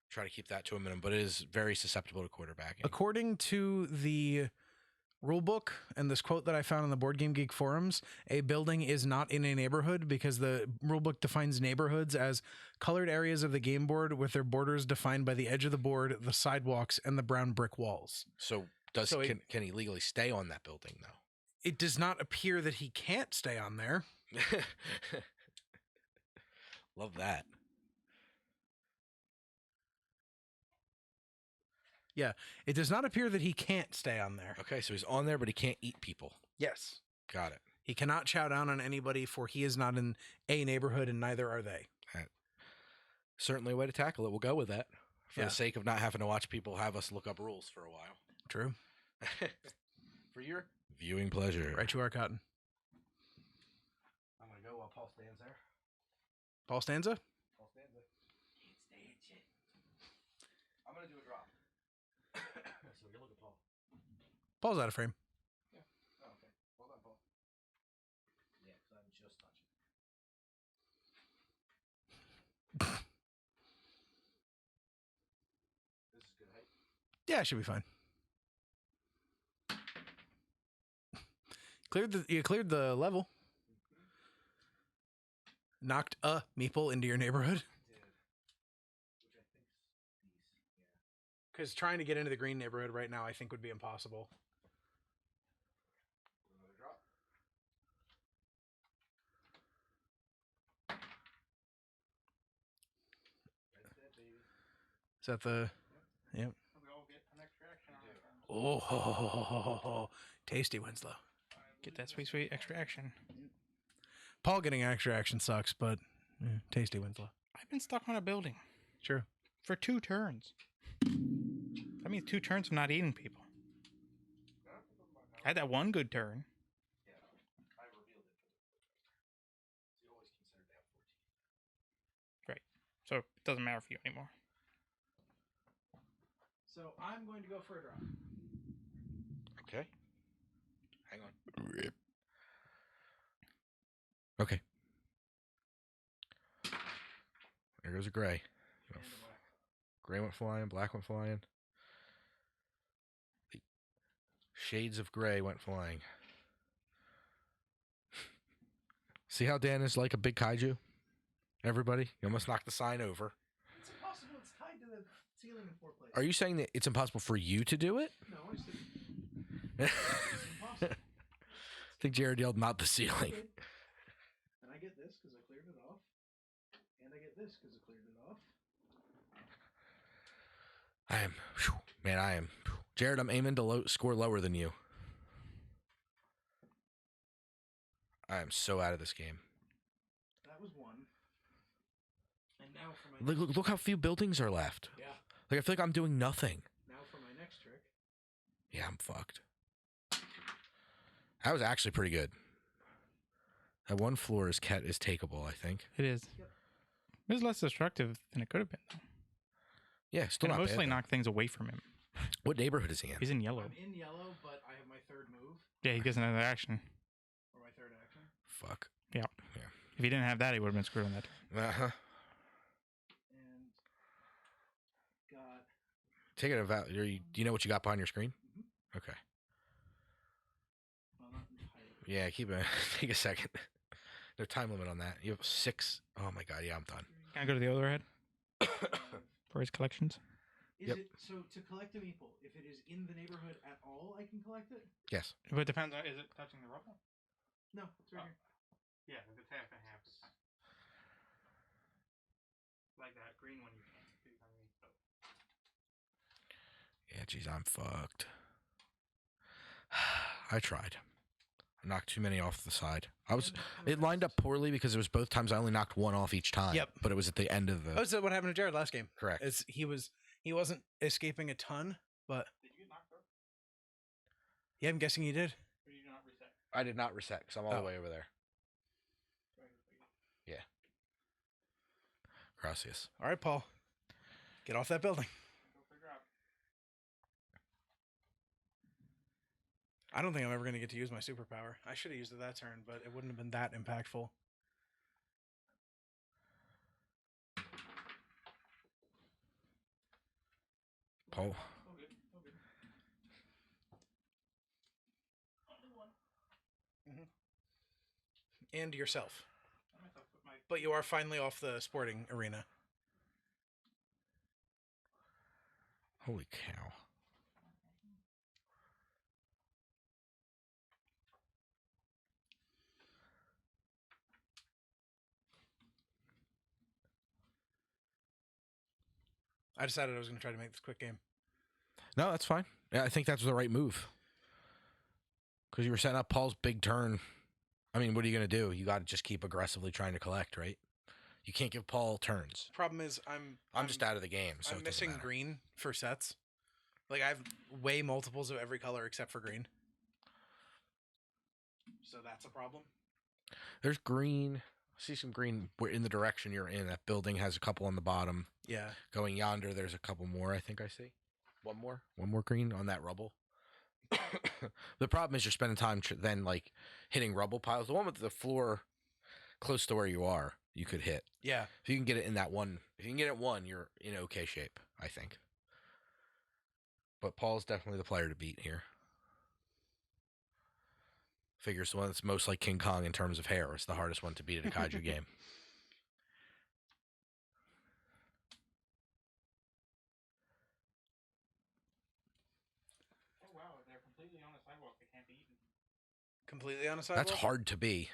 Speaker 1: Try to keep that to a minimum, but it is very susceptible to quarterbacking.
Speaker 4: According to the rule book and this quote that I found on the Board Game Geek forums, a building is not in a neighborhood because the rule book defines neighborhoods as colored areas of the game board with their borders defined by the edge of the board, the sidewalks, and the brown brick walls.
Speaker 1: So can he legally stay on that building though?
Speaker 4: It does not appear that he can't stay on there.
Speaker 1: Love that.
Speaker 4: It does not appear that he can't stay on there.
Speaker 1: Okay, so he's on there, but he can't eat people.
Speaker 4: Yes.
Speaker 1: Got it.
Speaker 4: He cannot chow down on anybody, for he is not in a neighborhood, and neither are they.
Speaker 1: Certainly a way to tackle it. We'll go with that for
Speaker 4: Yeah.
Speaker 1: the sake of not having to watch people have us look up rules for a while.
Speaker 4: True.
Speaker 1: For your viewing pleasure.
Speaker 4: Right you are, Cotton.
Speaker 7: I'm gonna go while Paul stands there.
Speaker 4: Paul Stanza?
Speaker 7: Paul stands there. Can't stand shit. I'm gonna do a drop. So we can look at Paul.
Speaker 4: Paul's out of frame.
Speaker 7: Oh, okay. Hold on, Paul. Yeah, because I'm just touching. This is good height.
Speaker 4: Yeah, it should be fine. You cleared the level. Knocked a meeple into your neighborhood.
Speaker 7: Did. Which I think's decent. Yeah.
Speaker 4: Because trying to get into the green neighborhood right now, I think, would be impossible.
Speaker 7: Another drop. That's it, baby.
Speaker 4: Is that the... Yep.
Speaker 5: We all get an extra action on our turns.
Speaker 4: Oh, ho, ho, ho, ho, ho, ho. Tasty, Winslow.
Speaker 3: Get that sweet, sweet extra action.
Speaker 4: Paul getting extra action sucks, but tasty, Winslow.
Speaker 3: I've been stuck on a building
Speaker 4: Sure.
Speaker 3: for 2 turns. That means 2 turns of not eating people. I had that one good turn.
Speaker 7: Yeah, I revealed it for the first time. So you always consider to have 14.
Speaker 3: So it doesn't matter for you anymore.
Speaker 4: So I'm going to go for a drop.
Speaker 1: Okay. Hang on. Rip. Okay. There goes a gray. Gray went flying, black went flying. The shades of gray went flying. See how Dan is like a big kaiju? Everybody? You almost knocked the sign over.
Speaker 4: It's impossible. It's tied to the ceiling in 4 places.
Speaker 1: Are you saying that it's impossible for you to do it?
Speaker 4: No, I said
Speaker 1: I
Speaker 4: it's impossible.
Speaker 1: think Jared yelled, not the ceiling.
Speaker 4: And I get this because I cleared it off. And I get this because I cleared it off.
Speaker 1: I am. Jared, I'm aiming to score lower than you. I am so out of this game.
Speaker 4: That was one. And now for my
Speaker 1: Look how few buildings are left.
Speaker 4: Yeah.
Speaker 1: Like, I feel like I'm doing nothing.
Speaker 4: Now for my next trick.
Speaker 1: Yeah, I'm fucked. That was actually pretty good. That one floor is takeable, I think.
Speaker 3: It is. It was less destructive than it could have been, though.
Speaker 1: Yeah, still
Speaker 3: And
Speaker 1: not
Speaker 3: mostly
Speaker 1: bad.
Speaker 3: knock things away from him.
Speaker 1: What neighborhood is he in?
Speaker 3: He's in yellow.
Speaker 4: I'm in yellow, but I have my third move
Speaker 3: Yeah, he gets another action.
Speaker 4: or my third action.
Speaker 1: Fuck.
Speaker 3: If he didn't have that, he would have been screwed on that.
Speaker 1: Uh-huh.
Speaker 4: And got
Speaker 1: Take it about. Do you know what you got behind your screen?
Speaker 4: Mhm.
Speaker 1: Okay.
Speaker 4: well, not entirely.
Speaker 1: Yeah, keep it. Take a second. No time limit on that. You have 6. Oh my god. Yeah, I'm done.
Speaker 3: Can I go to the other head for his collections?
Speaker 4: Is
Speaker 1: Yep.
Speaker 4: it so to collect a meeple? If it is in the neighborhood at all, I can collect it.
Speaker 1: Yes.
Speaker 3: But it depends on, is it touching the rubble?
Speaker 4: No, it's right here.
Speaker 3: Yeah, the half and halves. Like that green one you can't do.
Speaker 1: Yeah, geez, I'm fucked. I tried. I knocked too many off the side. It lined up poorly because it was both times I only knocked one off each time.
Speaker 4: Yep.
Speaker 1: But it was at the end of the.
Speaker 4: Oh, so what happened to Jared last game?
Speaker 1: Correct.
Speaker 4: He wasn't escaping a ton, but
Speaker 3: Did you get knocked out?
Speaker 4: yeah, I'm guessing he did.
Speaker 3: Or did you not reset?
Speaker 1: I did not reset because I'm all
Speaker 4: Oh.
Speaker 1: the way over there. Gracias.
Speaker 4: All right, Paul, get off that building.
Speaker 3: Go figure out.
Speaker 4: I don't think I'm ever going to get to use my superpower. I should have used it that turn, but it wouldn't have been that impactful.
Speaker 1: Paul.
Speaker 3: Oh, good. Oh, good.
Speaker 4: And yourself.
Speaker 3: I might have to put my
Speaker 4: But you are finally off the sporting arena.
Speaker 1: Holy cow.
Speaker 4: I decided I was going to try to make this quick game.
Speaker 1: No, that's fine. Yeah, I think that's the right move. Because you were setting up Paul's big turn. I mean, what are you going to do? You got to just keep aggressively trying to collect, right? You can't give Paul turns.
Speaker 4: Problem is, I'm
Speaker 1: just out of the game, so
Speaker 4: I'm
Speaker 1: it doesn't
Speaker 4: missing
Speaker 1: matter.
Speaker 4: green for sets. Like, I have way multiples of every color except for green. So that's a problem.
Speaker 1: There's green. I see some green in the direction you're in. That building has a couple on the bottom.
Speaker 4: Yeah.
Speaker 1: Going yonder, there's a couple more, I think I see. One more green on that rubble. The problem is you're spending time then, like, hitting rubble piles. The one with the floor close to where you are, you could hit.
Speaker 4: Yeah.
Speaker 1: If you can get it in that one, if you can get it one, you're in okay shape, I think. But Paul's definitely the player to beat here. Figures the one that's most like King Kong in terms of hair. It's the hardest one to beat at a kaiju game.
Speaker 3: Oh wow, they're completely on the sidewalk. They can't be eaten.
Speaker 4: Completely on a sidewalk?
Speaker 1: That's hard to be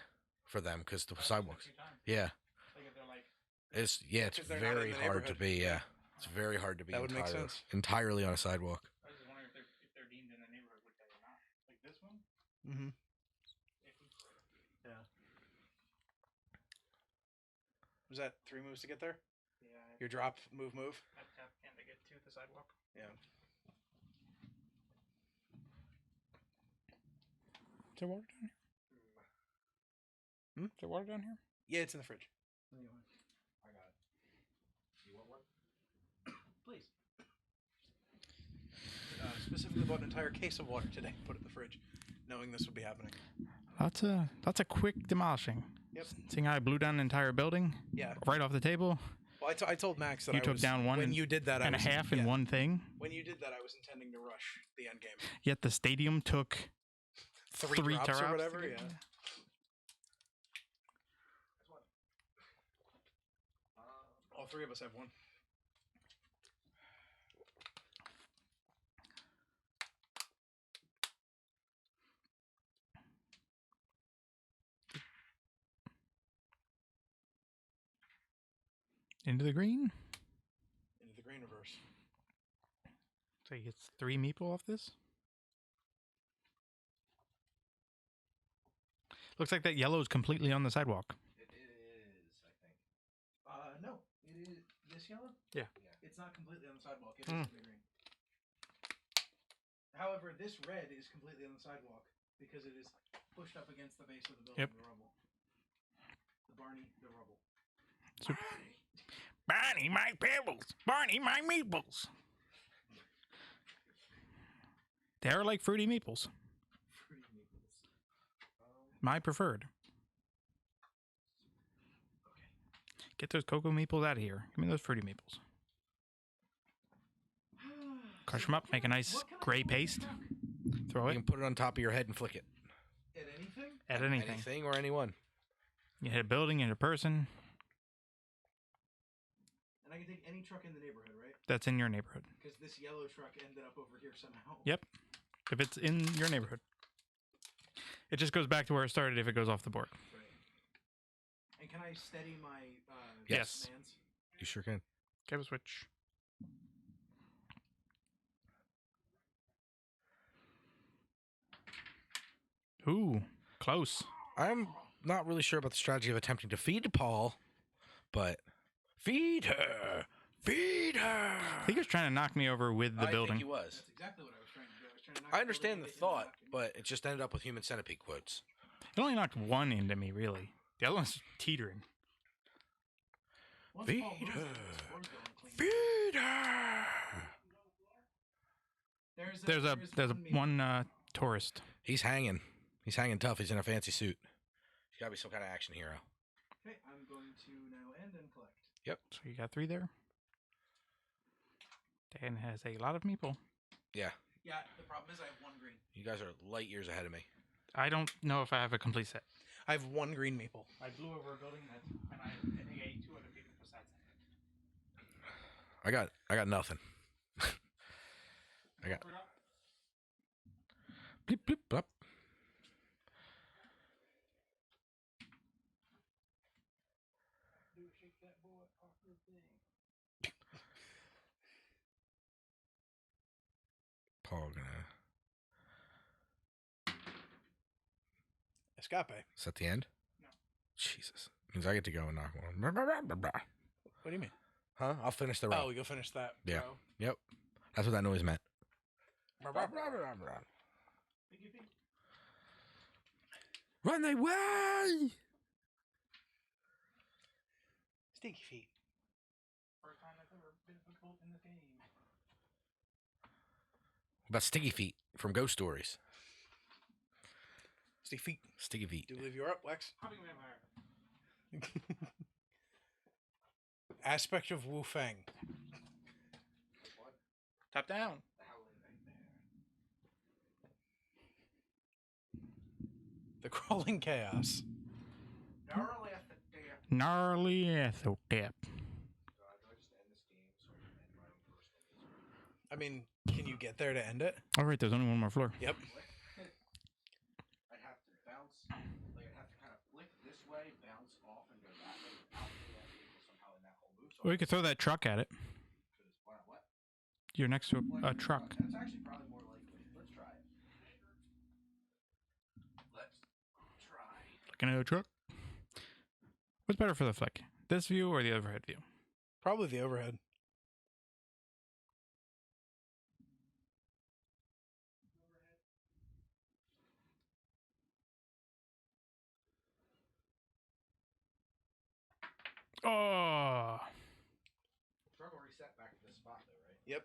Speaker 1: for them because the sidewalks. Yeah.
Speaker 3: Like if they're like
Speaker 1: It's
Speaker 4: Because they're not in
Speaker 1: very
Speaker 4: the
Speaker 1: hard to
Speaker 4: neighborhood.
Speaker 1: be. Yeah, it's very hard to be.
Speaker 4: That would make sense.
Speaker 1: Entirely on a sidewalk.
Speaker 3: I was just wondering if they're deemed in the neighborhood, would they or not? Like this one?
Speaker 4: Mm-hmm.
Speaker 3: Iffy.
Speaker 4: Yeah. Was that 3 moves to get there?
Speaker 3: Yeah.
Speaker 4: Your drop, move.
Speaker 3: Tap tap can to get to the sidewalk.
Speaker 4: Yeah.
Speaker 3: Is there water down here? Is there water down here?
Speaker 4: Yeah, it's in the fridge.
Speaker 7: I got it. You want one?
Speaker 4: Please. Specifically bought an entire case of water today. Put it in the fridge, knowing this would be happening.
Speaker 3: Lots of quick demolishing.
Speaker 4: Yep.
Speaker 3: Seeing how I blew down an entire building
Speaker 4: Yeah.
Speaker 3: right off the table
Speaker 4: Well, I told Max that
Speaker 3: You
Speaker 4: I
Speaker 3: took
Speaker 4: was,
Speaker 3: down one
Speaker 4: when
Speaker 3: and-
Speaker 4: you did that.
Speaker 3: and a half in one thing.
Speaker 4: When you did that, I was intending to rush the end game.
Speaker 3: Yet the stadium took
Speaker 4: Three drops or
Speaker 3: drops
Speaker 4: whatever.
Speaker 3: to
Speaker 4: Yeah.
Speaker 3: get-
Speaker 4: All three of us have one.
Speaker 3: Into the green.
Speaker 4: Into the green reverse.
Speaker 3: So he gets 3 meeple off this. Looks like that yellow is completely on the sidewalk.
Speaker 7: It is, I think.
Speaker 4: No, it is this yellow.
Speaker 3: Yeah.
Speaker 4: It's not completely on the sidewalk. It
Speaker 3: Mm.
Speaker 4: is green. However, this red is completely on the sidewalk because it is pushed up against the base of the building.
Speaker 3: Yep.
Speaker 4: The rubble. The Barney, the rubble.
Speaker 3: Sup- Barney, my pebbles. Barney, my meeples. They are like fruity meeples.
Speaker 7: Fruity Meeples.
Speaker 3: My preferred. Get those cocoa meeples out of here. Give me those fruity meeples. Crush them up, make a nice gray paste. Throw
Speaker 1: You
Speaker 3: it
Speaker 1: can put it on top of your head and flick it.
Speaker 7: At anything?
Speaker 3: at anything.
Speaker 1: Anything or anyone.
Speaker 3: You hit a building, you hit a person
Speaker 7: And I can take any truck in the neighborhood, right?
Speaker 3: that's in your neighborhood.
Speaker 7: Because this yellow truck ended up over here somehow.
Speaker 3: Yep. If it's in your neighborhood. It just goes back to where it started if it goes off the board.
Speaker 7: Right. And can I steady my
Speaker 3: Yes.
Speaker 7: commands?
Speaker 1: You sure can.
Speaker 3: Give a switch. Ooh, close.
Speaker 1: I'm not really sure about the strategy of attempting to feed Paul, but feed her. Feed her.
Speaker 3: I think he was trying to knock me over with the
Speaker 1: I
Speaker 3: building.
Speaker 1: think he was.
Speaker 7: That's exactly what I was trying to do. I was trying to knock
Speaker 1: I
Speaker 7: the
Speaker 1: understand the
Speaker 7: building into him
Speaker 1: thought,
Speaker 7: knocking me.
Speaker 1: but it just ended up with human centipede quotes.
Speaker 3: It only knocked one into me, really. The other one's teetering.
Speaker 7: Once
Speaker 1: Feed
Speaker 7: Paul moves,
Speaker 1: her.
Speaker 7: this floor's going clean.
Speaker 1: Feed her.
Speaker 7: There's
Speaker 3: one tourist.
Speaker 1: He's hanging. He's hanging tough. He's in a fancy suit. He's got to be some kind of action hero.
Speaker 7: Okay, I'm going to now end and collect.
Speaker 1: Yep.
Speaker 3: So you got 3 there. Dan has a lot of meeple.
Speaker 1: Yeah.
Speaker 7: Yeah, the problem is I have 1 green.
Speaker 1: You guys are light years ahead of me.
Speaker 3: I don't know if I have a complete set.
Speaker 4: I have 1 green maple.
Speaker 5: I blew over a building and I ate 2 other people besides that.
Speaker 1: I got nothing. I got bleep bleep blop. Paul gonna
Speaker 4: Escape.
Speaker 1: is that the end?
Speaker 5: No.
Speaker 1: Jesus. Means I get to go and knock one.
Speaker 4: What do you mean?
Speaker 1: Huh? I'll finish the row.
Speaker 4: Oh, we go finish that.
Speaker 1: Yeah.
Speaker 4: row.
Speaker 1: Yep. That's what that noise meant.
Speaker 5: Piggy pig.
Speaker 1: Run away!
Speaker 4: Stinky feet.
Speaker 5: First time that's ever been difficult in this game.
Speaker 1: What about Sticky Feet from Ghost Stories?
Speaker 4: Stinky feet.
Speaker 1: Sticky Feet.
Speaker 4: Do you believe you're up, Lex?
Speaker 5: Hunting vampire.
Speaker 4: Aspect of Wu Feng.
Speaker 3: Top down.
Speaker 4: The crawling chaos.
Speaker 7: Gnarly at the damn.
Speaker 3: Gnarly etho tap.
Speaker 7: Do I just end this game so I can end my own personal misery?
Speaker 4: I mean, can you get there to end it?
Speaker 3: All right, there's only one more floor.
Speaker 4: Yep.
Speaker 7: I'd have to bounce, like I'd have to kind of flick this way, bounce off, and go that way without the vehicle somehow in that whole move. So
Speaker 3: Or you could throw that truck at it.
Speaker 7: why not what?
Speaker 3: You're next to
Speaker 7: Flick
Speaker 3: a
Speaker 7: the
Speaker 3: truck.
Speaker 7: That's actually probably more likely. Let's try it. Let's try.
Speaker 3: Looking at a truck. What's better for the flick? This view or the overhead view?
Speaker 4: Probably the overhead.
Speaker 3: Oh,
Speaker 7: Truck will reset back to this spot though, right?
Speaker 4: Yep.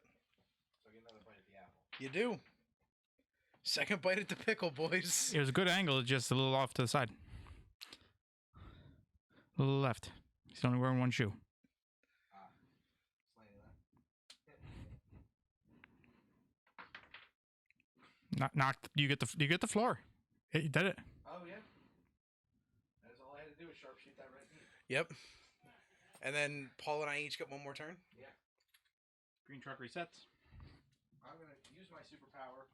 Speaker 7: So I get another bite at the apple.
Speaker 4: You do. Second bite at the pickle, boys.
Speaker 3: it was a good angle. It's just a little off to the side. A little left. He's only wearing one shoe.
Speaker 7: Slanty left.
Speaker 3: Knocked. You get the floor. You did it.
Speaker 7: Oh yeah. That's all I had to do was sharpshoot that red meat.
Speaker 4: Yep. And then Paul and I each get one more turn.
Speaker 7: Yeah.
Speaker 3: Green truck resets.
Speaker 7: I'm gonna use my superpower.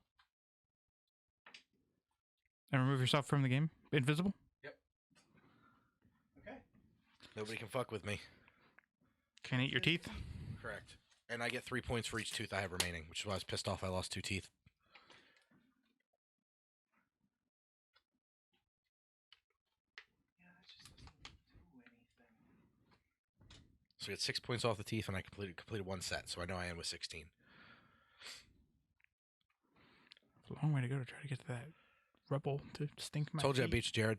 Speaker 3: And remove yourself from the game. Invisible.
Speaker 7: Okay.
Speaker 1: Nobody can fuck with me.
Speaker 3: Can't eat your teeth.
Speaker 1: Correct. And I get 3 points for each tooth I have remaining, which is why I was pissed off I lost 2 teeth.
Speaker 7: Yeah, that just doesn't do anything.
Speaker 1: So I get 6 points off the teeth, and I completed 1 set, so I know I end with 16.
Speaker 3: It's a long way to go to try to get to that rubble to stink my
Speaker 1: Told you I
Speaker 3: feet.
Speaker 1: beat you, Jared.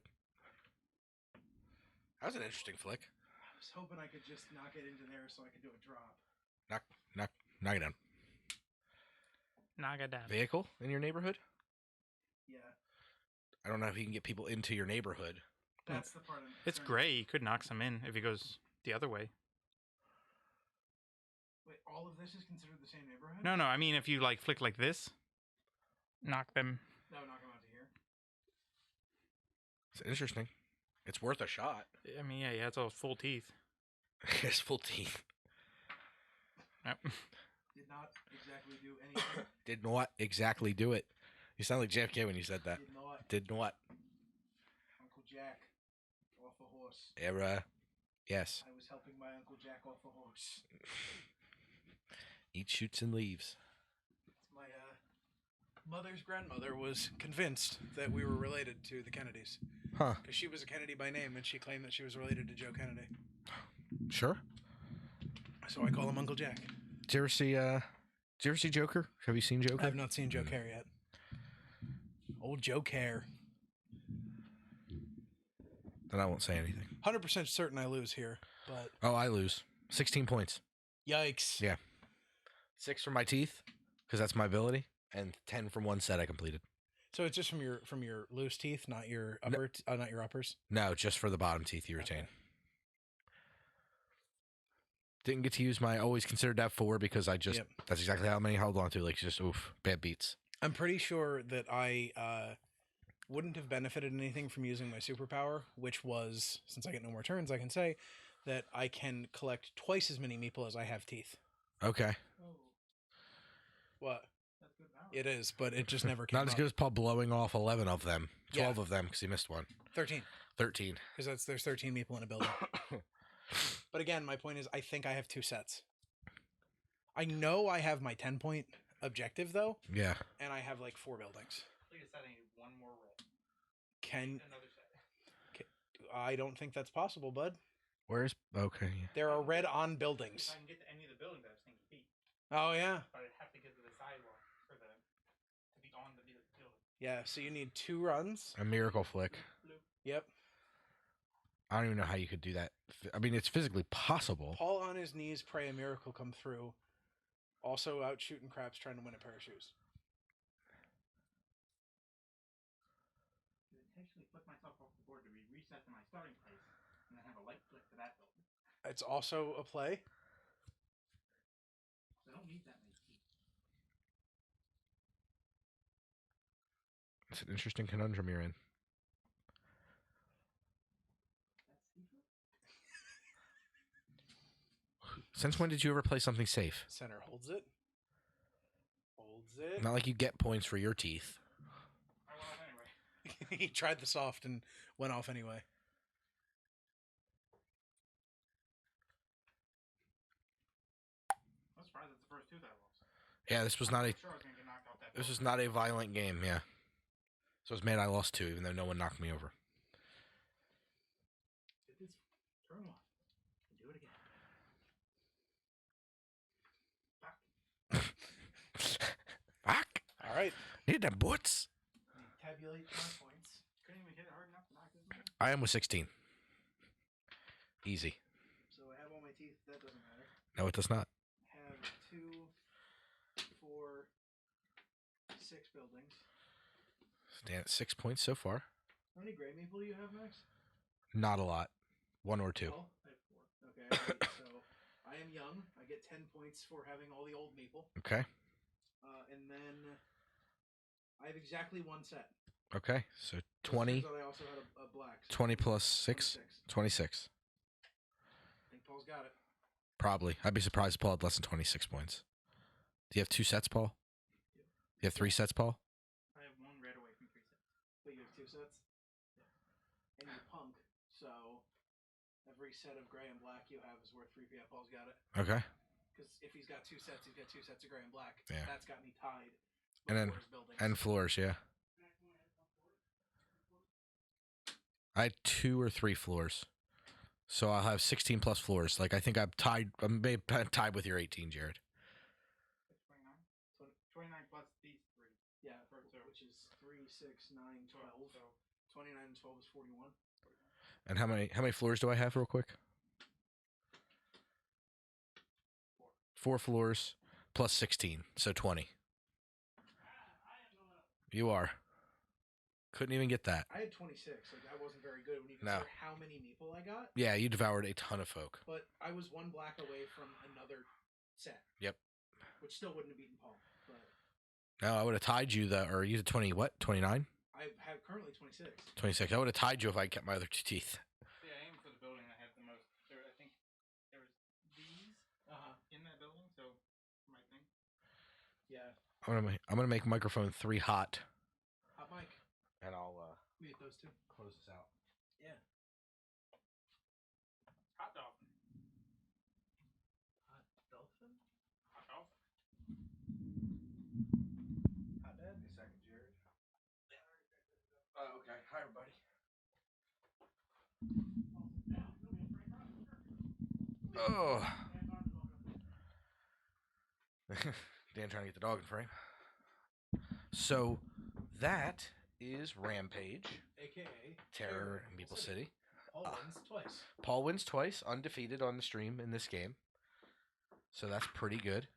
Speaker 1: That was an interesting flick.
Speaker 4: was hoping I could just knock it into there so I could do a drop.
Speaker 1: Knock it down.
Speaker 3: Naga down.
Speaker 1: Vehicle in your neighborhood?
Speaker 4: Yeah,
Speaker 1: I don't know if you can get people into your neighborhood.
Speaker 4: that's the part.
Speaker 3: It's gray. You could knock some in if he goes the other way.
Speaker 4: Wait, all of this is considered the same neighborhood?
Speaker 3: No, I mean if you like flick like this, knock them.
Speaker 4: No, knock them out to here.
Speaker 1: It's interesting. It's worth a shot.
Speaker 3: I mean, yeah, it's all full teeth.
Speaker 1: It's full teeth.
Speaker 3: Yep.
Speaker 4: Did not exactly do anything.
Speaker 1: Did not exactly do it. You sound like JFK when you said that.
Speaker 4: Did not.
Speaker 1: Did not.
Speaker 4: Uncle Jack off a horse.
Speaker 1: Era. Yes.
Speaker 4: I was helping my Uncle Jack off a horse.
Speaker 1: Eat shoots and leaves.
Speaker 4: My mother's grandmother was convinced that we were related to the Kennedys.
Speaker 1: Huh.
Speaker 4: Because she was a Kennedy by name, and she claimed that she was related to Joe Kennedy.
Speaker 1: Sure.
Speaker 4: So I call him Uncle Jack.
Speaker 1: Did you ever see Joker? Have you seen Joker?
Speaker 4: I've not seen Joe Care yet. Old Joe Care.
Speaker 1: Then I won't say anything.
Speaker 4: 100% certain I lose here, but
Speaker 1: Oh, I lose. 16 points.
Speaker 4: yikes.
Speaker 1: Yeah. 6 from my teeth, because that's my ability, and 10 from one set I completed.
Speaker 4: So it's just from your loose teeth, not your upper, not your uppers.
Speaker 1: No, just for the bottom teeth you retain.
Speaker 4: Okay.
Speaker 1: Didn't get to use my always considered that 4 because I just
Speaker 4: Yep.
Speaker 1: that's exactly how many I held on to. Like just bad beats.
Speaker 4: I'm pretty sure that I wouldn't have benefited anything from using my superpower, which was, since I get no more turns, I can say that I can collect twice as many meeple as I have teeth.
Speaker 1: Okay.
Speaker 5: Oh,
Speaker 4: What?
Speaker 5: that's good balance.
Speaker 4: It is, but it just never came
Speaker 1: Not as
Speaker 4: up.
Speaker 1: good as Paul blowing off 11 of them. 12
Speaker 4: Yeah.
Speaker 1: of them because he missed one.
Speaker 4: 13.
Speaker 1: 13.
Speaker 4: Because there's 13 meeple in a building. But again, my point is I think I have 2 sets. I know I have my 10-point objective, though,
Speaker 1: Yeah.
Speaker 4: and I have like 4 buildings.
Speaker 5: Like I said, I need one more red.
Speaker 4: Can
Speaker 5: Another set.
Speaker 4: I don't think that's possible, bud.
Speaker 1: Where's okay?
Speaker 4: There are red on
Speaker 5: If
Speaker 4: buildings.
Speaker 5: I can get to any of the buildings, I was thinking beat.
Speaker 4: Oh, yeah.
Speaker 5: But I'd have to get to the sidewalk for to be on the building.
Speaker 4: Yeah, so you need 2 runs.
Speaker 1: A miracle flick.
Speaker 4: Yep.
Speaker 1: I don't even know how you could do that. I mean, it's physically possible.
Speaker 4: Paul on his knees, pray a miracle come through. Also out shooting craps trying to win a pair of shoes.
Speaker 5: To intentionally flick myself off the board to be reset to my starting place, and then have a light flick to that building.
Speaker 4: It's also a play.
Speaker 5: So I don't need that many teeth.
Speaker 1: It's an interesting conundrum you're in.
Speaker 5: That's secret?
Speaker 1: Since when did you ever play something safe?
Speaker 4: Center holds it. Holds it.
Speaker 1: Not like you get points for your teeth.
Speaker 5: I went off anyway.
Speaker 4: He tried the soft and went off anyway.
Speaker 5: I'm surprised that's the first tooth I lost.
Speaker 1: Yeah, this was not a
Speaker 5: I'm sure I was gonna get knocked off that.
Speaker 1: this was
Speaker 5: board.
Speaker 1: not a violent game. Yeah. So I was mad I lost 2, even though no one knocked me over.
Speaker 5: Did this turn 1. And do it again. Fuck.
Speaker 1: Fuck!
Speaker 4: All right.
Speaker 1: Need them boots.
Speaker 4: Tabulate my points.
Speaker 5: Couldn't even hit it hard enough to knock this one.
Speaker 1: I am with 16. Easy.
Speaker 4: So I have all my teeth. That doesn't matter.
Speaker 1: No, it does not.
Speaker 4: Have 2, 4, 6 buildings.
Speaker 1: Stand at 6 points so far.
Speaker 4: How many gray maple do you have, Max?
Speaker 1: Not a lot. 1 or 2.
Speaker 4: Oh, I have 4. Okay. Right, so I am young. I get 10 points for having all the old maple.
Speaker 1: Okay.
Speaker 4: And then I have exactly 1 set.
Speaker 1: Okay. So
Speaker 4: It
Speaker 1: 20.
Speaker 4: turns out I also had a black. so
Speaker 1: 20 plus 6. 26.
Speaker 4: I think Paul's got it.
Speaker 1: Probably. I'd be surprised if Paul had less than 26 points. Do you have 2 sets, Paul? You have 3 sets, Paul?
Speaker 5: I have 1 red away from 3 sets.
Speaker 4: But you have 2 sets? And you're punk, so every set of gray and black you have is worth 3. Yeah, Paul's got it.
Speaker 1: Okay.
Speaker 4: Because if he's got 2 sets, he's got 2 sets of gray and black.
Speaker 1: Yeah.
Speaker 4: That's got me tied.
Speaker 1: And then-
Speaker 4: before his buildings.
Speaker 1: And floors, yeah. I had 2 or 3 floors. So I'll have 16 plus floors. Like, I think I'm maybe tied with your 18, Jared.
Speaker 5: 29? 29 plus these 3.
Speaker 4: Yeah,
Speaker 5: For two.
Speaker 4: which is 3, 6, 9, 12.
Speaker 5: So
Speaker 4: 29 and 12 is 41.
Speaker 1: And how many floors do I have real quick? 4 floors plus 16, so 20. You are. Couldn't even get that.
Speaker 4: I had 26. Like that wasn't very good when you
Speaker 1: No.
Speaker 4: consider how many meeple I got.
Speaker 1: Yeah, you devoured a ton of folk.
Speaker 4: But I was 1 black away from another set.
Speaker 1: Yep.
Speaker 4: Which still wouldn't have beaten Paul. But
Speaker 1: No, I would have tied you or you did 20, what? 29?
Speaker 4: I have currently 26.
Speaker 1: 26. I would have tied you if I kept my other 2 teeth.
Speaker 5: Yeah, I aim for the building that had the most. I think there was these in that building, so my thing.
Speaker 4: Yeah.
Speaker 1: I'm gonna make microphone 3 hot.
Speaker 4: Hot mic.
Speaker 1: And I'll
Speaker 4: We ate those two.
Speaker 1: close this out.
Speaker 4: Yeah.
Speaker 5: Hot dolphin.
Speaker 4: Hot dolphin?
Speaker 5: Hot dolphin.
Speaker 4: Hot dad?
Speaker 7: Give me a second, Jared. Oh, okay. Hi, everybody.
Speaker 1: Oh. Dan trying to get the dog in frame. So that is Rampage,
Speaker 4: AKA
Speaker 1: Terror in Meeple City.
Speaker 4: Paul wins twice.
Speaker 1: Paul wins twice, undefeated on the stream in this game. So that's pretty good.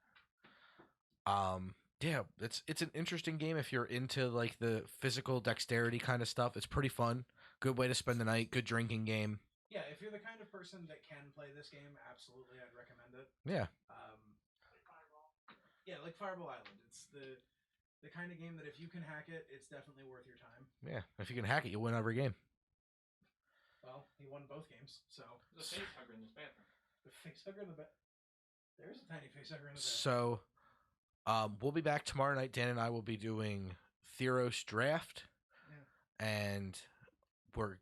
Speaker 1: Yeah, it's an interesting game if you're into like the physical dexterity kind of stuff. It's pretty fun. Good way to spend the night. Good drinking game.
Speaker 4: Yeah, if you're the kind of person that can play this game, absolutely, I'd recommend it.
Speaker 1: Yeah.
Speaker 4: Yeah, like Fireball Island. It's the kind of game that if you can hack it, it's definitely worth your time.
Speaker 1: Yeah. If you can hack it, you'll win every game.
Speaker 4: Well, he won both games, so
Speaker 5: There's a face hugger in this bathroom.
Speaker 4: the face hugger in the bed. There's a tiny face hugger in the bed.
Speaker 1: So, we'll be back tomorrow night. Dan and I will be doing Theros draft, and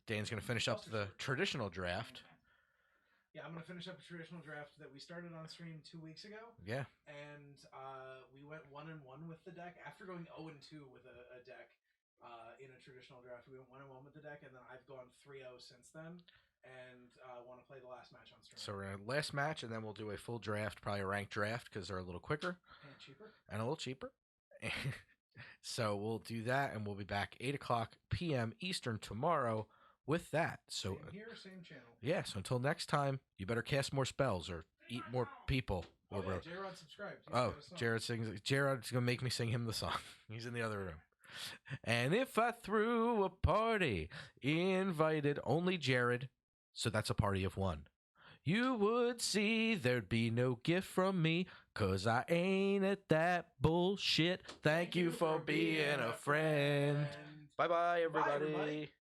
Speaker 1: Dan's going to finish up the traditional draft.
Speaker 4: Yeah, I'm going to finish up a traditional draft that we started on stream 2 weeks ago.
Speaker 1: Yeah.
Speaker 4: And we went 1-1 with the deck. After going 0-2 with a deck in a traditional draft, we went 1-1 with the deck, and then I've gone 3-0 since then, and want to play the last match on stream.
Speaker 1: So we're going to last match, and then we'll do a full draft, probably a ranked draft, because they're a little quicker.
Speaker 4: And cheaper.
Speaker 1: And a little cheaper. So we'll do that, and we'll be back 8 o'clock p.m. Eastern tomorrow with that. So
Speaker 4: Same here, same channel.
Speaker 1: yeah, so until next time, you better cast more spells or eat more people.
Speaker 4: Oh, yeah, J-Rod subscribed. He's
Speaker 1: Oh,
Speaker 4: got a song.
Speaker 1: Jared sings. Jared's gonna make me sing him the song. He's in the other room. And if I threw a party, invited only Jared, so that's a party of 1. You would see there'd be no gift from me, 'cause I ain't at that bullshit. Thank you for being a friend. Bye-bye, everybody.
Speaker 4: everybody.